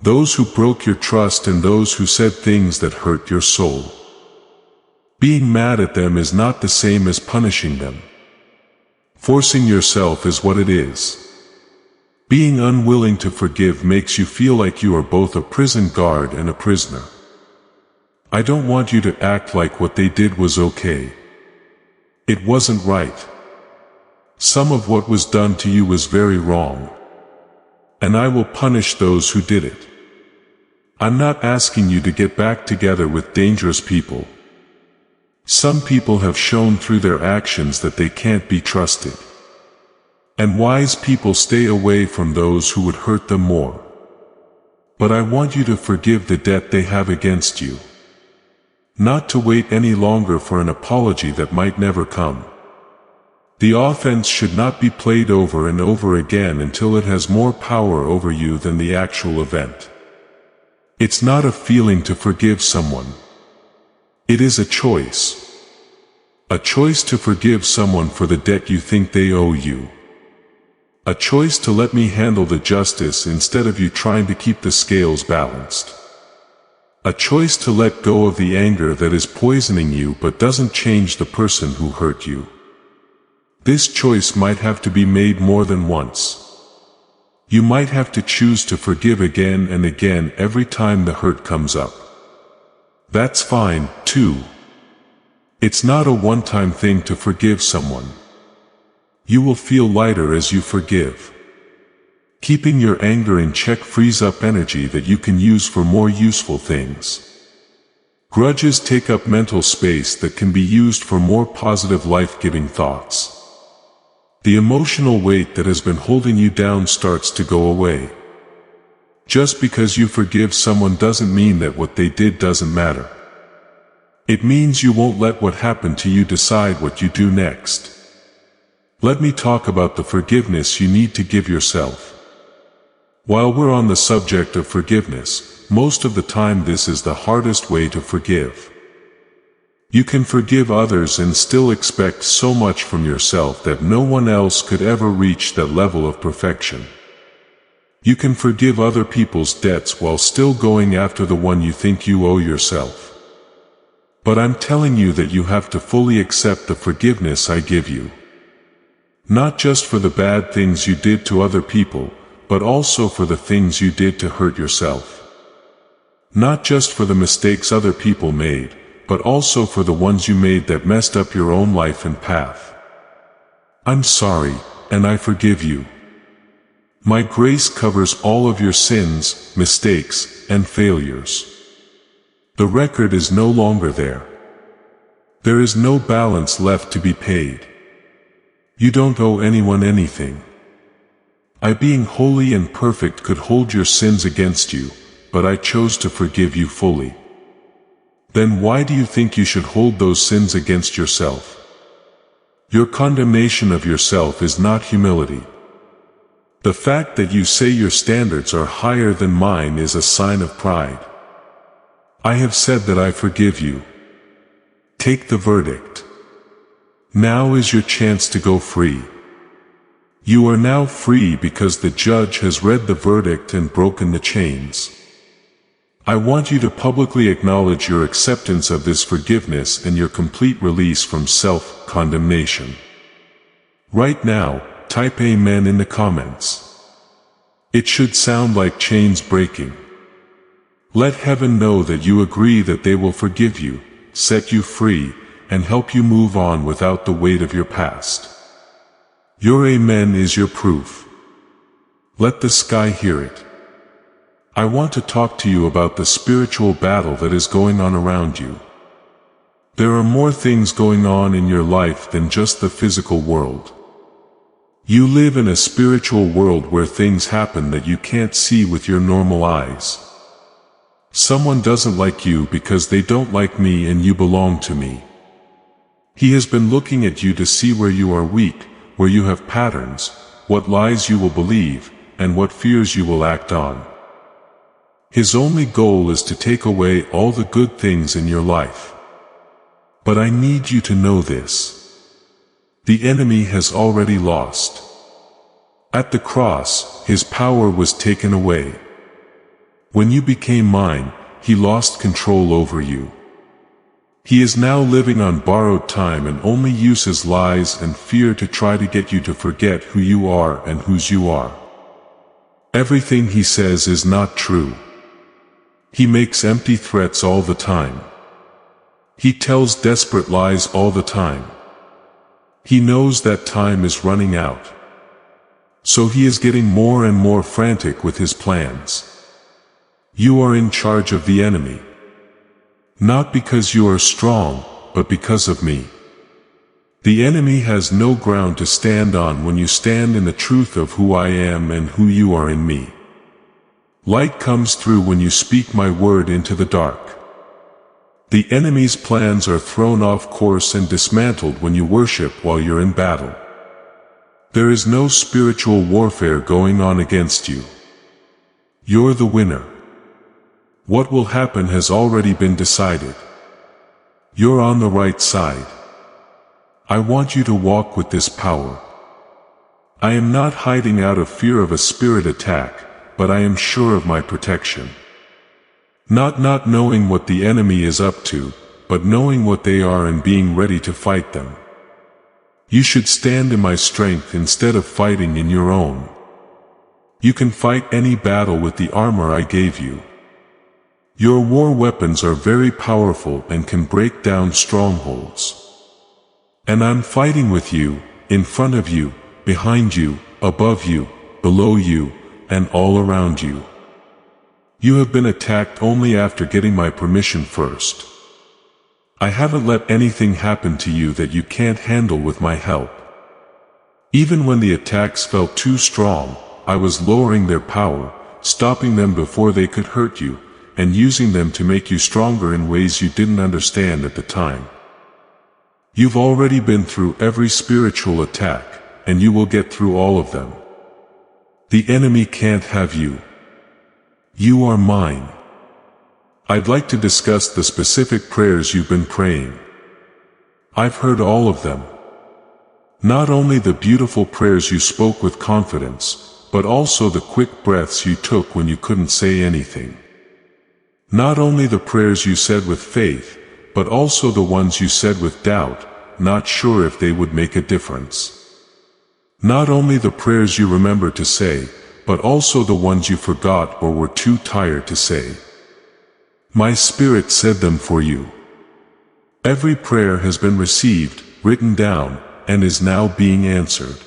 Those who broke your trust and those who said things that hurt your soul. Being mad at them is not the same as punishing them. Forcing yourself is what it is. Being unwilling to forgive makes you feel like you are both a prison guard and a prisoner. I don't want you to act like what they did was okay. It wasn't right. Some of what was done to you was very wrong. And I will punish those who did it. I'm not asking you to get back together with dangerous people. Some people have shown through their actions that they can't be trusted. And wise people stay away from those who would hurt them more. But I want you to forgive the debt they have against you. Not to wait any longer for an apology that might never come. The offense should not be played over and over again until it has more power over you than the actual event. It's not a feeling to forgive someone. It is a choice. A choice to forgive someone for the debt you think they owe you. A choice to let me handle the justice instead of you trying to keep the scales balanced. A choice to let go of the anger that is poisoning you but doesn't change the person who hurt you. This choice might have to be made more than once. You might have to choose to forgive again and again every time the hurt comes up. That's fine, too. It's not a one-time thing to forgive someone. You will feel lighter as you forgive. Keeping your anger in check frees up energy that you can use for more useful things. Grudges take up mental space that can be used for more positive life-giving thoughts. The emotional weight that has been holding you down starts to go away. Just because you forgive someone doesn't mean that what they did doesn't matter. It means you won't let what happened to you decide what you do next. Let me talk about the forgiveness you need to give yourself. While we're on the subject of forgiveness, most of the time this is the hardest way to forgive. You can forgive others and still expect so much from yourself that no one else could ever reach that level of perfection. You can forgive other people's debts while still going after the one you think you owe yourself. But I'm telling you that you have to fully accept the forgiveness I give you. Not just for the bad things you did to other people, but also for the things you did to hurt yourself. Not just for the mistakes other people made, but also for the ones you made that messed up your own life and path. I'm sorry, and I forgive you. My grace covers all of your sins, mistakes, and failures. The record is no longer there. There is no balance left to be paid. You don't owe anyone anything. I, being holy and perfect, could hold your sins against you, but I chose to forgive you fully. Then why do you think you should hold those sins against yourself? Your condemnation of yourself is not humility. The fact that you say your standards are higher than mine is a sign of pride. I have said that I forgive you. Take the verdict. Now is your chance to go free. You are now free because the judge has read the verdict and broken the chains. I want you to publicly acknowledge your acceptance of this forgiveness and your complete release from self-condemnation. Right now, type Amen in the comments. It should sound like chains breaking. Let heaven know that you agree that they will forgive you, set you free, and help you move on without the weight of your past. Your Amen is your proof. Let the sky hear it. I want to talk to you about the spiritual battle that is going on around you. There are more things going on in your life than just the physical world. You live in a spiritual world where things happen that you can't see with your normal eyes. Someone doesn't like you because they don't like me and you belong to me. He has been looking at you to see where you are weak, where you have patterns, what lies you will believe, and what fears you will act on. His only goal is to take away all the good things in your life. But I need you to know this. The enemy has already lost. At the cross, his power was taken away. When you became mine, he lost control over you. He is now living on borrowed time and only uses lies and fear to try to get you to forget who you are and whose you are. Everything he says is not true. He makes empty threats all the time. He tells desperate lies all the time. He knows that time is running out. So he is getting more and more frantic with his plans. You are in charge of the enemy. Not because you are strong, but because of me. The enemy has no ground to stand on when you stand in the truth of who I am and who you are in me. Light comes through when you speak my word into the dark. The enemy's plans are thrown off course and dismantled when you worship while you're in battle. There is no spiritual warfare going on against you. You're the winner. What will happen has already been decided. You're on the right side. I want you to walk with this power. I am not hiding out of fear of a spirit attack, but I am sure of my protection. Not knowing what the enemy is up to, but knowing what they are and being ready to fight them. You should stand in my strength instead of fighting in your own. You can fight any battle with the armor I gave you. Your war weapons are very powerful and can break down strongholds. And I'm fighting with you, in front of you, behind you, above you, below you, and all around you. You have been attacked only after getting my permission first. I haven't let anything happen to you that you can't handle with my help. Even when the attacks felt too strong, I was lowering their power, stopping them before they could hurt you, and using them to make you stronger in ways you didn't understand at the time. You've already been through every spiritual attack, and you will get through all of them. The enemy can't have you. You are mine. I'd like to discuss the specific prayers you've been praying. I've heard all of them. Not only the beautiful prayers you spoke with confidence, but also the quick breaths you took when you couldn't say anything. Not only the prayers you said with faith, but also the ones you said with doubt, not sure if they would make a difference. Not only the prayers you remember to say, but also the ones you forgot or were too tired to say. My Spirit said them for you. Every prayer has been received, written down, and is now being answered.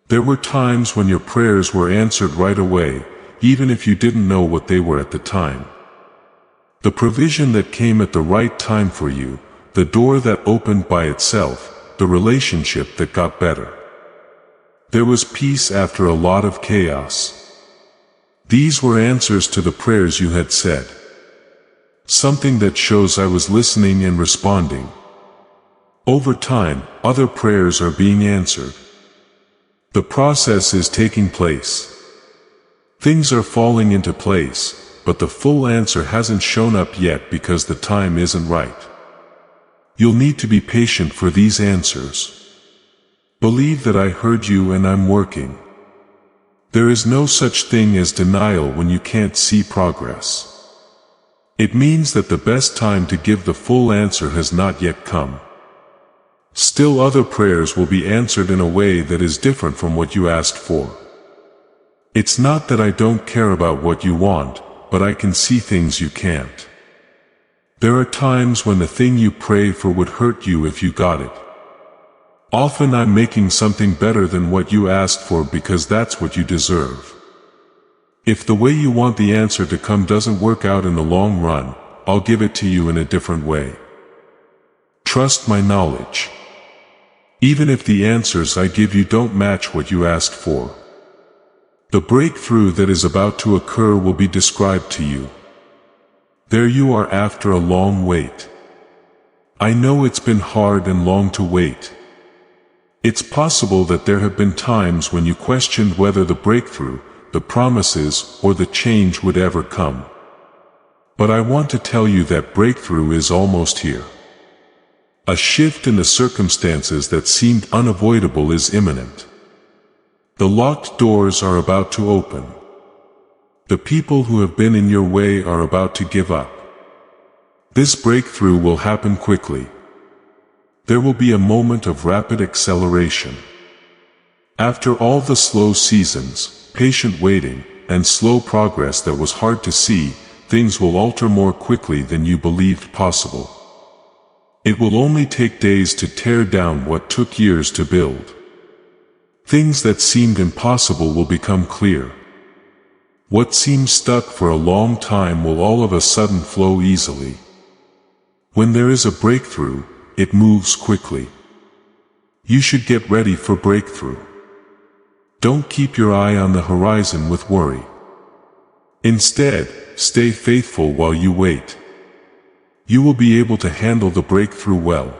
There were times when your prayers were answered right away, even if you didn't know what they were at the time. The provision that came at the right time for you, the door that opened by itself, the relationship that got better. There was peace after a lot of chaos. These were answers to the prayers you had said. Something that shows I was listening and responding. Over time, other prayers are being answered. The process is taking place. Things are falling into place, but the full answer hasn't shown up yet because the time isn't right. You'll need to be patient for these answers. Believe that I heard you and I'm working. There is no such thing as denial when you can't see progress. It means that the best time to give the full answer has not yet come. Still, other prayers will be answered in a way that is different from what you asked for. It's not that I don't care about what you want, but I can see things you can't. There are times when the thing you pray for would hurt you if you got it. Often I'm making something better than what you asked for because that's what you deserve. If the way you want the answer to come doesn't work out in the long run, I'll give it to you in a different way. Trust my knowledge. Even if the answers I give you don't match what you asked for. The breakthrough that is about to occur will be described to you. There you are after a long wait. I know it's been hard and long to wait. It's possible that there have been times when you questioned whether the breakthrough, the promises, or the change would ever come. But I want to tell you that breakthrough is almost here. A shift in the circumstances that seemed unavoidable is imminent. The locked doors are about to open. The people who have been in your way are about to give up. This breakthrough will happen quickly. There will be a moment of rapid acceleration. After all the slow seasons, patient waiting, and slow progress that was hard to see, things will alter more quickly than you believed possible. It will only take days to tear down what took years to build. Things that seemed impossible will become clear. What seemed stuck for a long time will all of a sudden flow easily. When there is a breakthrough, it moves quickly. You should get ready for breakthrough. Don't keep your eye on the horizon with worry. Instead, stay faithful while you wait. You will be able to handle the breakthrough well.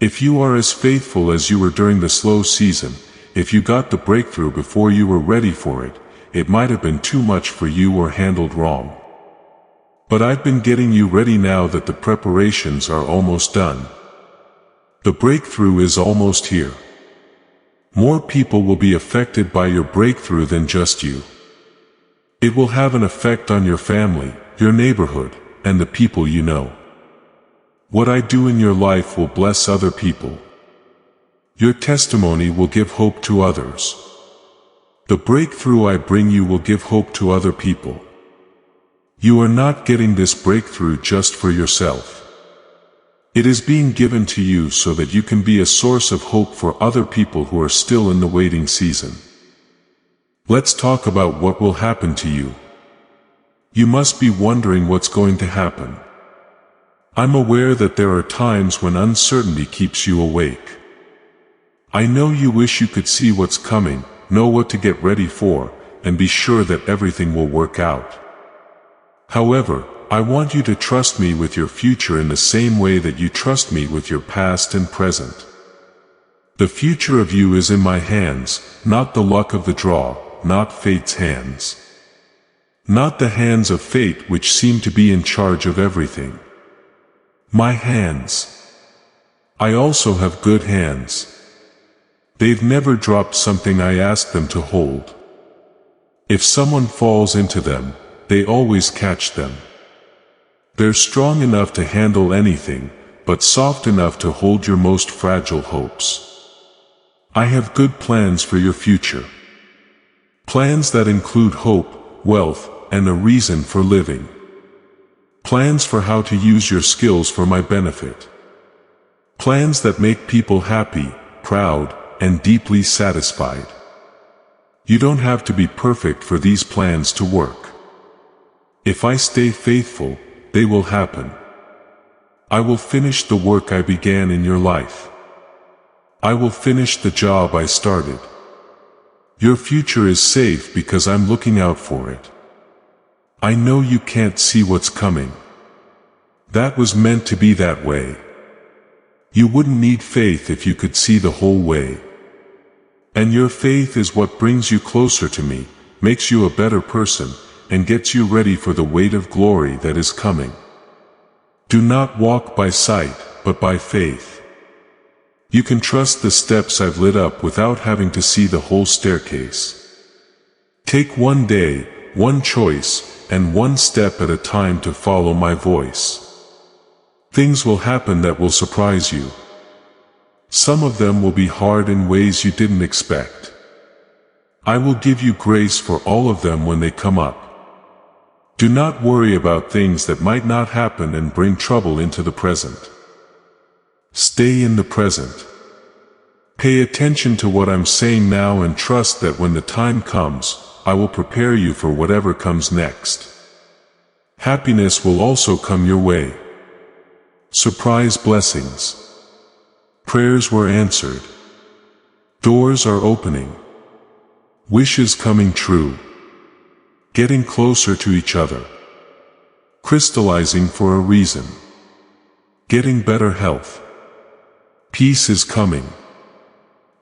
If you are as faithful as you were during the slow season, if you got the breakthrough before you were ready for it, it might have been too much for you or handled wrong. But I've been getting you ready now that the preparations are almost done. The breakthrough is almost here. More people will be affected by your breakthrough than just you. It will have an effect on your family, your neighborhood, and the people you know. What I do in your life will bless other people. Your testimony will give hope to others. The breakthrough I bring you will give hope to other people. You are not getting this breakthrough just for yourself. It is being given to you so that you can be a source of hope for other people who are still in the waiting season. Let's talk about what will happen to you. You must be wondering what's going to happen. I'm aware that there are times when uncertainty keeps you awake. I know you wish you could see what's coming, know what to get ready for, and be sure that everything will work out. However, I want you to trust me with your future in the same way that you trust me with your past and present. The future of you is in my hands, not the luck of the draw, not fate's hands. Not the hands of fate which seem to be in charge of everything. My hands. I also have good hands. They've never dropped something I asked them to hold. If someone falls into them, they always catch them. They're strong enough to handle anything, but soft enough to hold your most fragile hopes. I have good plans for your future. Plans that include hope, wealth, and a reason for living. Plans for how to use your skills for my benefit. Plans that make people happy, proud, and deeply satisfied. You don't have to be perfect for these plans to work. If I stay faithful, they will happen. I will finish the work I began in your life. I will finish the job I started. Your future is safe because I'm looking out for it. I know you can't see what's coming. That was meant to be that way. You wouldn't need faith if you could see the whole way. And your faith is what brings you closer to me, makes you a better person, and gets you ready for the weight of glory that is coming. Do not walk by sight, but by faith. You can trust the steps I've lit up without having to see the whole staircase. Take one day, one choice, and one step at a time to follow my voice. Things will happen that will surprise you. Some of them will be hard in ways you didn't expect. I will give you grace for all of them when they come up. Do not worry about things that might not happen and bring trouble into the present. Stay in the present. Pay attention to what I'm saying now and trust that when the time comes, I will prepare you for whatever comes next. Happiness will also come your way. Surprise blessings. Prayers were answered. Doors are opening. Wishes coming true. Getting closer to each other. Crystallizing for a reason. Getting better health. Peace is coming.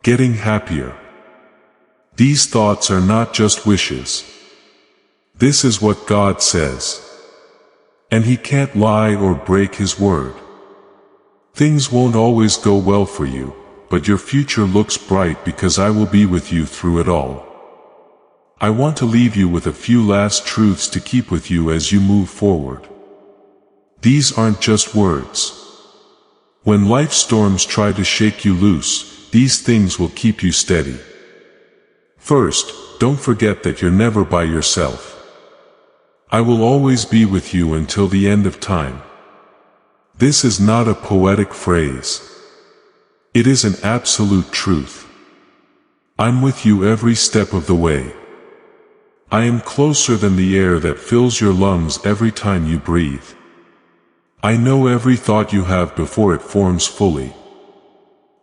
Getting happier. These thoughts are not just wishes. This is what God says. And He can't lie or break His word. Things won't always go well for you, but your future looks bright because I will be with you through it all. I want to leave you with a few last truths to keep with you as you move forward. These aren't just words. When life storms try to shake you loose, these things will keep you steady. First, don't forget that you're never by yourself. I will always be with you until the end of time. This is not a poetic phrase. It is an absolute truth. I'm with you every step of the way. I am closer than the air that fills your lungs every time you breathe. I know every thought you have before it forms fully.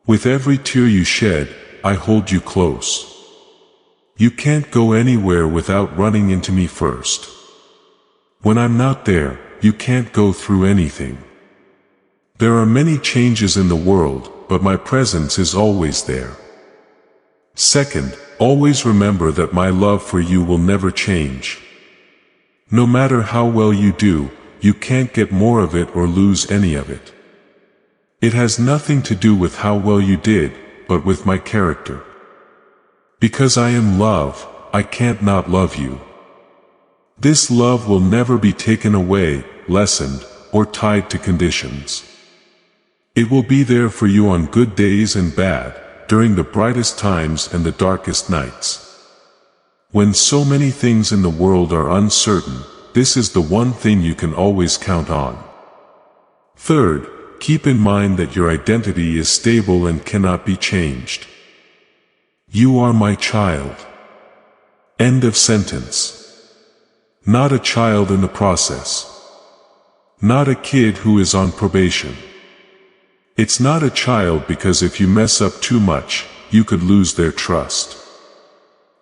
With every tear you shed, I hold you close. You can't go anywhere without running into me first. When I'm not there, you can't go through anything. There are many changes in the world, but my presence is always there. Second, always remember that my love for you will never change. No matter how well you do, you can't get more of it or lose any of it. It has nothing to do with how well you did, but with my character. Because I am love, I can't not love you. This love will never be taken away, lessened, or tied to conditions. It will be there for you on good days and bad, during the brightest times and the darkest nights. When so many things in the world are uncertain, this is the one thing you can always count on. Third, keep in mind that your identity is stable and cannot be changed. You are my child. End of sentence. Not a child in the process. Not a kid who is on probation. It's not a child because if you mess up too much, you could lose their trust.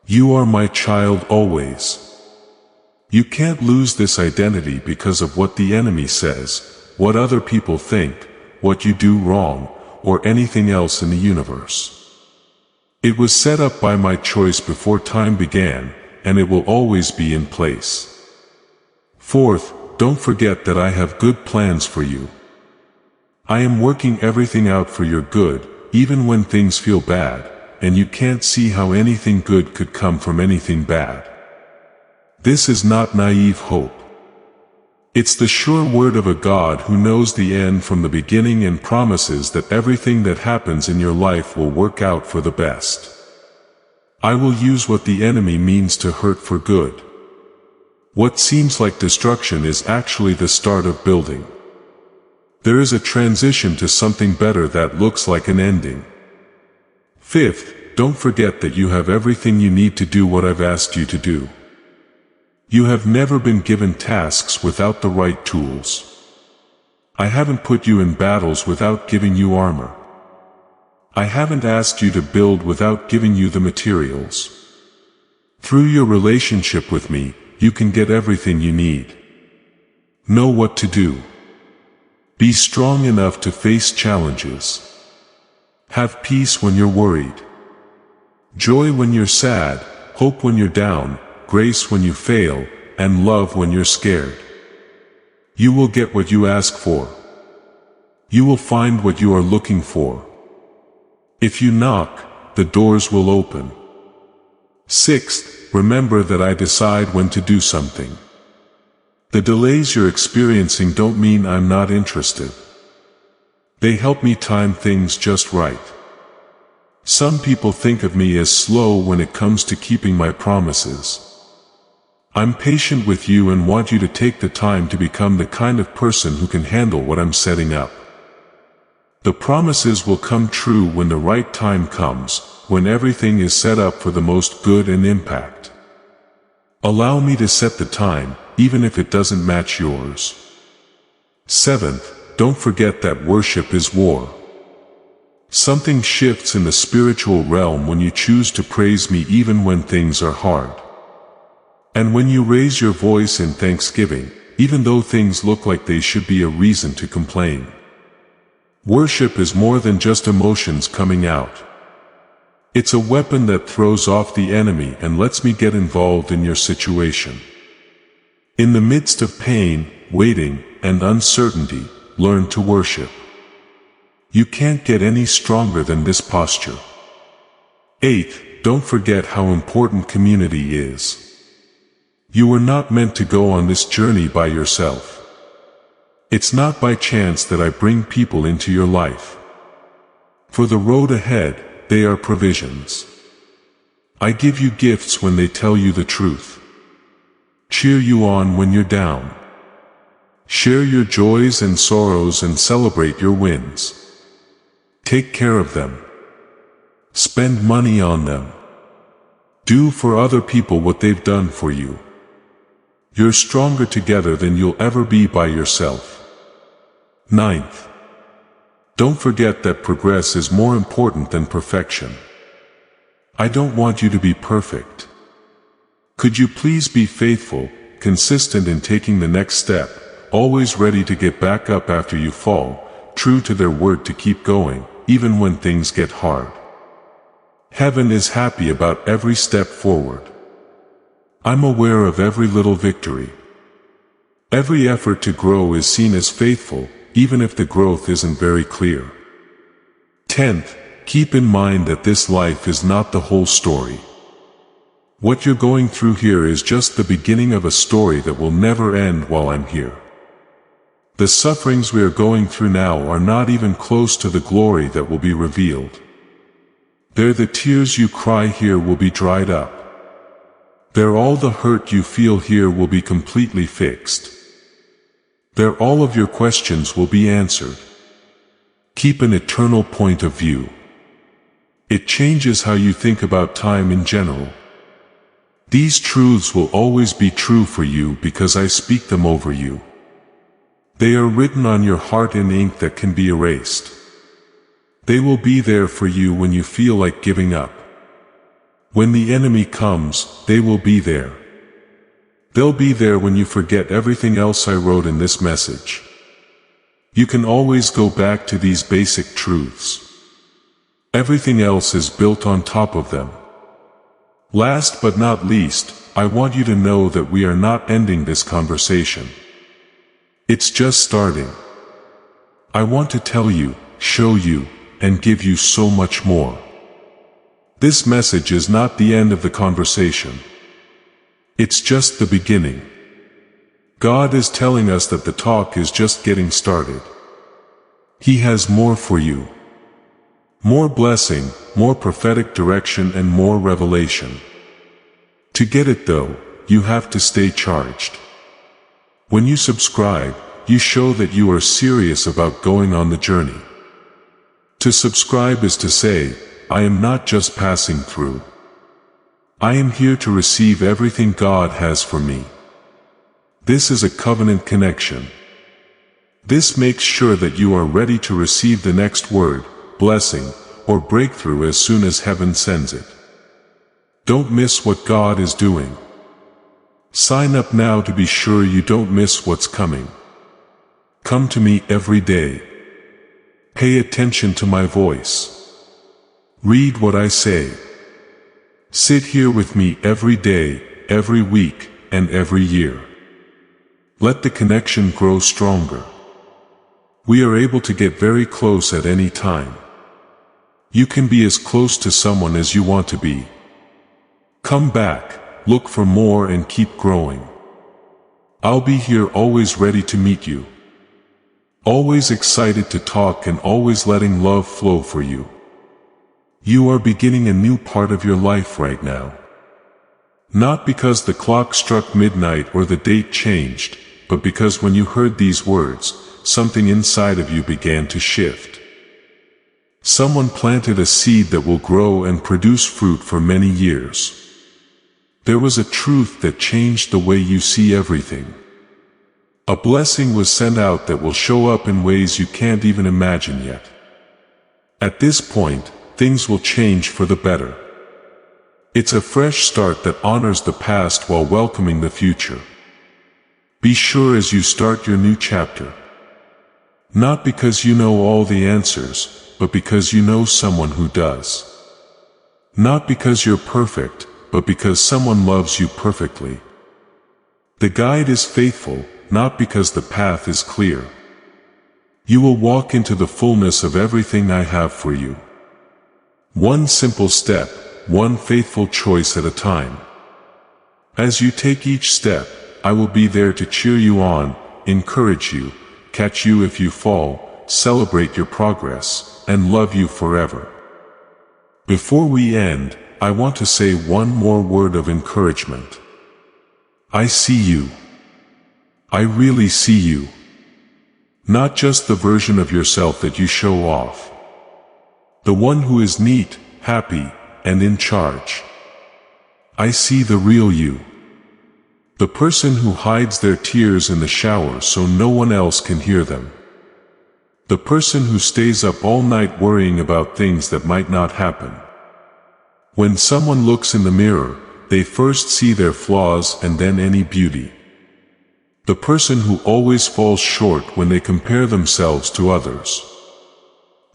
You are my child always. You can't lose this identity because of what the enemy says, what other people think, what you do wrong, or anything else in the universe. It was set up by my choice before time began, and it will always be in place. Fourth, don't forget that I have good plans for you. I am working everything out for your good, even when things feel bad, and you can't see how anything good could come from anything bad. This is not naive hope. It's the sure word of a God who knows the end from the beginning and promises that everything that happens in your life will work out for the best. I will use what the enemy means to hurt for good. What seems like destruction is actually the start of building. There is a transition to something better that looks like an ending. Fifth, don't forget that you have everything you need to do what I've asked you to do. You have never been given tasks without the right tools. I haven't put you in battles without giving you armor. I haven't asked you to build without giving you the materials. Through your relationship with me, you can get everything you need. Know what to do. Be strong enough to face challenges. Have peace when you're worried. Joy when you're sad, hope when you're down, grace when you fail, and love when you're scared. You will get what you ask for. You will find what you are looking for. If you knock, the doors will open. Sixth, remember that I decide when to do something. The delays you're experiencing don't mean I'm not interested. They help me time things just right. Some people think of me as slow when it comes to keeping my promises. I'm patient with you and want you to take the time to become the kind of person who can handle what I'm setting up. The promises will come true when the right time comes, when everything is set up for the most good and impact. Allow me to set the time, even if it doesn't match yours. Seventh, don't forget that worship is war. Something shifts in the spiritual realm when you choose to praise me even when things are hard. And when you raise your voice in thanksgiving, even though things look like they should be a reason to complain. Worship is more than just emotions coming out. It's a weapon that throws off the enemy and lets me get involved in your situation. In the midst of pain, waiting, and uncertainty, learn to worship. You can't get any stronger than this posture. Eighth, don't forget how important community is. You were not meant to go on this journey by yourself. It's not by chance that I bring people into your life. For the road ahead, they are provisions. I give you gifts when they tell you the truth. Cheer you on when you're down. Share your joys and sorrows and celebrate your wins. Take care of them. Spend money on them. Do for other people what they've done for you. You're stronger together than you'll ever be by yourself. Ninth, don't forget that progress is more important than perfection. I don't want you to be perfect. Could you please be faithful, consistent in taking the next step, always ready to get back up after you fall, true to their word to keep going, even when things get hard. Heaven is happy about every step forward. I'm aware of every little victory. Every effort to grow is seen as faithful, even if the growth isn't very clear. 10th, keep in mind that this life is not the whole story. What you're going through here is just the beginning of a story that will never end while I'm here. The sufferings we are going through now are not even close to the glory that will be revealed. There the tears you cry here will be dried up. There all the hurt you feel here will be completely fixed. There all of your questions will be answered. Keep an eternal point of view. It changes how you think about time in general. These truths will always be true for you because I speak them over you. They are written on your heart in ink that can be erased. They will be there for you when you feel like giving up. When the enemy comes, they will be there. They'll be there when you forget everything else I wrote in this message. You can always go back to these basic truths. Everything else is built on top of them. Last but not least, I want you to know that we are not ending this conversation. It's just starting. I want to tell you, show you, and give you so much more. This message is not the end of the conversation. It's just the beginning. God is telling us that the talk is just getting started. He has more for you. More blessing, more prophetic direction, and more revelation. To get it though, you have to stay charged. When you subscribe, you show that you are serious about going on the journey. To subscribe is to say, I am not just passing through. I am here to receive everything God has for me. This is a covenant connection. This makes sure that you are ready to receive the next word, blessing, or breakthrough as soon as heaven sends it. Don't miss what God is doing. Sign up now to be sure you don't miss what's coming. Come to me every day. Pay attention to my voice. Read what I say. Sit here with me every day, every week, and every year. Let the connection grow stronger. We are able to get very close at any time. You can be as close to someone as you want to be. Come back, look for more and keep growing. I'll be here always ready to meet you. Always excited to talk and always letting love flow for you. You are beginning a new part of your life right now. Not because the clock struck midnight or the date changed, but because when you heard these words, something inside of you began to shift. Someone planted a seed that will grow and produce fruit for many years. There was a truth that changed the way you see everything. A blessing was sent out that will show up in ways you can't even imagine yet. At this point, things will change for the better. It's a fresh start that honors the past while welcoming the future. Be sure as you start your new chapter. Not because you know all the answers, but because you know someone who does. Not because you're perfect, but because someone loves you perfectly. The guide is faithful, not because the path is clear. You will walk into the fullness of everything I have for you. One simple step, one faithful choice at a time. As you take each step, I will be there to cheer you on, encourage you, catch you if you fall, celebrate your progress, and love you forever. Before we end, I want to say one more word of encouragement. I see you. I really see you. Not just the version of yourself that you show off. The one who is neat, happy, and in charge. I see the real you. The person who hides their tears in the shower so no one else can hear them. The person who stays up all night worrying about things that might not happen. When someone looks in the mirror, they first see their flaws and then any beauty. The person who always falls short when they compare themselves to others.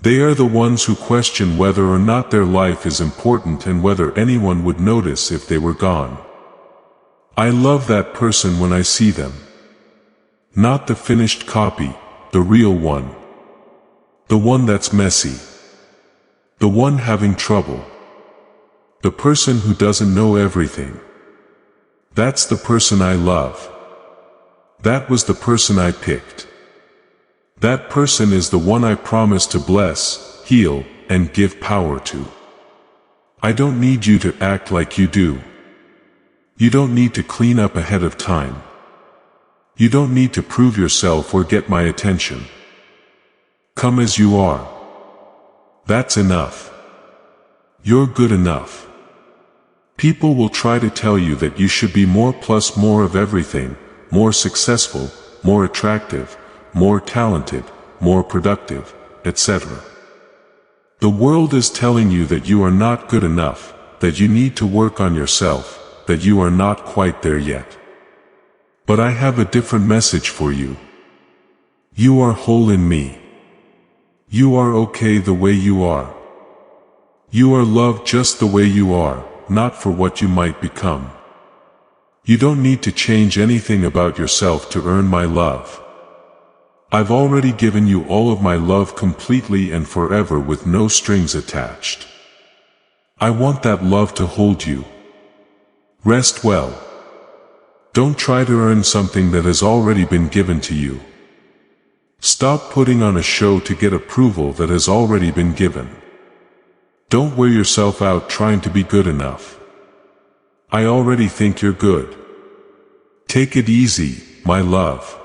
They are the ones who question whether or not their life is important and whether anyone would notice if they were gone. I love that person when I see them. Not the finished copy, the real one. The one that's messy. The one having trouble. The person who doesn't know everything. That's the person I love. That was the person I picked. That person is the one I promise to bless, heal, and give power to. I don't need you to act like you do. You don't need to clean up ahead of time. You don't need to prove yourself or get my attention. Come as you are. That's enough. You're good enough. People will try to tell you that you should be more plus more of everything, more successful, more attractive, more talented, more productive, etc. The world is telling you that you are not good enough, that you need to work on yourself, that you are not quite there yet. But I have a different message for you. You are whole in me. You are okay the way you are. You are loved just the way you are, not for what you might become. You don't need to change anything about yourself to earn my love. I've already given you all of my love completely and forever with no strings attached. I want that love to hold you. Rest well. Don't try to earn something that has already been given to you. Stop putting on a show to get approval that has already been given. Don't wear yourself out trying to be good enough. I already think you're good. Take it easy, my love.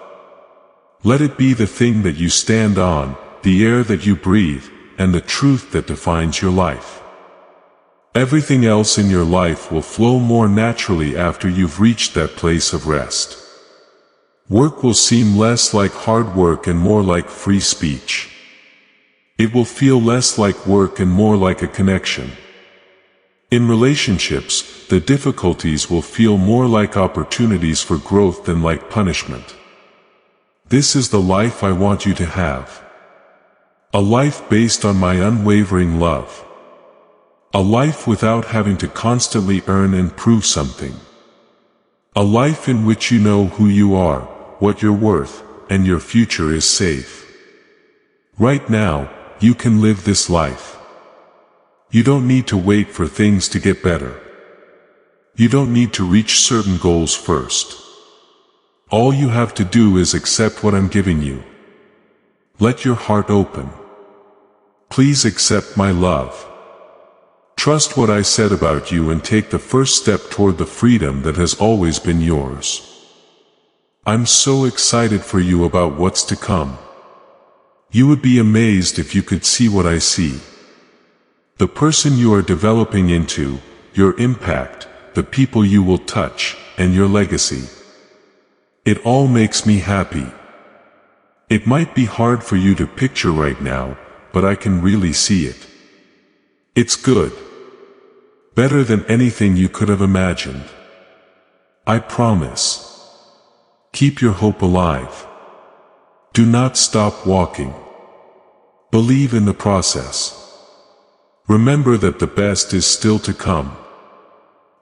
Let it be the thing that you stand on, the air that you breathe, and the truth that defines your life. Everything else in your life will flow more naturally after you've reached that place of rest. Work will seem less like hard work and more like free speech. It will feel less like work and more like a connection. In relationships, the difficulties will feel more like opportunities for growth than like punishment. This is the life I want you to have. A life based on my unwavering love. A life without having to constantly earn and prove something. A life in which you know who you are, what you're worth, and your future is safe. Right now, you can live this life. You don't need to wait for things to get better. You don't need to reach certain goals first. All you have to do is accept what I'm giving you. Let your heart open. Please accept my love. Trust what I said about you and take the first step toward the freedom that has always been yours. I'm so excited for you about what's to come. You would be amazed if you could see what I see. The person you are developing into, your impact, the people you will touch, and your legacy. It all makes me happy. It might be hard for you to picture right now, but I can really see it. It's good. Better than anything you could have imagined. I promise. Keep your hope alive. Do not stop walking. Believe in the process. Remember that the best is still to come.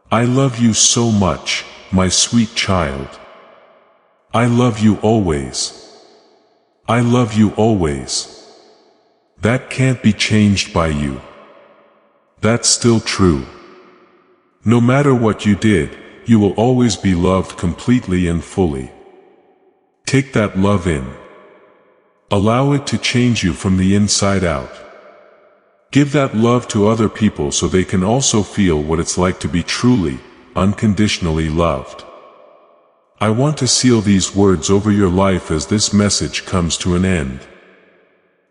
I love you so much, my sweet child. I love you always. I love you always. That can't be changed by you. That's still true. No matter what you did, you will always be loved completely and fully. Take that love in. Allow it to change you from the inside out. Give that love to other people so they can also feel what it's like to be truly, unconditionally loved. I want to seal these words over your life as this message comes to an end.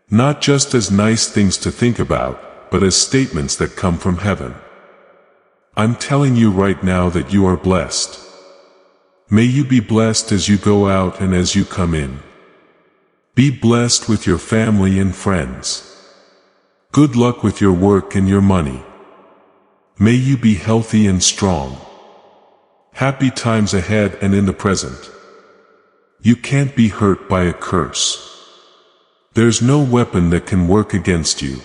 Not just as nice things to think about, but as statements that come from heaven. I'm telling you right now that you are blessed. May you be blessed as you go out and as you come in. Be blessed with your family and friends. Good luck with your work and your money. May you be healthy and strong. Happy times ahead and in the present. You can't be hurt by a curse. There's no weapon that can work against you.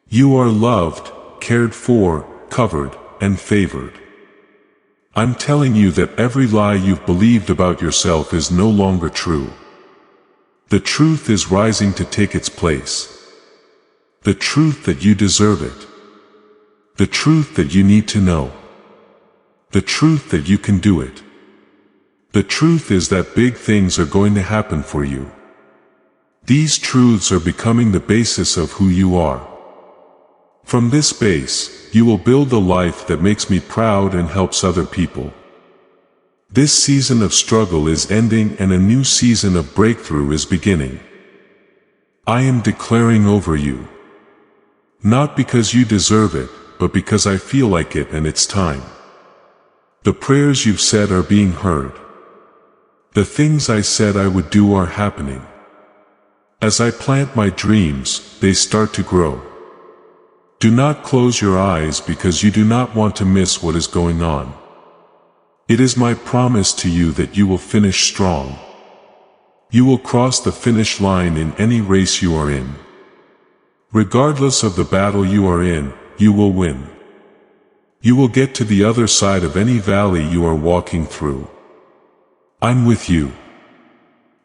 You are loved, cared for, covered, and favored. I'm telling you that every lie you've believed about yourself is no longer true. The truth is rising to take its place. The truth that you deserve it. The truth that you need to know. The truth that you can do it. The truth is that big things are going to happen for you. These truths are becoming the basis of who you are. From this base, you will build the life that makes me proud and helps other people. This season of struggle is ending and a new season of breakthrough is beginning. I am declaring over you. Not because you deserve it, but because I feel like it and it's time. The prayers you've said are being heard. The things I said I would do are happening. As I plant my dreams, they start to grow. Do not close your eyes because you do not want to miss what is going on. It is my promise to you that you will finish strong. You will cross the finish line in any race you are in. Regardless of the battle you are in, you will win. You will get to the other side of any valley you are walking through. I'm with you.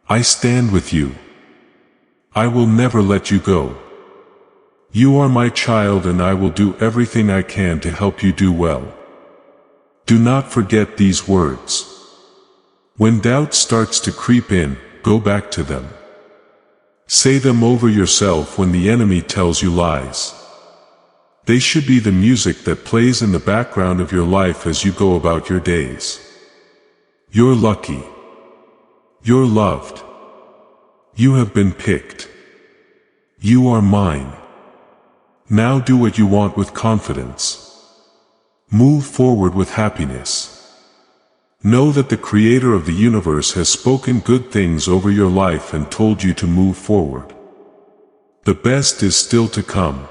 I stand with you. I will never let you go. You are my child and I will do everything I can to help you do well. Do not forget these words. When doubt starts to creep in, go back to them. Say them over yourself when the enemy tells you lies. They should be the music that plays in the background of your life as you go about your days. You're lucky. You're loved. You have been picked. You are mine. Now do what you want with confidence. Move forward with happiness. Know that the Creator of the universe has spoken good things over your life and told you to move forward. The best is still to come.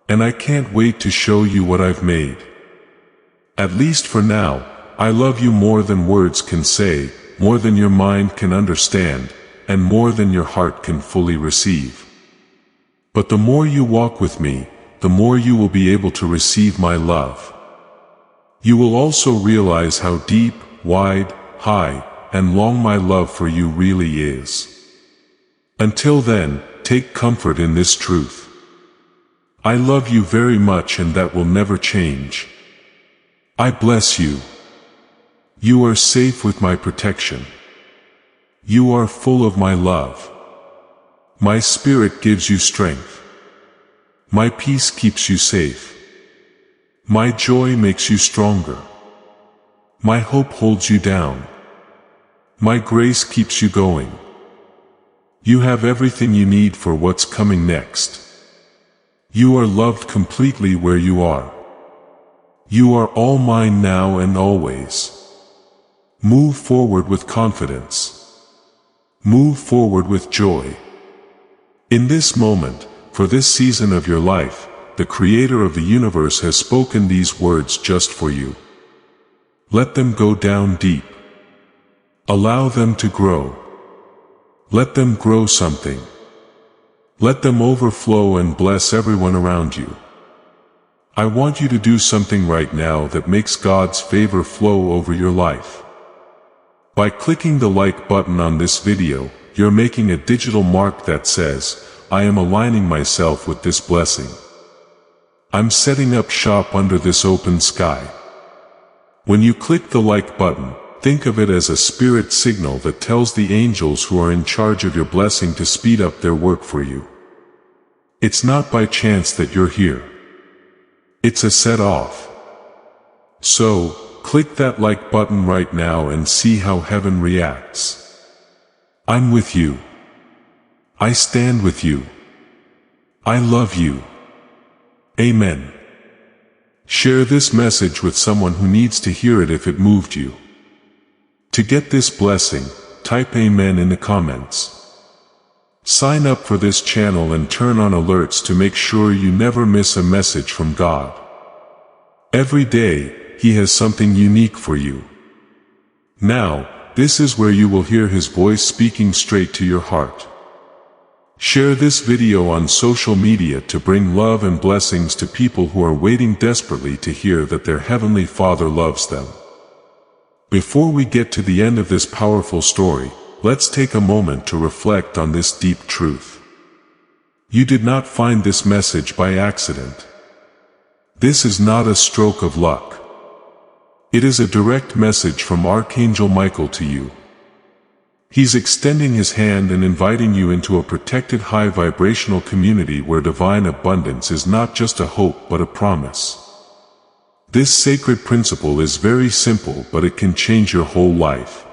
And I can't wait to show you what I've made. At least for now, I love you more than words can say, more than your mind can understand, and more than your heart can fully receive. But the more you walk with me, the more you will be able to receive my love. You will also realize how deep, wide, high, and long my love for you really is. Until then, take comfort in this truth. I love you very much, and that will never change. I bless you. You are safe with my protection. You are full of my love. My spirit gives you strength. My peace keeps you safe. My joy makes you stronger. My hope holds you down. My grace keeps you going. You have everything you need for what's coming next. You are loved completely where you are. You are all mine now and always. Move forward with confidence. Move forward with joy. In this moment, for this season of your life, the Creator of the universe has spoken these words just for you. Let them go down deep. Allow them to grow. Let them grow something. Let them overflow and bless everyone around you. I want you to do something right now that makes God's favor flow over your life. By clicking the like button on this video, you're making a digital mark that says, I am aligning myself with this blessing. I'm setting up shop under this open sky. When you click the like button, think of it as a spirit signal that tells the angels who are in charge of your blessing to speed up their work for you. It's not by chance that you're here. It's a set off. So, click that like button right now and see how heaven reacts. I'm with you. I stand with you. I love you. Amen. Share this message with someone who needs to hear it if it moved you. To get this blessing, type Amen in the comments. Sign up for this channel and turn on alerts to make sure you never miss a message from God. Every day, He has something unique for you. Now, this is where you will hear His voice speaking straight to your heart. Share this video on social media to bring love and blessings to people who are waiting desperately to hear that their Heavenly Father loves them. Before we get to the end of this powerful story, let's take a moment to reflect on this deep truth. You did not find this message by accident. This is not a stroke of luck. It is a direct message from Archangel Michael to you. He's extending his hand and inviting you into a protected high vibrational community where divine abundance is not just a hope but a promise. This sacred principle is very simple, but it can change your whole life.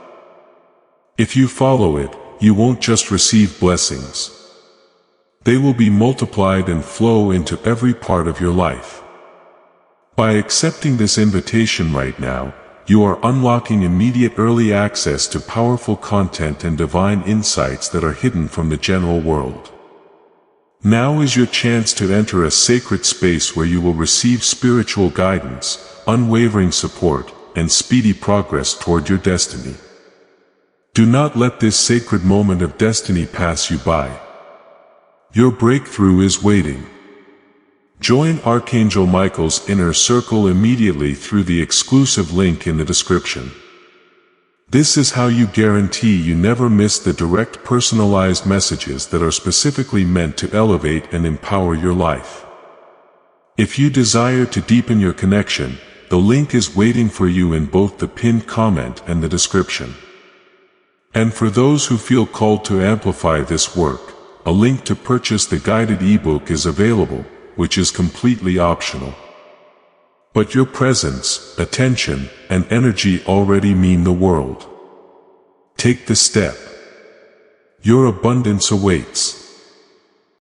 If you follow it, you won't just receive blessings. They will be multiplied and flow into every part of your life. By accepting this invitation right now, you are unlocking immediate early access to powerful content and divine insights that are hidden from the general world. Now is your chance to enter a sacred space where you will receive spiritual guidance, unwavering support, and speedy progress toward your destiny. Do not let this sacred moment of destiny pass you by. Your breakthrough is waiting. Join Archangel Michael's inner circle immediately through the exclusive link in the description. This is how you guarantee you never miss the direct personalized messages that are specifically meant to elevate and empower your life. If you desire to deepen your connection, the link is waiting for you in both the pinned comment and the description. And for those who feel called to amplify this work, a link to purchase the guided ebook is available, which is completely optional. But your presence, attention, and energy already mean the world. Take the step. Your abundance awaits.